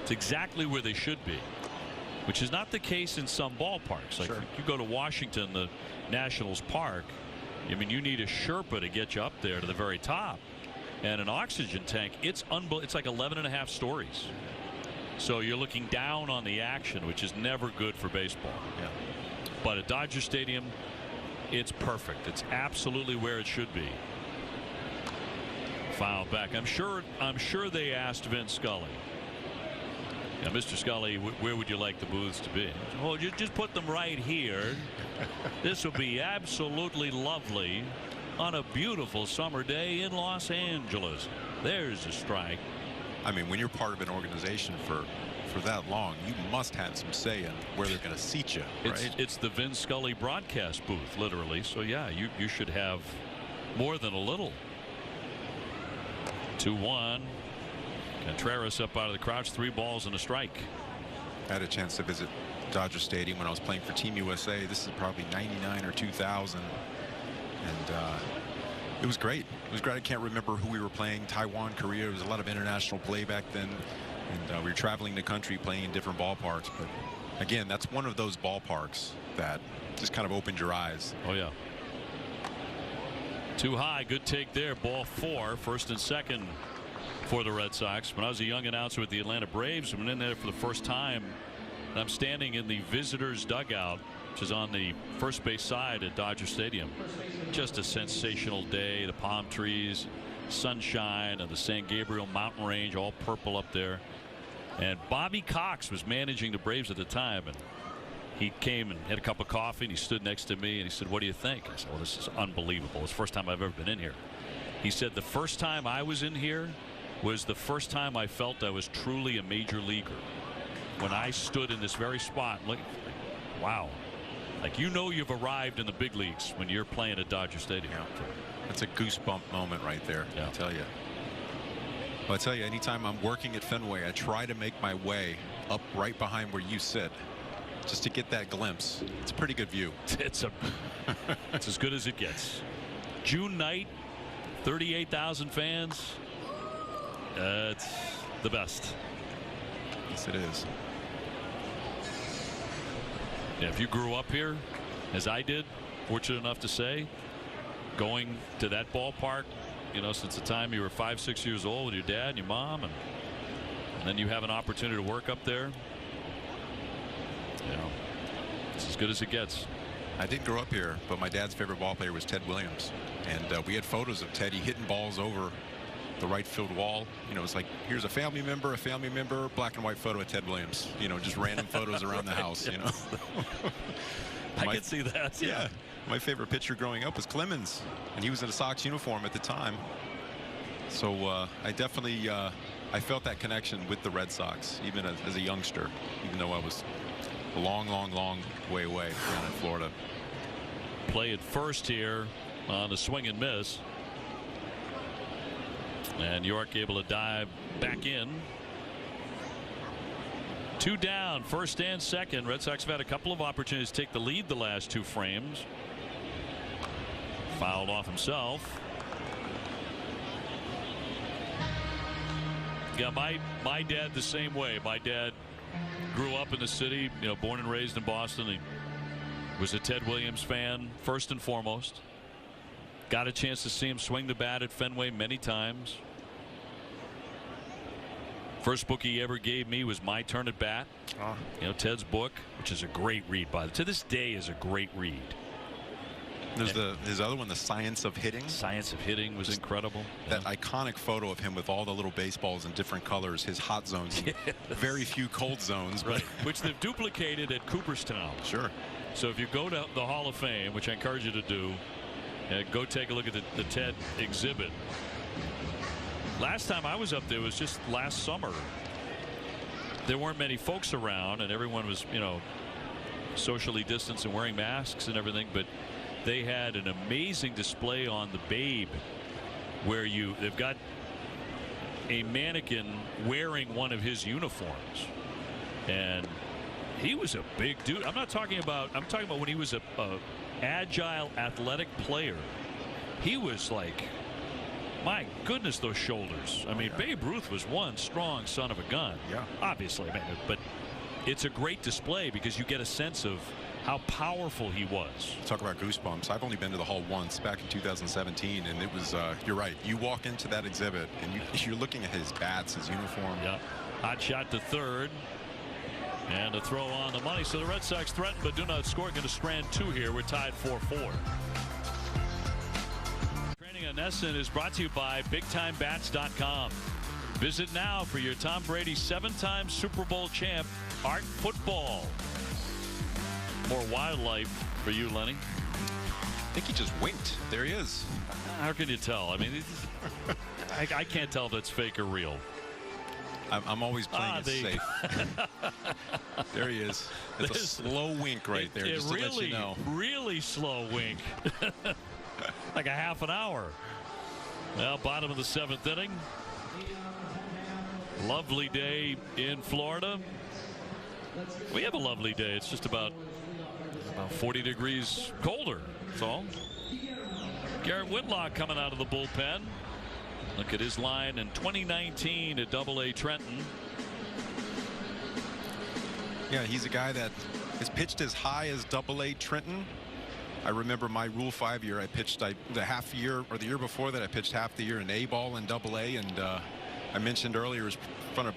It's exactly where they should be, which is not the case in some ballparks. Like you go to Washington, the Nationals Park, I mean, you need a Sherpa to get you up there to the very top, and an oxygen tank. It's like 11.5 stories. So you're looking down on the action, which is never good for baseball. Yeah. But at Dodger Stadium, it's perfect. It's absolutely where it should be. Foul back. I'm sure they asked Vince Scully. Now, Mr. Scully, where would you like the booths to be? Oh, you just put them right here. This will be absolutely lovely on a beautiful summer day in Los Angeles. There's a strike. I mean, when you're part of an organization for that long, you must have some say in where they're going to seat you, right? It's the Vince Scully broadcast booth, literally. So yeah, you should have more than a little. 2-1. Contreras up out of the crouch, 3 balls and a strike. I had a chance to visit Dodger Stadium when I was playing for Team USA. This is probably 99 or 2000, and it was great. It was great. I can't remember who we were playing. Taiwan, Korea. There was a lot of international play back then, and we were traveling the country playing in different ballparks. But again, that's one of those ballparks that just kind of opened your eyes. Oh yeah. Too high. Good take there. Ball 4. First and second for the Red Sox. When I was a young announcer with the Atlanta Braves, I went in there for the first time, and I'm standing in the visitors dugout, which is on the first base side at Dodger Stadium. Just a sensational day. The palm trees, sunshine, and the San Gabriel mountain range all purple up there. And Bobby Cox was managing the Braves at the time, and he came and had a cup of coffee, and he stood next to me and he said, "What do you think?" I said, "Well, this is unbelievable. It's the first time I've ever been in here." He said, "The first time I was in here was the first time I felt I was truly a major leaguer. When I stood in this very spot, look, wow." Like, you know, you've arrived in the big leagues when you're playing at Dodger Stadium. That's a goosebump moment right there. Yeah. I tell you. Well, I tell you, anytime I'm working at Fenway, I try to make my way up right behind where you sit, just to get that glimpse. It's a pretty good view. It's as good as it gets. June night, 38,000 fans. It's the best. Yes, it is. Yeah, if you grew up here, as I did, fortunate enough to say, going to that ballpark, you know, since the time you were 5, 6 years old with your dad and your mom, and then you have an opportunity to work up there. You know, it's as good as it gets. I didn't grow up here, but my dad's favorite ball player was Ted Williams, and we had photos of Teddy hitting balls over the right field wall. You know, it's like, here's a family member, black and white photo of Ted Williams. You know, just random photos around the house. You know, I can see that. Yeah, my favorite pitcher growing up was Clemens, and he was in a Sox uniform at the time. So I definitely I felt that connection with the Red Sox, even as a youngster, even though I was a long way away down in Florida. Play at first here on the swing and miss. And York able to dive back in. 2 down, first and second. Red Sox have had a couple of opportunities to take the lead the last 2 frames. Fouled off himself. Yeah, my dad the same way. My dad grew up in the city, you know, born and raised in Boston. He was a Ted Williams fan first and foremost. Got a chance to see him swing the bat at Fenway many times. First book he ever gave me was My Turn at Bat. You know, Ted's book, which is a great read, to this day is a great read. There's his other one, The Science of Hitting. Science of Hitting was incredible. That iconic photo of him with all the little baseballs in different colors, his hot zones, yes. Very few cold zones, right? Which they've duplicated at Cooperstown. Sure. So if you go to the Hall of Fame, which I encourage you to do, go take a look at the Ted exhibit. Last time I was up there was just last summer. There weren't many folks around, and everyone was, you know, socially distanced and wearing masks and everything, but they had an amazing display on the Babe, where they've got a mannequin wearing one of his uniforms, and he was a big dude. I'm talking about when he was a agile, athletic player. He was like, my goodness, those shoulders. I mean, Babe Ruth was one strong son of a gun. Yeah, obviously, I mean, but it's a great display because you get a sense of how powerful he was. Talk about goosebumps. I've only been to the Hall once, back in 2017, and it was, you're right, you walk into that exhibit and you're looking at his bats, his uniform. Yeah. Hot shot to third, and a throw on the money. So the Red Sox threaten but do not score. Going to strand 2 here. We're tied 4-4. Training on NESN is brought to you by BigTimeBats.com. Visit now for your Tom Brady 7-time Super Bowl champ Art Football. More wildlife for you, Lenny. I think he just winked. There he is. How can you tell? I mean, I can't tell if it's fake or real. I'm always playing it safe. There he is. It's a slow wink right there, just to let you know. Really slow wink. Like a half an hour. Well, bottom of the 7th inning. Lovely day in Florida. We have a lovely day. It's just about 40 degrees colder. That's all. Garrett Whitlock coming out of the bullpen. Look at his line in 2019 at AA Trenton. Yeah, he's a guy that has pitched as high as AA Trenton. I remember my Rule 5 year. I pitched the half year, or the year before that, I pitched half the year in A-ball and AA. And I mentioned earlier, it was in front of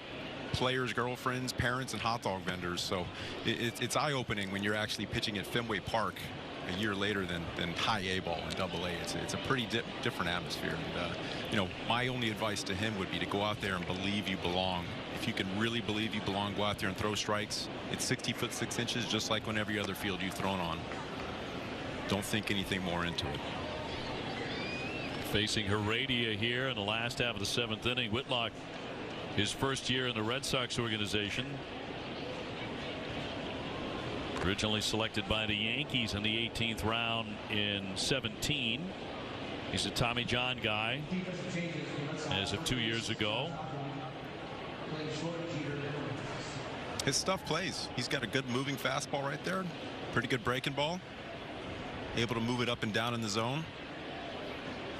players, girlfriends, parents, and hot dog vendors. So it's eye-opening when you're actually pitching at Fenway Park a year later than high A-ball and AA. It's a pretty different atmosphere. And you know, my only advice to him would be to go out there and believe you belong. If you can really believe you belong, go out there and throw strikes. It's 60 foot 6 inches, just like on every other field you've thrown on. Don't think anything more into it. Facing Heredia here in the last half of the 7th inning. Whitlock, his first year in the Red Sox organization. Originally selected by the Yankees in the 18th round in 17. He's a Tommy John guy as of 2 years ago. His stuff plays. He's got a good moving fastball right there. Pretty good breaking ball. Able to move it up and down in the zone.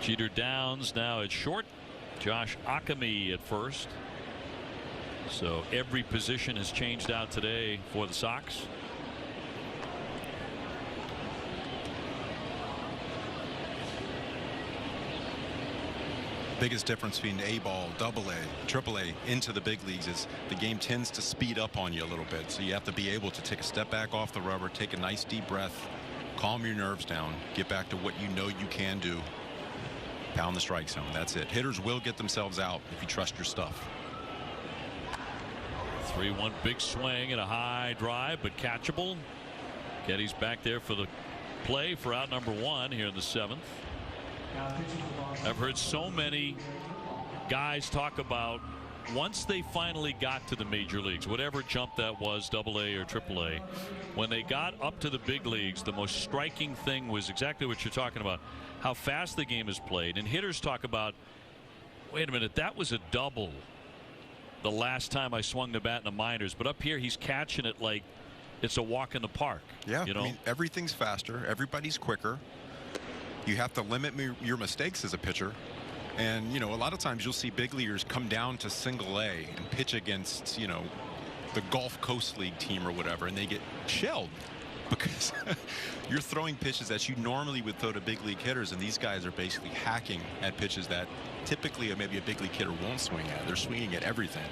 Jeter Downs now at short. Josh Ockamy at first. So every position has changed out today for the Sox. Biggest difference between A-ball, AA, AAA into the big leagues is the game tends to speed up on you a little bit. So you have to be able to take a step back off the rubber, take a nice deep breath, calm your nerves down, get back to what you know you can do. Pound the strike zone. That's it. Hitters will get themselves out if you trust your stuff. 3-1 big swing and a high drive, but catchable. Getty's back there for the play for out number 1 here in the 7th. I've heard so many guys talk about once they finally got to the major leagues, whatever jump that was, AA or AAA, when they got up to the big leagues, the most striking thing was exactly what you're talking about, how fast the game is played. And hitters talk about, wait a minute, that was a double the last time I swung the bat in the minors, but up here he's catching it like it's a walk in the park. Yeah, you know? I mean, everything's faster, everybody's quicker. You have to limit your mistakes as a pitcher. And, you know, a lot of times you'll see big leaguers come down to single A and pitch against, you know, the Gulf Coast League team or whatever, and they get shelled because you're throwing pitches that you normally would throw to big league hitters, and these guys are basically hacking at pitches that typically maybe a big league hitter won't swing at. They're swinging at everything.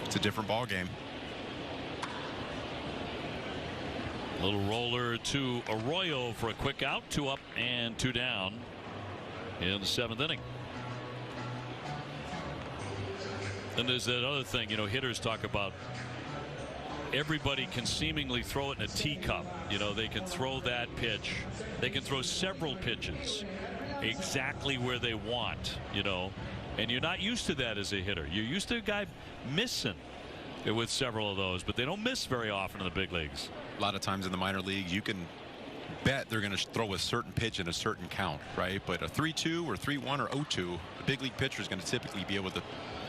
It's a different ball game. Little roller to Arroyo for a quick out. 2 up and 2 down in the 7th inning. And there's that other thing, you know, hitters talk about everybody can seemingly throw it in a teacup. You know, they can throw that pitch. They can throw several pitches exactly where they want, you know, and you're not used to that as a hitter. You're used to a guy missing with several of those, but they don't miss very often in the big leagues. A lot of times in the minor leagues, you can bet they're going to throw a certain pitch in a certain count, right? But a 3-2 or 3-1 or 0-2, a big league pitcher is going to typically be able to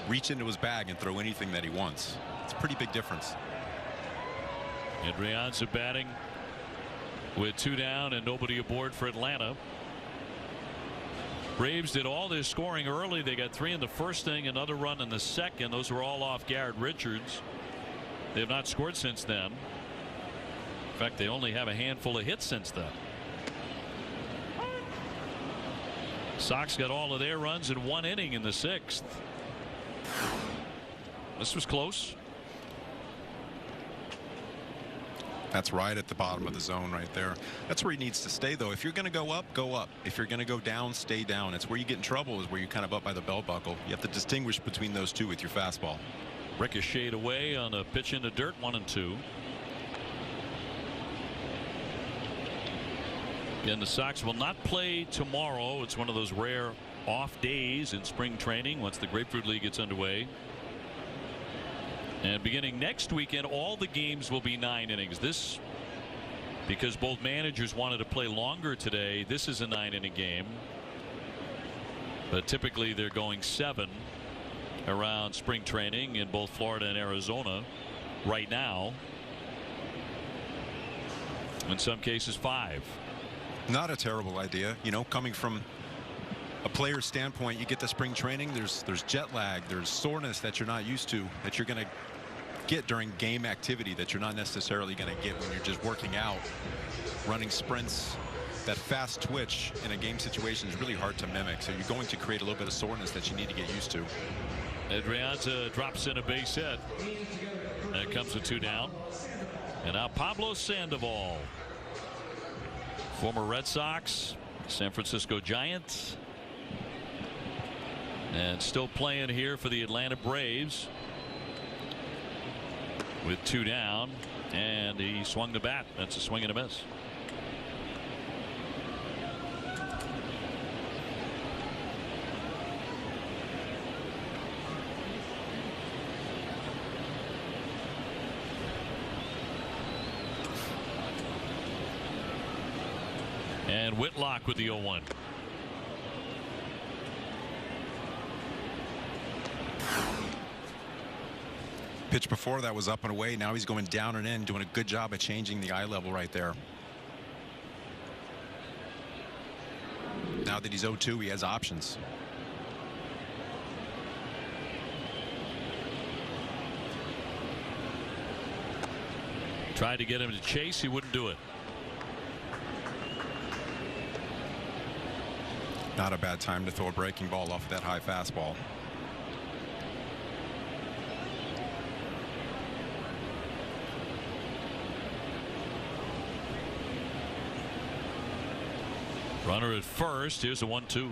reach into his bag and throw anything that he wants. It's a pretty big difference. Adrianza batting with 2 down and nobody aboard for Atlanta. Braves did all their scoring early. They got 3 in the first inning, another run in the second. Those were all off Garrett Richards. They have not scored since then. In fact, they only have a handful of hits since then. Sox got all of their runs in 1 inning in the 6th. This was close. That's right at the bottom of the zone right there. That's where he needs to stay, though. If you're going to go up, go up. If you're going to go down, stay down. It's where you get in trouble, is where you're kind of up by the belt buckle. You have to distinguish between those two with your fastball. Ricocheted away on a pitch in the dirt, 1-2. Again, the Sox will not play tomorrow. It's one of those rare off days in spring training once the Grapefruit League gets underway. And beginning next weekend, all the games will be 9 innings. This, because both managers wanted to play longer today, this is a 9-inning game. But typically they're going 7 around spring training in both Florida and Arizona right now. In some cases 5. Not a terrible idea, you know, coming from a player's standpoint. You get to spring training, there's jet lag, there's soreness that you're not used to, that you're going to get during game activity that you're not necessarily going to get when you're just working out, running sprints. That fast twitch in a game situation is really hard to mimic, so you're going to create a little bit of soreness that you need to get used to. Adrianza drops in a base hit. That comes with 2 down. And now Pablo Sandoval, former Red Sox, San Francisco Giants, and still playing here for the Atlanta Braves with 2 down, and he swung the bat. That's a swing and a miss. And Whitlock with the 0-1. Pitch before that was up and away. Now he's going down and in, doing a good job of changing the eye level right there. Now that he's 0-2, he has options. Tried to get him to chase. He wouldn't do it. Not a bad time to throw a breaking ball off of that high fastball. Runner at first. Here's a 1-2.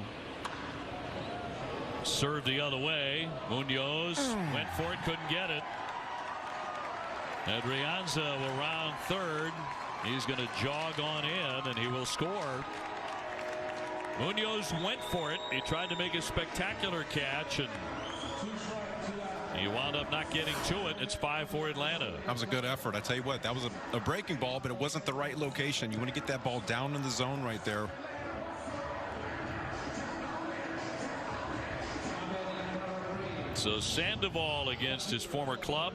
Served the other way. Munoz went for it, couldn't get it. Adrianza will round third. He's going to jog on in, and he will score. Munoz went for it. He tried to make a spectacular catch, and he wound up not getting to it. It's 5-4 Atlanta. That was a good effort. I tell you what, that was a breaking ball, but it wasn't the right location. You want to get that ball down in the zone right there. So Sandoval against his former club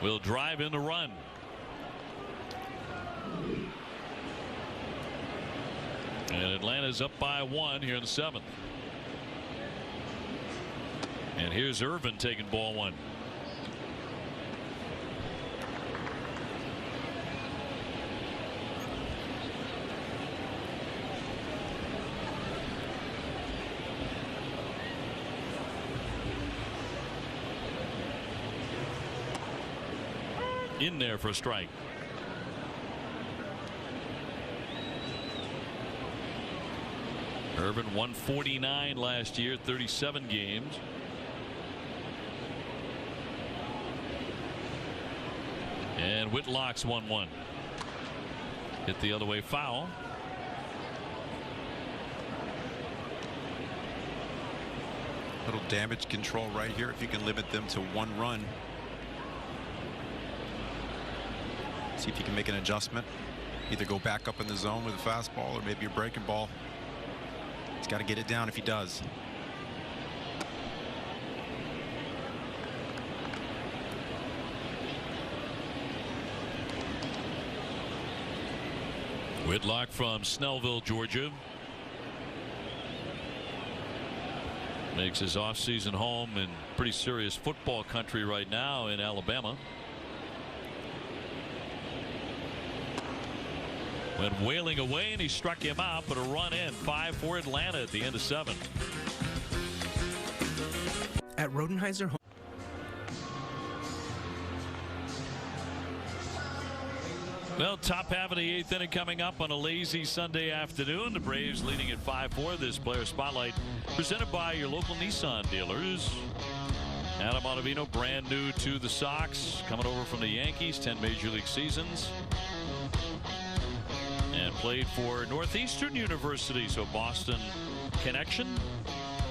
will drive in the run. And Atlanta's up by 1 here in the 7th. And here's Irvin taking ball 1. In there for a strike. Irvin 149 last year, 37 games. And Whitlock's 1-1. Hit the other way, foul. Little damage control right here if you can limit them to 1 run. See if you can make an adjustment. Either go back up in the zone with a fastball or maybe a breaking ball. He's got to get it down if he does. Whitlock from Snellville, Georgia. Makes his offseason home in pretty serious football country right now in Alabama. Went wailing away and he struck him out, but a run in. 5-4 Atlanta at the end of 7. At Rodenhiser. Well, top half of the 8th inning coming up on a lazy Sunday afternoon. The Braves leading at 5-4. This player spotlight presented by your local Nissan dealers. Adam Ottavino, brand new to the Sox, coming over from the Yankees, 10 Major League seasons. And played for Northeastern University, so Boston connection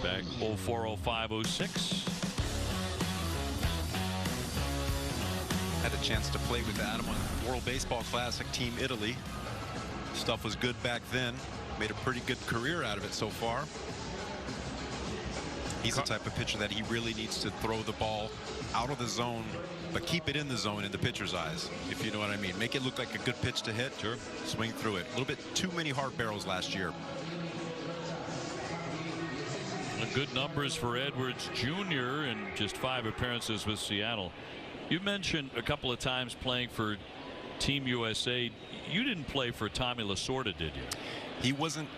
back 04-05-06. Had a chance to play with Adam on World Baseball Classic Team Italy. Stuff was good back then. Made a pretty good career out of it so far. He's the type of pitcher that he really needs to throw the ball out of the zone, but keep it in the zone in the pitcher's eyes, if you know what I mean. Make it look like a good pitch to hit. Sure. Swing through it. A little bit too many hard barrels last year. Good numbers for Edwards Jr. in just 5 appearances with Seattle. You mentioned a couple of times playing for Team USA. You didn't play for Tommy Lasorda, did you? He wasn't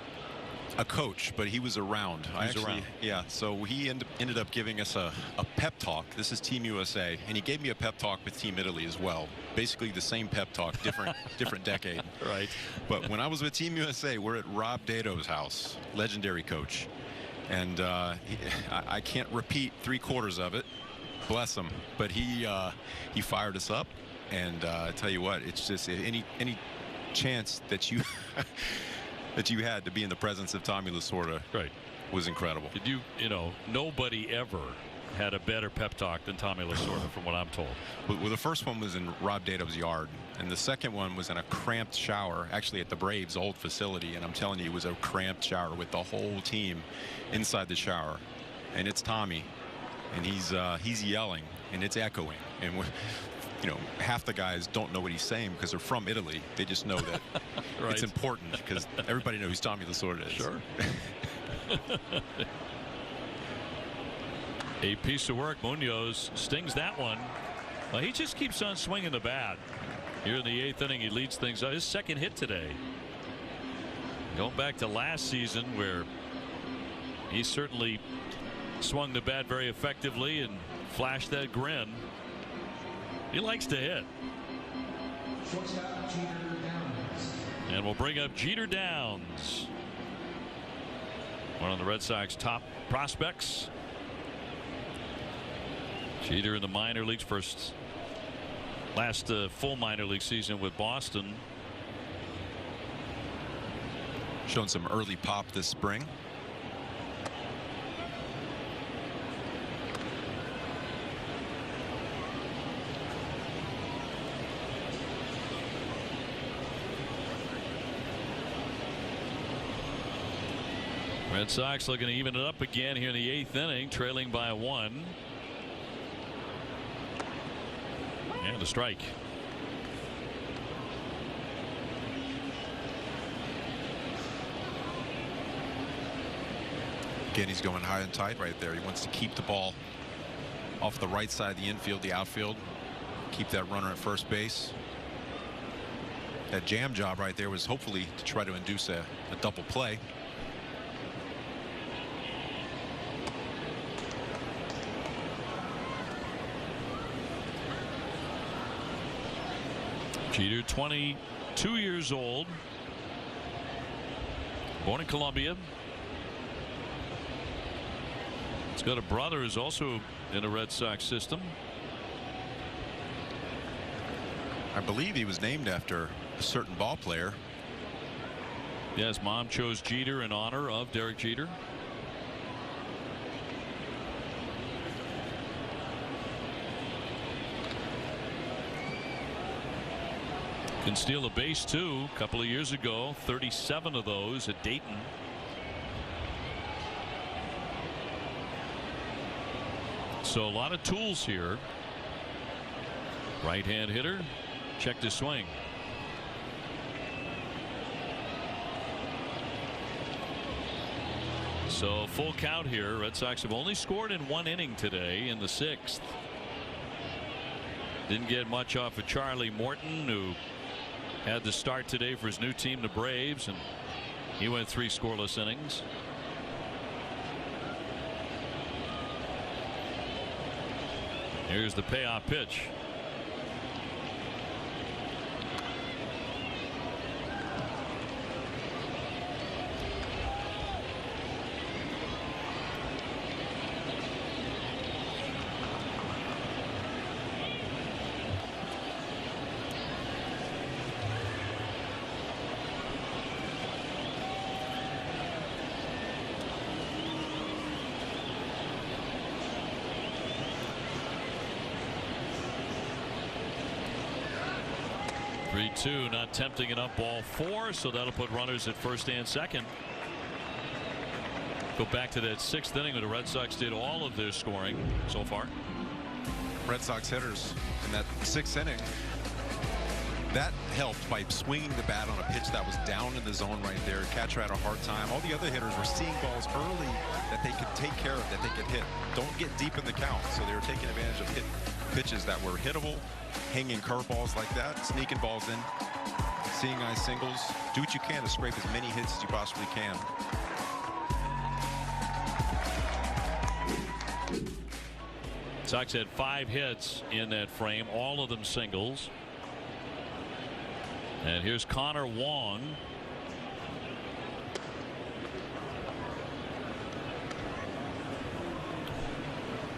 a coach, but he was around. Around. Yeah, so he ended up giving us a pep talk. This is Team USA, and he gave me a pep talk with Team Italy as well. Basically the same pep talk, different decade. Right. But when I was with Team USA, we're at Rob Dato's house, legendary coach, and I can't repeat 3/4 of it. Bless him, but he fired us up, and I tell you what, it's just any chance that you that you had to be in the presence of Tommy Lasorda, right, was incredible. Did you know, nobody ever had a better pep talk than Tommy Lasorda, from what I'm told. Well, the first one was in Rob Dadov's yard, and the second one was in a cramped shower, actually at the Braves' old facility. And I'm telling you, it was a cramped shower with the whole team inside the shower. And it's Tommy, and he's yelling, and it's echoing. And you know, half the guys don't know what he's saying because they're from Italy. They just know that Right. it's important because everybody knows who Tommy Lasorda is. Sure. A piece of work. Munoz stings that one. Well, he just keeps on swinging the bat. Here in the 8th inning, he leads things up. His second hit today. Going back to last season, where he certainly swung the bat very effectively and flashed that grin. He likes to hit. And we'll bring up Jeter Downs, one of the Red Sox top prospects. Jeter in the minor leagues, last full minor league season with Boston. Showing some early pop this spring. Red Sox looking to even it up again here in the 8th inning, trailing by 1. And a strike. Again, he's going high and tight right there. He wants to keep the ball off the right side of the infield, the outfield. Keep that runner at first base. That jam job right there was hopefully to try to induce a double play. Jeter, 22 years old, born in Colombia. He's got a brother who's also in the Red Sox system. I believe he was named after a certain ball player. Yes, mom chose Jeter in honor of Derek Jeter. Can steal a base too. A couple of years ago, 37 of those at Dayton. So a lot of tools here. Right hand hitter. Check to swing. So full count here. Red Sox have only scored in 1 inning today, in the 6th. Didn't get much off of Charlie Morton, who had the start today for his new team, the Braves, and he went 3 scoreless innings. Here's the payoff pitch. Two, not tempting enough. Ball 4, so that'll put runners at first and second. Go back to that 6th inning where the Red Sox did all of their scoring so far. Red Sox hitters in that 6th inning, that helped by swinging the bat on a pitch that was down in the zone right there. Catcher had a hard time. All the other hitters were seeing balls early that they could take care of, that they could hit. Don't get deep in the count, so they were taking advantage of pitches that were hittable, hanging curveballs like that, sneaking balls in, seeing eye singles. Do what you can to scrape as many hits as you possibly can. Sox had 5 hits in that frame, all of them singles. And here's Connor Wong.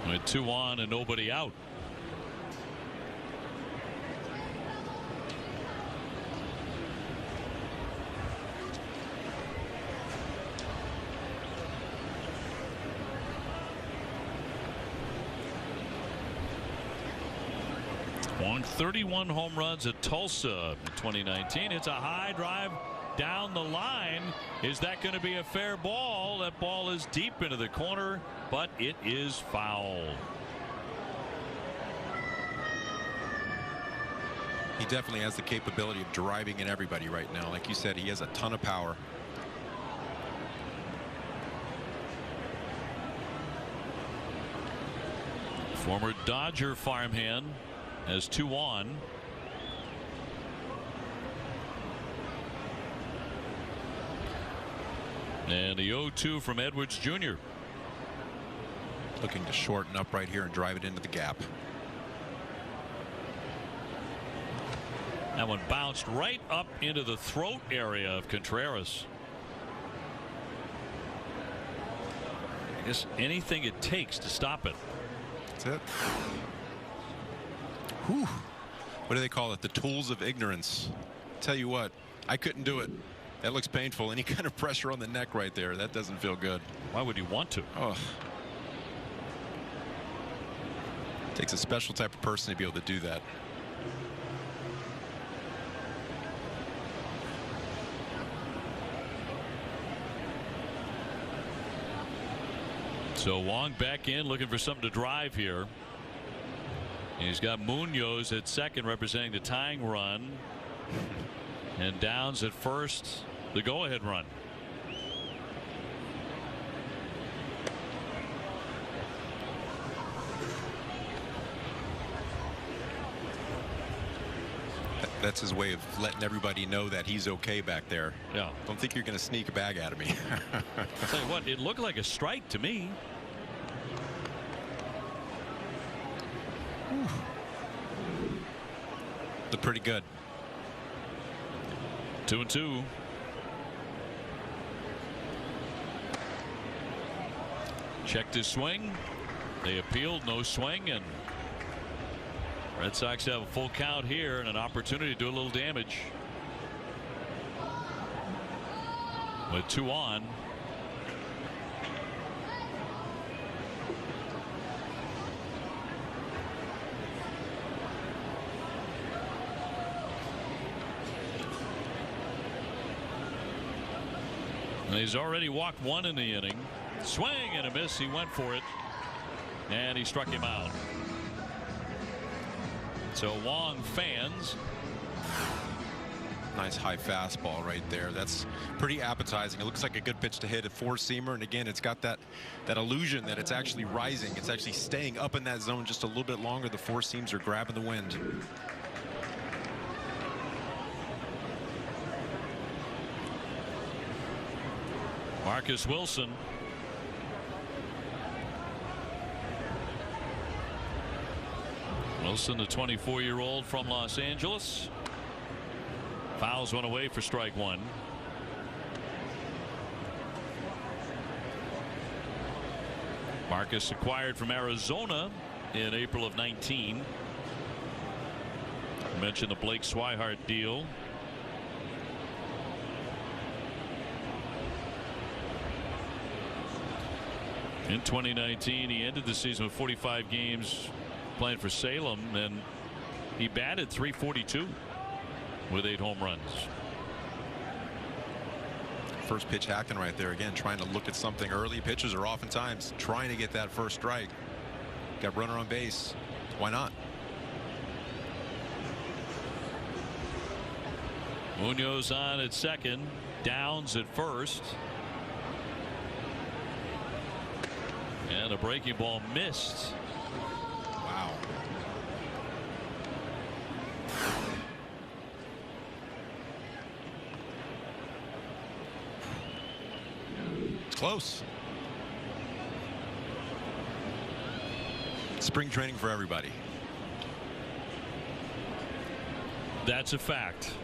With 2 on and nobody out. 31 home runs at Tulsa in 2019. It's a high drive down the line. Is that going to be a fair ball? That ball is deep into the corner, but it is foul. He definitely has the capability of driving in everybody right now. Like you said, he has a ton of power. Former Dodger farmhand has 2 on. And the 0-2 from Edwards Jr. Looking to shorten up right here and drive it into the gap. That one bounced right up into the throat area of Contreras. I guess anything it takes to stop it. That's it. Whew. What do they call it? The tools of ignorance. Tell you what, I couldn't do it. That looks painful. Any kind of pressure on the neck right there, that doesn't feel good. Why would you want to? Oh. Takes a special type of person to be able to do that. So Wong back in, looking for something to drive here. He's got Munoz at second, representing the tying run, and Downs at first, the go-ahead run. That's his way of letting everybody know that he's okay back there. Yeah. Don't think you're going to sneak a bag out of me. I'll tell you what, it looked like a strike to me. Looked pretty good. 2-2. Checked his swing. They appealed, no swing, and Red Sox have a full count here and an opportunity to do a little damage. With 2 on. And he's already walked 1 in the inning. Swing and a miss. He went for it, and he struck him out. So Wong fans. Nice high fastball right there. That's pretty appetizing. It looks like a good pitch to hit, a 4-seamer, and again, it's got that illusion that it's actually rising. It's actually staying up in that zone just a little bit longer. The 4 seams are grabbing the wind. Marcus Wilson. Wilson, the 24-year-old from Los Angeles, fouls one away for strike 1. Marcus acquired from Arizona in April of 19. I mentioned the Blake Swihart deal. In 2019, he ended the season with 45 games playing for Salem, and he batted .342 with 8 home runs. First pitch hacking right there again, trying to look at something early. Pitchers are oftentimes trying to get that first strike. Got runner on base. Why not? Munoz on at second, Downs at first. And a breaking ball missed. Wow. It's close. Spring training for everybody. That's a fact.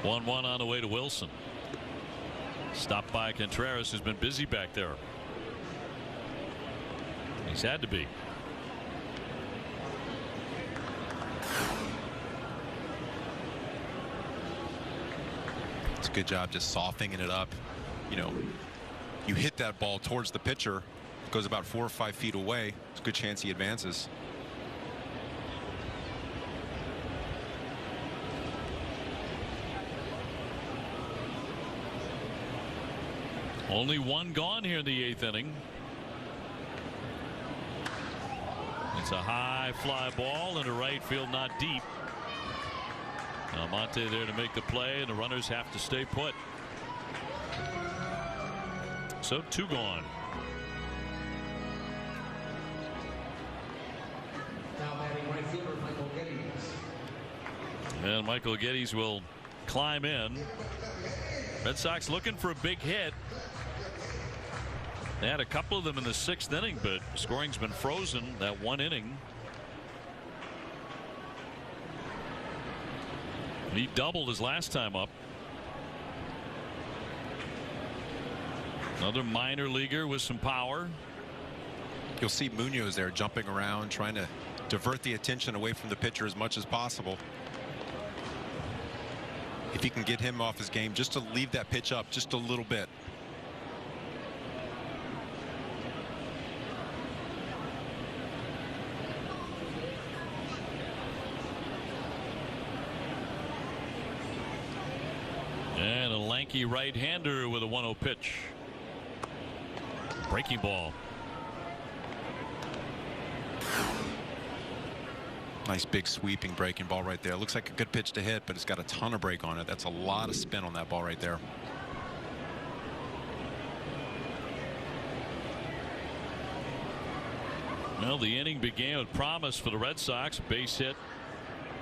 1-1 on the way to Wilson. Stopped by Contreras, who's been busy back there. He's had to be. It's a good job just softening it up. You know, you hit that ball towards the pitcher, it goes about 4 or 5 feet away. It's a good chance he advances. Only one gone here in the 8th inning. It's a high fly ball into right field, not deep. Almonte there to make the play, and the runners have to stay put. So 2 gone. Now batting right fielder Michael Geddes. And Michael Geddes will climb in. Red Sox looking for a big hit. They had a couple of them in the 6th inning, but scoring's been frozen that 1 inning. He doubled his last time up. Another minor leaguer with some power. You'll see Munoz there jumping around, trying to divert the attention away from the pitcher as much as possible. If you can get him off his game, just to leave that pitch up just a little bit. And a lanky right-hander with a 1-0 pitch. Breaking ball. Nice big sweeping breaking ball right there. Looks like a good pitch to hit, but it's got a ton of break on it. That's a lot of spin on that ball right there. Well, the inning began with promise for the Red Sox. Base hit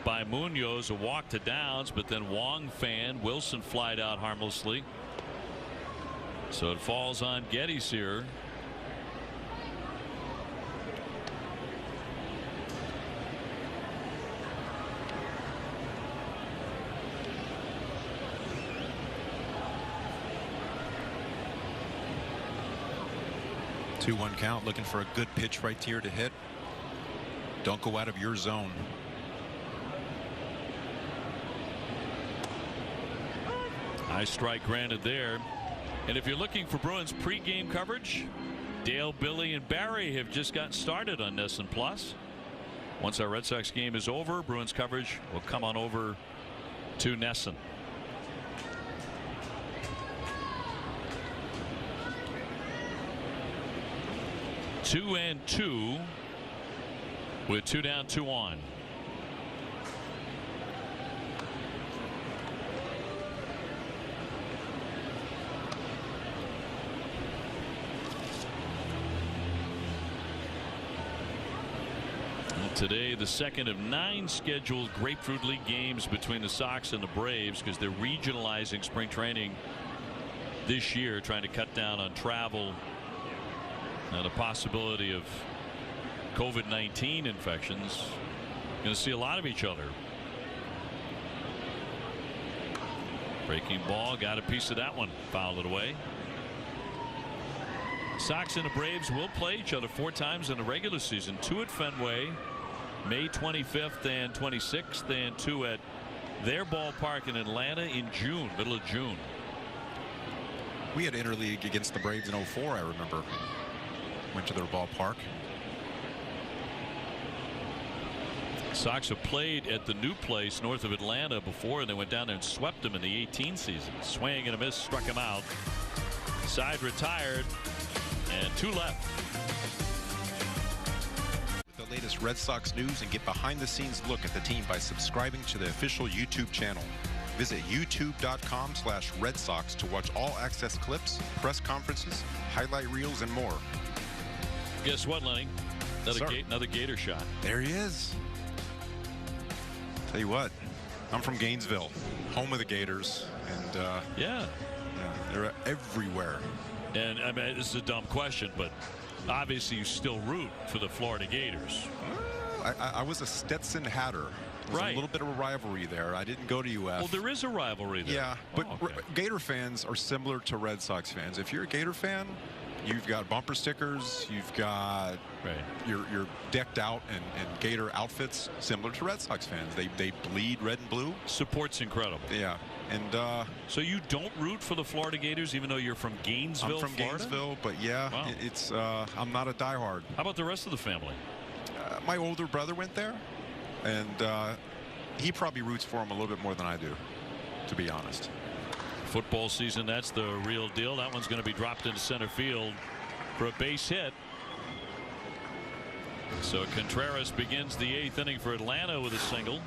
by Munoz, a walk to Downs, but then Wong fanned. Wilson flied out harmlessly. So it falls on Geddes here. Two 2-1 count, looking for a good pitch right here to hit. Don't go out of your zone. High strike granted there. And if you're looking for Bruins pregame coverage, Dale, Billy, and Barry have just gotten started on NESN Plus. Once our Red Sox game is over, Bruins coverage will come on over to NESN. Two and two with 2 down, 2 on. Today, the second of 9 scheduled Grapefruit League games between the Sox and the Braves, because they're regionalizing spring training this year, trying to cut down on travel and the possibility of COVID-19 infections. Going to see a lot of each other. Breaking ball, got a piece of that one, fouled it away. Sox and the Braves will play each other 4 times in the regular season, 2 at Fenway, May 25th and 26th, and 2 at their ballpark in Atlanta in June, middle of June. We had interleague against the Braves in 04, I remember. Went to their ballpark. Sox have played at the new place north of Atlanta before, and they went down there and swept them in the 18 season. Swing and a miss, struck him out. Side retired, and 2 left. With the latest Red Sox news, and get behind the scenes look at the team by subscribing to the official YouTube channel. Visit youtube.com/Red Sox to watch all access clips, press conferences, highlight reels, and more. Guess what, Lenny? Another Gator shot. There he is. Tell you what, I'm from Gainesville, home of the Gators, and Yeah, they're everywhere. and I mean, this is a dumb question, but obviously you still root for the Florida Gators. I was a Stetson Hatter. There's Right. a little bit of a rivalry there. I didn't go to UF. Well, there is a rivalry there. Yeah, but Oh, okay. Gator fans are similar to Red Sox fans. If you're a Gator fan, you've got bumper stickers, you've got Right. you're decked out in Gator outfits, similar to Red Sox fans. They bleed red and blue. Support's incredible. Yeah, and So you don't root for the Florida Gators, even though you're from Gainesville, I'm from Florida? Gainesville, but yeah, Wow. it's I'm not a diehard. How about the rest of the family? My older brother went there, and he probably roots for him a little bit more than I do, to be honest. Football season, that's the real deal. That one's going to be dropped into center field for a base hit. So Contreras begins the 8th inning for Atlanta with a single.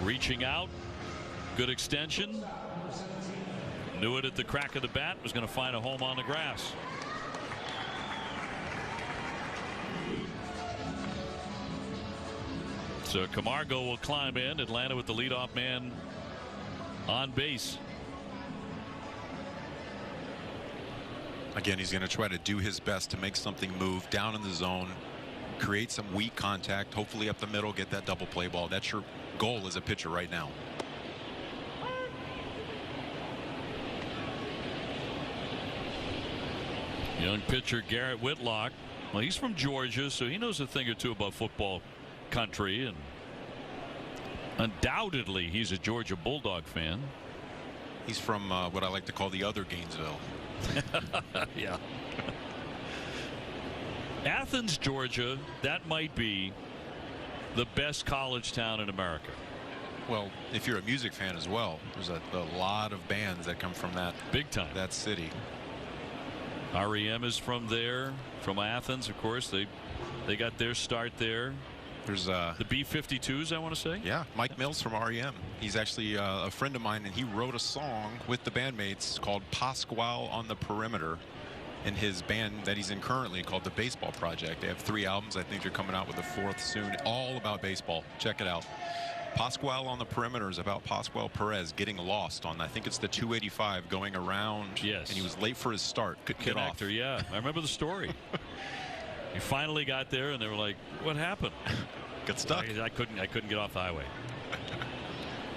Reaching out, good extension. Knew it at the crack of the bat, was going to find a home on the grass. So Camargo will climb in. Atlanta with the leadoff man on base. Again, he's going to try to do his best to make something move down in the zone, create some weak contact, hopefully up the middle, get that double play ball. That's your goal as a pitcher right now. Young pitcher Garrett Whitlock. Well, he's from Georgia, so he knows a thing or two about football country, and undoubtedly he's a Georgia Bulldog fan. He's from what I like to call the other Gainesville. Yeah. Athens, Georgia, that might be the best college town in America. Well, if you're a music fan as well, there's a lot of bands that come from that big time, that city. REM is from there, from Athens, of course. They got their start there. There's the B-52s, I want to say. Yeah, Mike Mills from REM. He's actually a friend of mine, and he wrote a song with the bandmates called Pasquale on the Perimeter in his band that he's in currently called the Baseball Project. They have 3 albums. I think they're coming out with a 4th soon, all about baseball. Check it out. Pasquale on the Perimeter is about Pasquale Perez getting lost on, I think it's the 285 going around. Yes. And he was late for his start. Could get off. Yeah, I remember the story. He finally got there, and they were like, "What happened?" Got stuck. I couldn't get off the highway.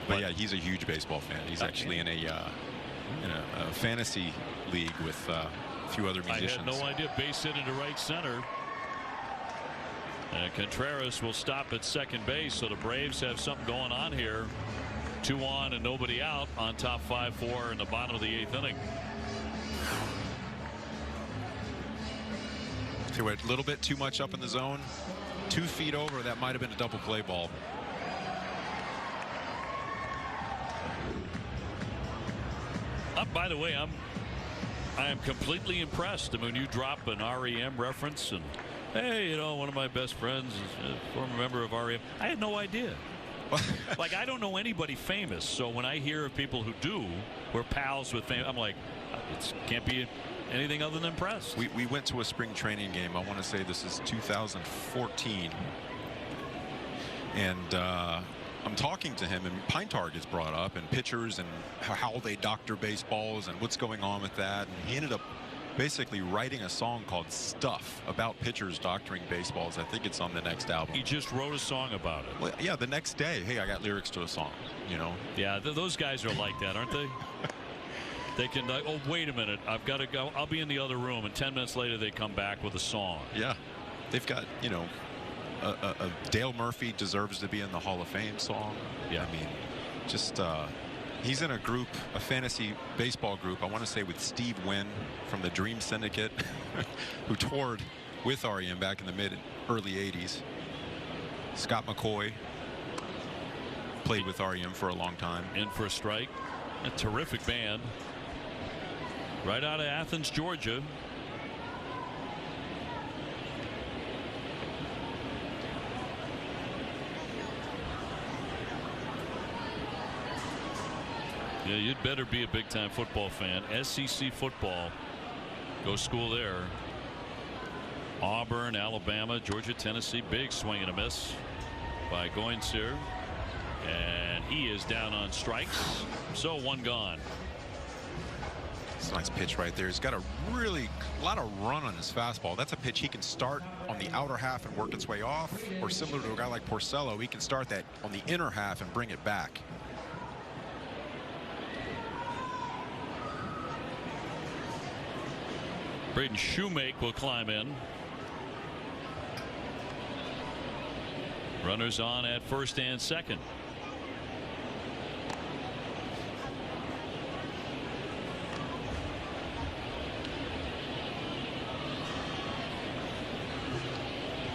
But yeah, he's a huge baseball fan. He's actually in a fantasy league with a few other musicians. I had no idea. Base hit into right center. And Contreras will stop at second base, so the Braves have something going on here. 2 on and nobody out on top 5-4 in the bottom of the 8th inning. A little bit too much up in the zone. 2 feet over, that might have been a double play ball. By the way, I am completely impressed. I mean, you drop an REM reference, and hey, you know, one of my best friends is a former member of REM. I had no idea. Like, I don't know anybody famous, so when I hear of people who do, we're pals with fame, I'm like, it can't be anything other than impressed. We went to a spring training game. I want to say this is 2014, and I'm talking to him, and Pine Tar gets brought up, and pitchers, and how they doctor baseballs, and what's going on with that. And he ended up basically writing a song called Stuff about pitchers doctoring baseballs. I think it's on the next album. He just wrote a song about it. Well, yeah, the next day, hey, I got lyrics to a song, you know. Yeah, those guys are like that, aren't they? They can, like, oh, wait a minute, I've got to go. I'll be in the other room, and 10 minutes later they come back with a song. Yeah, they've got, you know, a Dale Murphy deserves to be in the Hall of Fame song. Yeah, I mean, just he's in a group, a fantasy baseball group, I want to say with Steve Wynn from the Dream Syndicate, who toured with REM back in the early 80s. Scott McCoy played with REM for a long time. In for a strike. A terrific band. Right out of Athens, Georgia. Yeah, you'd better be a big-time football fan. SEC football. Go school there. Auburn, Alabama, Georgia, Tennessee. Big swing and a miss by Goinser. And he is down on strikes. So 1 gone. It's a nice pitch right there. He's got a lot of run on his fastball. That's a pitch he can start on the outer half and work its way off. Or similar to a guy like Porcello, he can start that on the inner half and bring it back. Braden Shoemake will climb in. Runners on at first and second.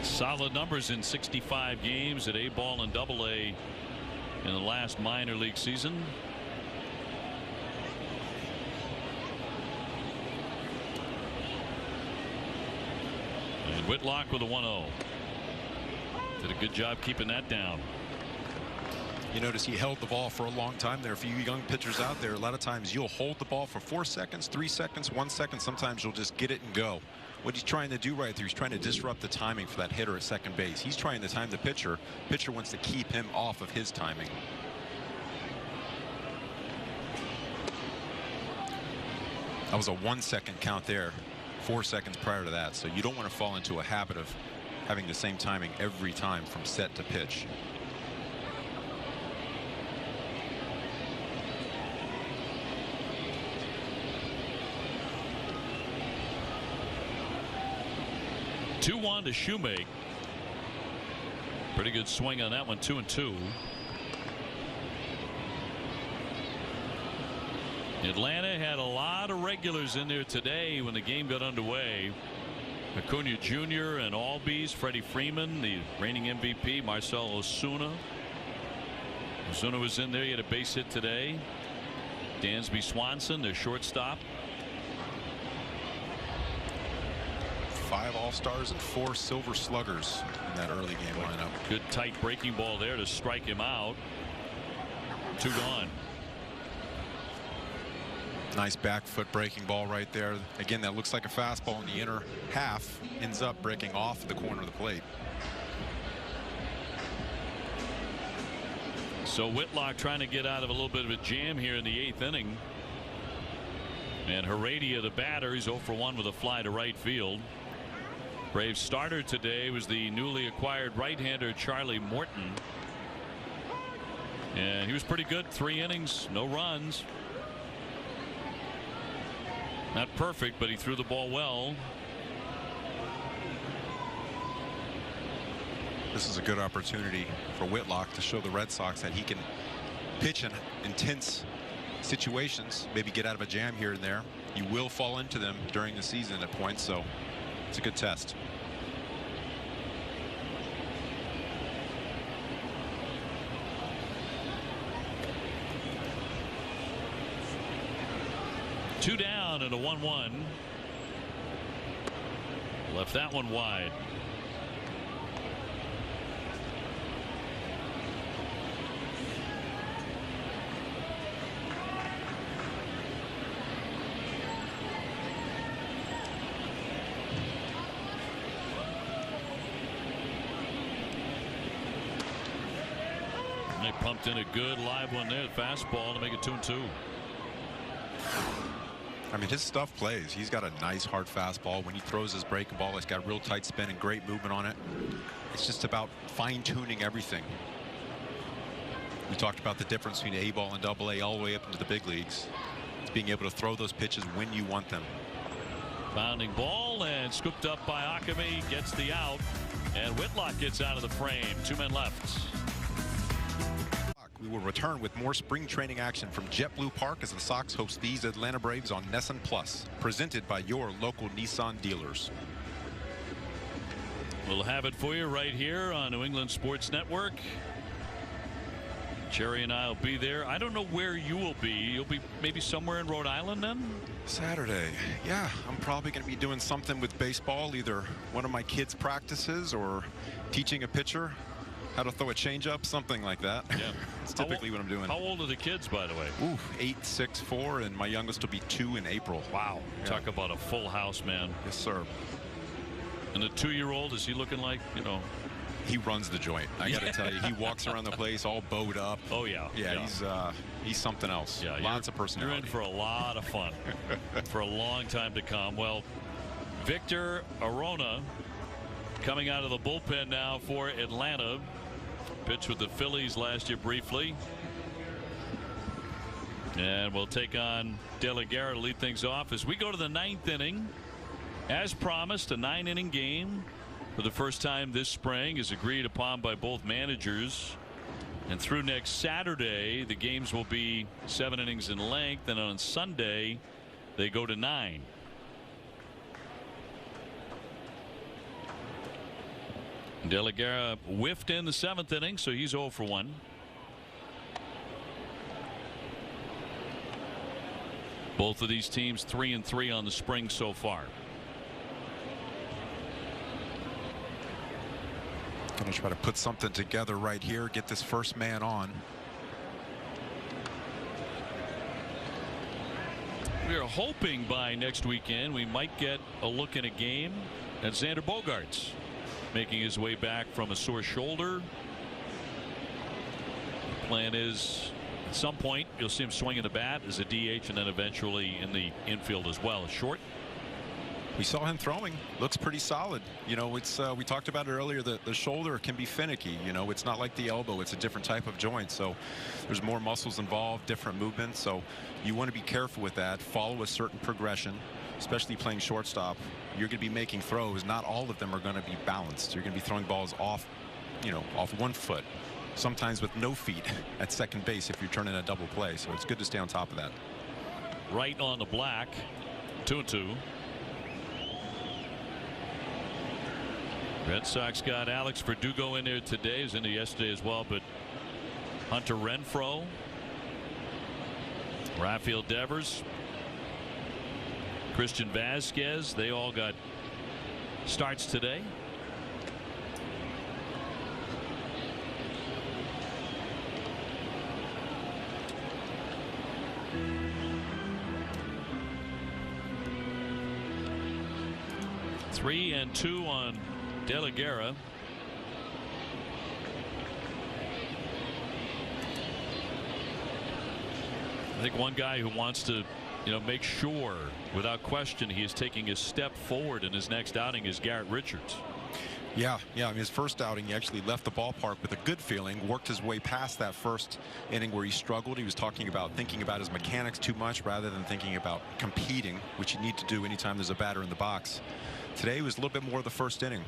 Solid numbers in 65 games at A-ball and AA in the last minor league season. And Whitlock with a 1-0. Did a good job keeping that down. You notice he held the ball for a long time there. For you young pitchers out there, a lot of times you'll hold the ball for 4 seconds, 3 seconds, 1 second. Sometimes you'll just get it and go. What he's trying to do right there, he's trying to disrupt the timing for that hitter at second base. He's trying to time the pitcher. Pitcher wants to keep him off of his timing. That was a 1 second count there, 4 seconds prior to that. So you don't want to fall into a habit of having the same timing every time from set to pitch. Two-1 to Shoemake. Pretty good swing on that one. 2-2. Atlanta had a lot of regulars in there today when the game got underway. Acuna Jr. and Albies, Freddie Freeman, the reigning MVP, Marcell Ozuna. Ozuna was in there. He had a base hit today. Dansby Swanson, their shortstop. 5 All-Stars and 4 Silver Sluggers in that early game lineup. Good tight breaking ball there to strike him out. 2 gone. Nice back foot breaking ball right there. Again, that looks like a fastball in the inner half. Ends up breaking off the corner of the plate. So Whitlock trying to get out of a little bit of a jam here in the 8th inning. And Heredia, the batter, he's 0 for 1 with a fly to right field. Braves starter today was the newly acquired right-hander Charlie Morton. And he was pretty good. 3 innings, no runs. Not perfect, but he threw the ball well. This is a good opportunity for Whitlock to show the Red Sox that he can pitch in intense situations, maybe get out of a jam here and there. You will fall into them during the season at points, so it's a good test. Two down and a 1-1. Left that one wide. They pumped in a good live one there, fastball to make it 2-2. I mean, his stuff plays. He's got a nice hard fastball. When he throws his breaking ball, it's got real tight spin and great movement on it. It's just about fine-tuning everything. We talked about the difference between A-ball and AA all the way up into the big leagues. It's being able to throw those pitches when you want them. Bounding ball and scooped up by Akame, gets the out, and Whitlock gets out of the frame. 2 men left. We will return with more spring training action from JetBlue Park as the Sox host these Atlanta Braves on NESN Plus, presented by your local Nissan dealers. We'll have it for you right here on New England Sports Network. Jerry and I will be there. I don't know where you will be. You'll be maybe somewhere in Rhode Island then? Saturday. Yeah, I'm probably going to be doing something with baseball, either one of my kids' practices or teaching a pitcher how to throw a changeup, something like that. Yeah. It's typically what I'm doing. How old are the kids, by the way? Ooh, 8, 6, 4, and my youngest will be 2 in April. Wow. Yeah. Talk about a full house, man. Yes, sir. And the 2-year-old, is he looking like, you know? He runs the joint. I got to tell you, he walks around the place all bowed up. Oh, yeah. Yeah, he's something else. Yeah, Lots of personality. You're in for a lot of fun for a long time to come. Well, Victor Arona coming out of the bullpen now for Atlanta. Pitched with the Phillies last year briefly. And we'll take on De La Guerra to lead things off as we go to the 9th inning. As promised, a 9-inning game for the first time this spring is agreed upon by both managers. And through next Saturday, the games will be 7 innings in length, and on Sunday they go to 9. De La Guerra whiffed in the 7th inning, so he's 0 for 1. Both of these teams 3-3 on the spring so far. Going to try to put something together right here, get this first man on. We are hoping by next weekend we might get a look in a game at Xander Bogaerts making his way back from a sore shoulder. The plan is at some point you'll see him swinging the bat as a DH and then eventually in the infield as well. Short. We saw him throwing. Looks pretty solid. You know, it's we talked about it earlier. The shoulder can be finicky. You know, it's not like the elbow. It's a different type of joint. So there's more muscles involved, different movements. So you want to be careful with that. Follow a certain progression, especially playing shortstop. You're going to be making throws. Not all of them are going to be balanced. You're going to be throwing balls off, you know, off 1 foot. Sometimes with no feet at second base if you're turning a double play. So it's good to stay on top of that. Right on the black. 2-2. Red Sox got Alex Verdugo in there today. He was in there yesterday as well, but Hunter Renfroe, Rafael Devers, Christian Vasquez, they all got starts today. Three and two on De La Guerra. I think one guy who wants to, you know, make sure without question he is taking a step forward in his next outing is Garrett Richards. Yeah. I mean, his first outing, he actually left the ballpark with a good feeling, worked his way past that first inning where he struggled. He was thinking about his mechanics too much rather than thinking about competing, which you need to do anytime there's a batter in the box. Today was a little bit more of the first inning.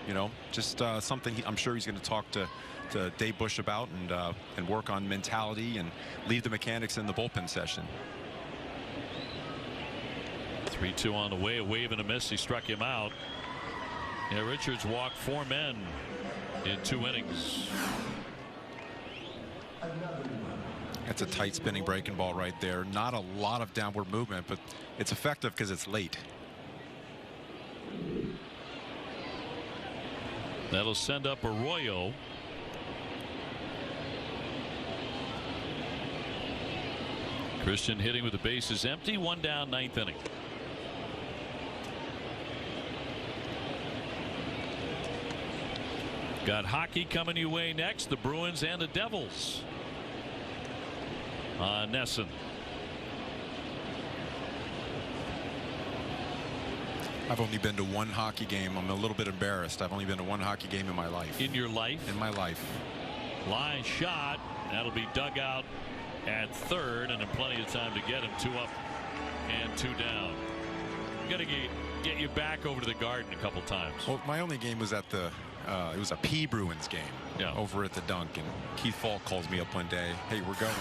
You know, just something I'm sure he's going to talk to Dave Bush about and work on mentality and leave the mechanics in the bullpen session. 3-2 on the way, a wave and a miss. He struck him out. Yeah, Richards walked 4 men in 2 innings. That's a tight spinning breaking ball right there. Not a lot of downward movement, but it's effective because it's late. That'll send up Arroyo. Christian hitting with the bases empty. 1 down, 9th inning. Got hockey coming your way next. The Bruins and the Devils. Nesson. I've only been to 1 hockey game. I'm a little bit embarrassed. I've only been to 1 hockey game in my life. In your life? In my life. Line shot. That'll be dug out at third, and in plenty of time to get him. 2 up and 2 down. We got to get you back over to the Garden a couple times. Well, my only game was at the it was a P Bruins game over at the Dunk, and Keith Falk calls me up one day. Hey, we're going.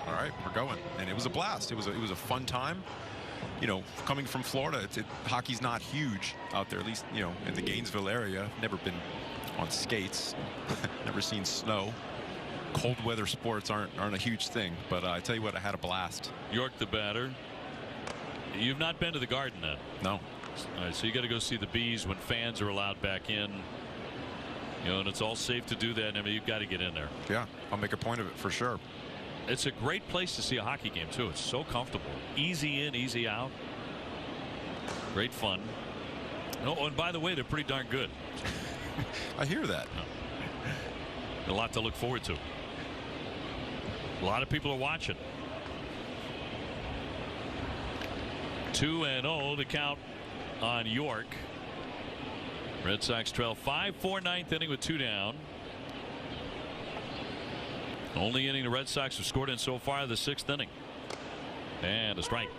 All right, we're going, and it was a blast. It was a fun time. You know, coming from Florida, hockey's not huge out there, at least, you know, in the Gainesville area. Never been on skates, never seen snow. Cold weather sports aren't a huge thing, but I tell you what, I had a blast. York the batter. You've not been to the Garden then? No. All right, so you got to go see the Bees when fans are allowed back in. You know, and it's all safe to do that. I mean, you've got to get in there. Yeah, I'll make a point of it for sure. It's a great place to see a hockey game too. It's so comfortable, easy in, easy out. Great fun. Oh, and by the way, they're pretty darn good. I hear that. A lot to look forward to. A lot of people are watching. 2-0 to count on York. Red Sox trail 5-4 9th inning with 2 down. Only inning the Red Sox have scored in so far, the 6th inning. And a strike.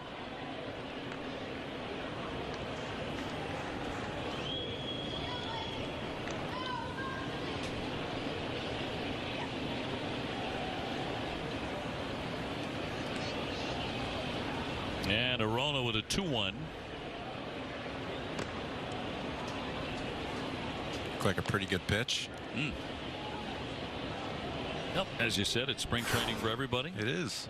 And Arona with a 2-1. Looked like a pretty good pitch. Yep, as you said, it's spring training for everybody. It is.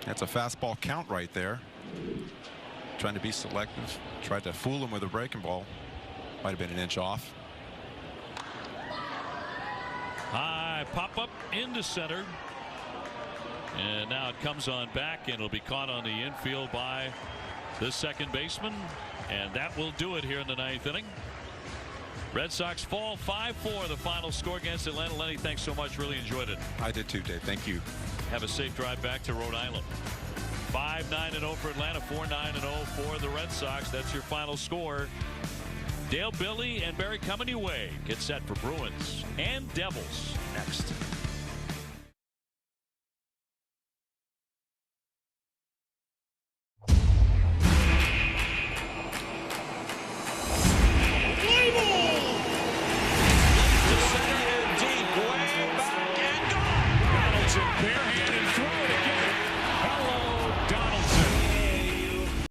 That's a fastball count right there. Trying to be selective. Tried to fool him with a breaking ball. Might have been an inch off. High pop up into center. And now it comes on back, and it'll be caught on the infield by the second baseman. And that will do it here in the 9th inning. Red Sox fall 5-4, the final score against Atlanta. Lenny, thanks so much. Really enjoyed it. I did too, Dave. Thank you. Have a safe drive back to Rhode Island. 5-9-0 for Atlanta, 4-9-0 for the Red Sox. That's your final score. Dale, Billy, and Barry coming your way. Get set for Bruins and Devils next.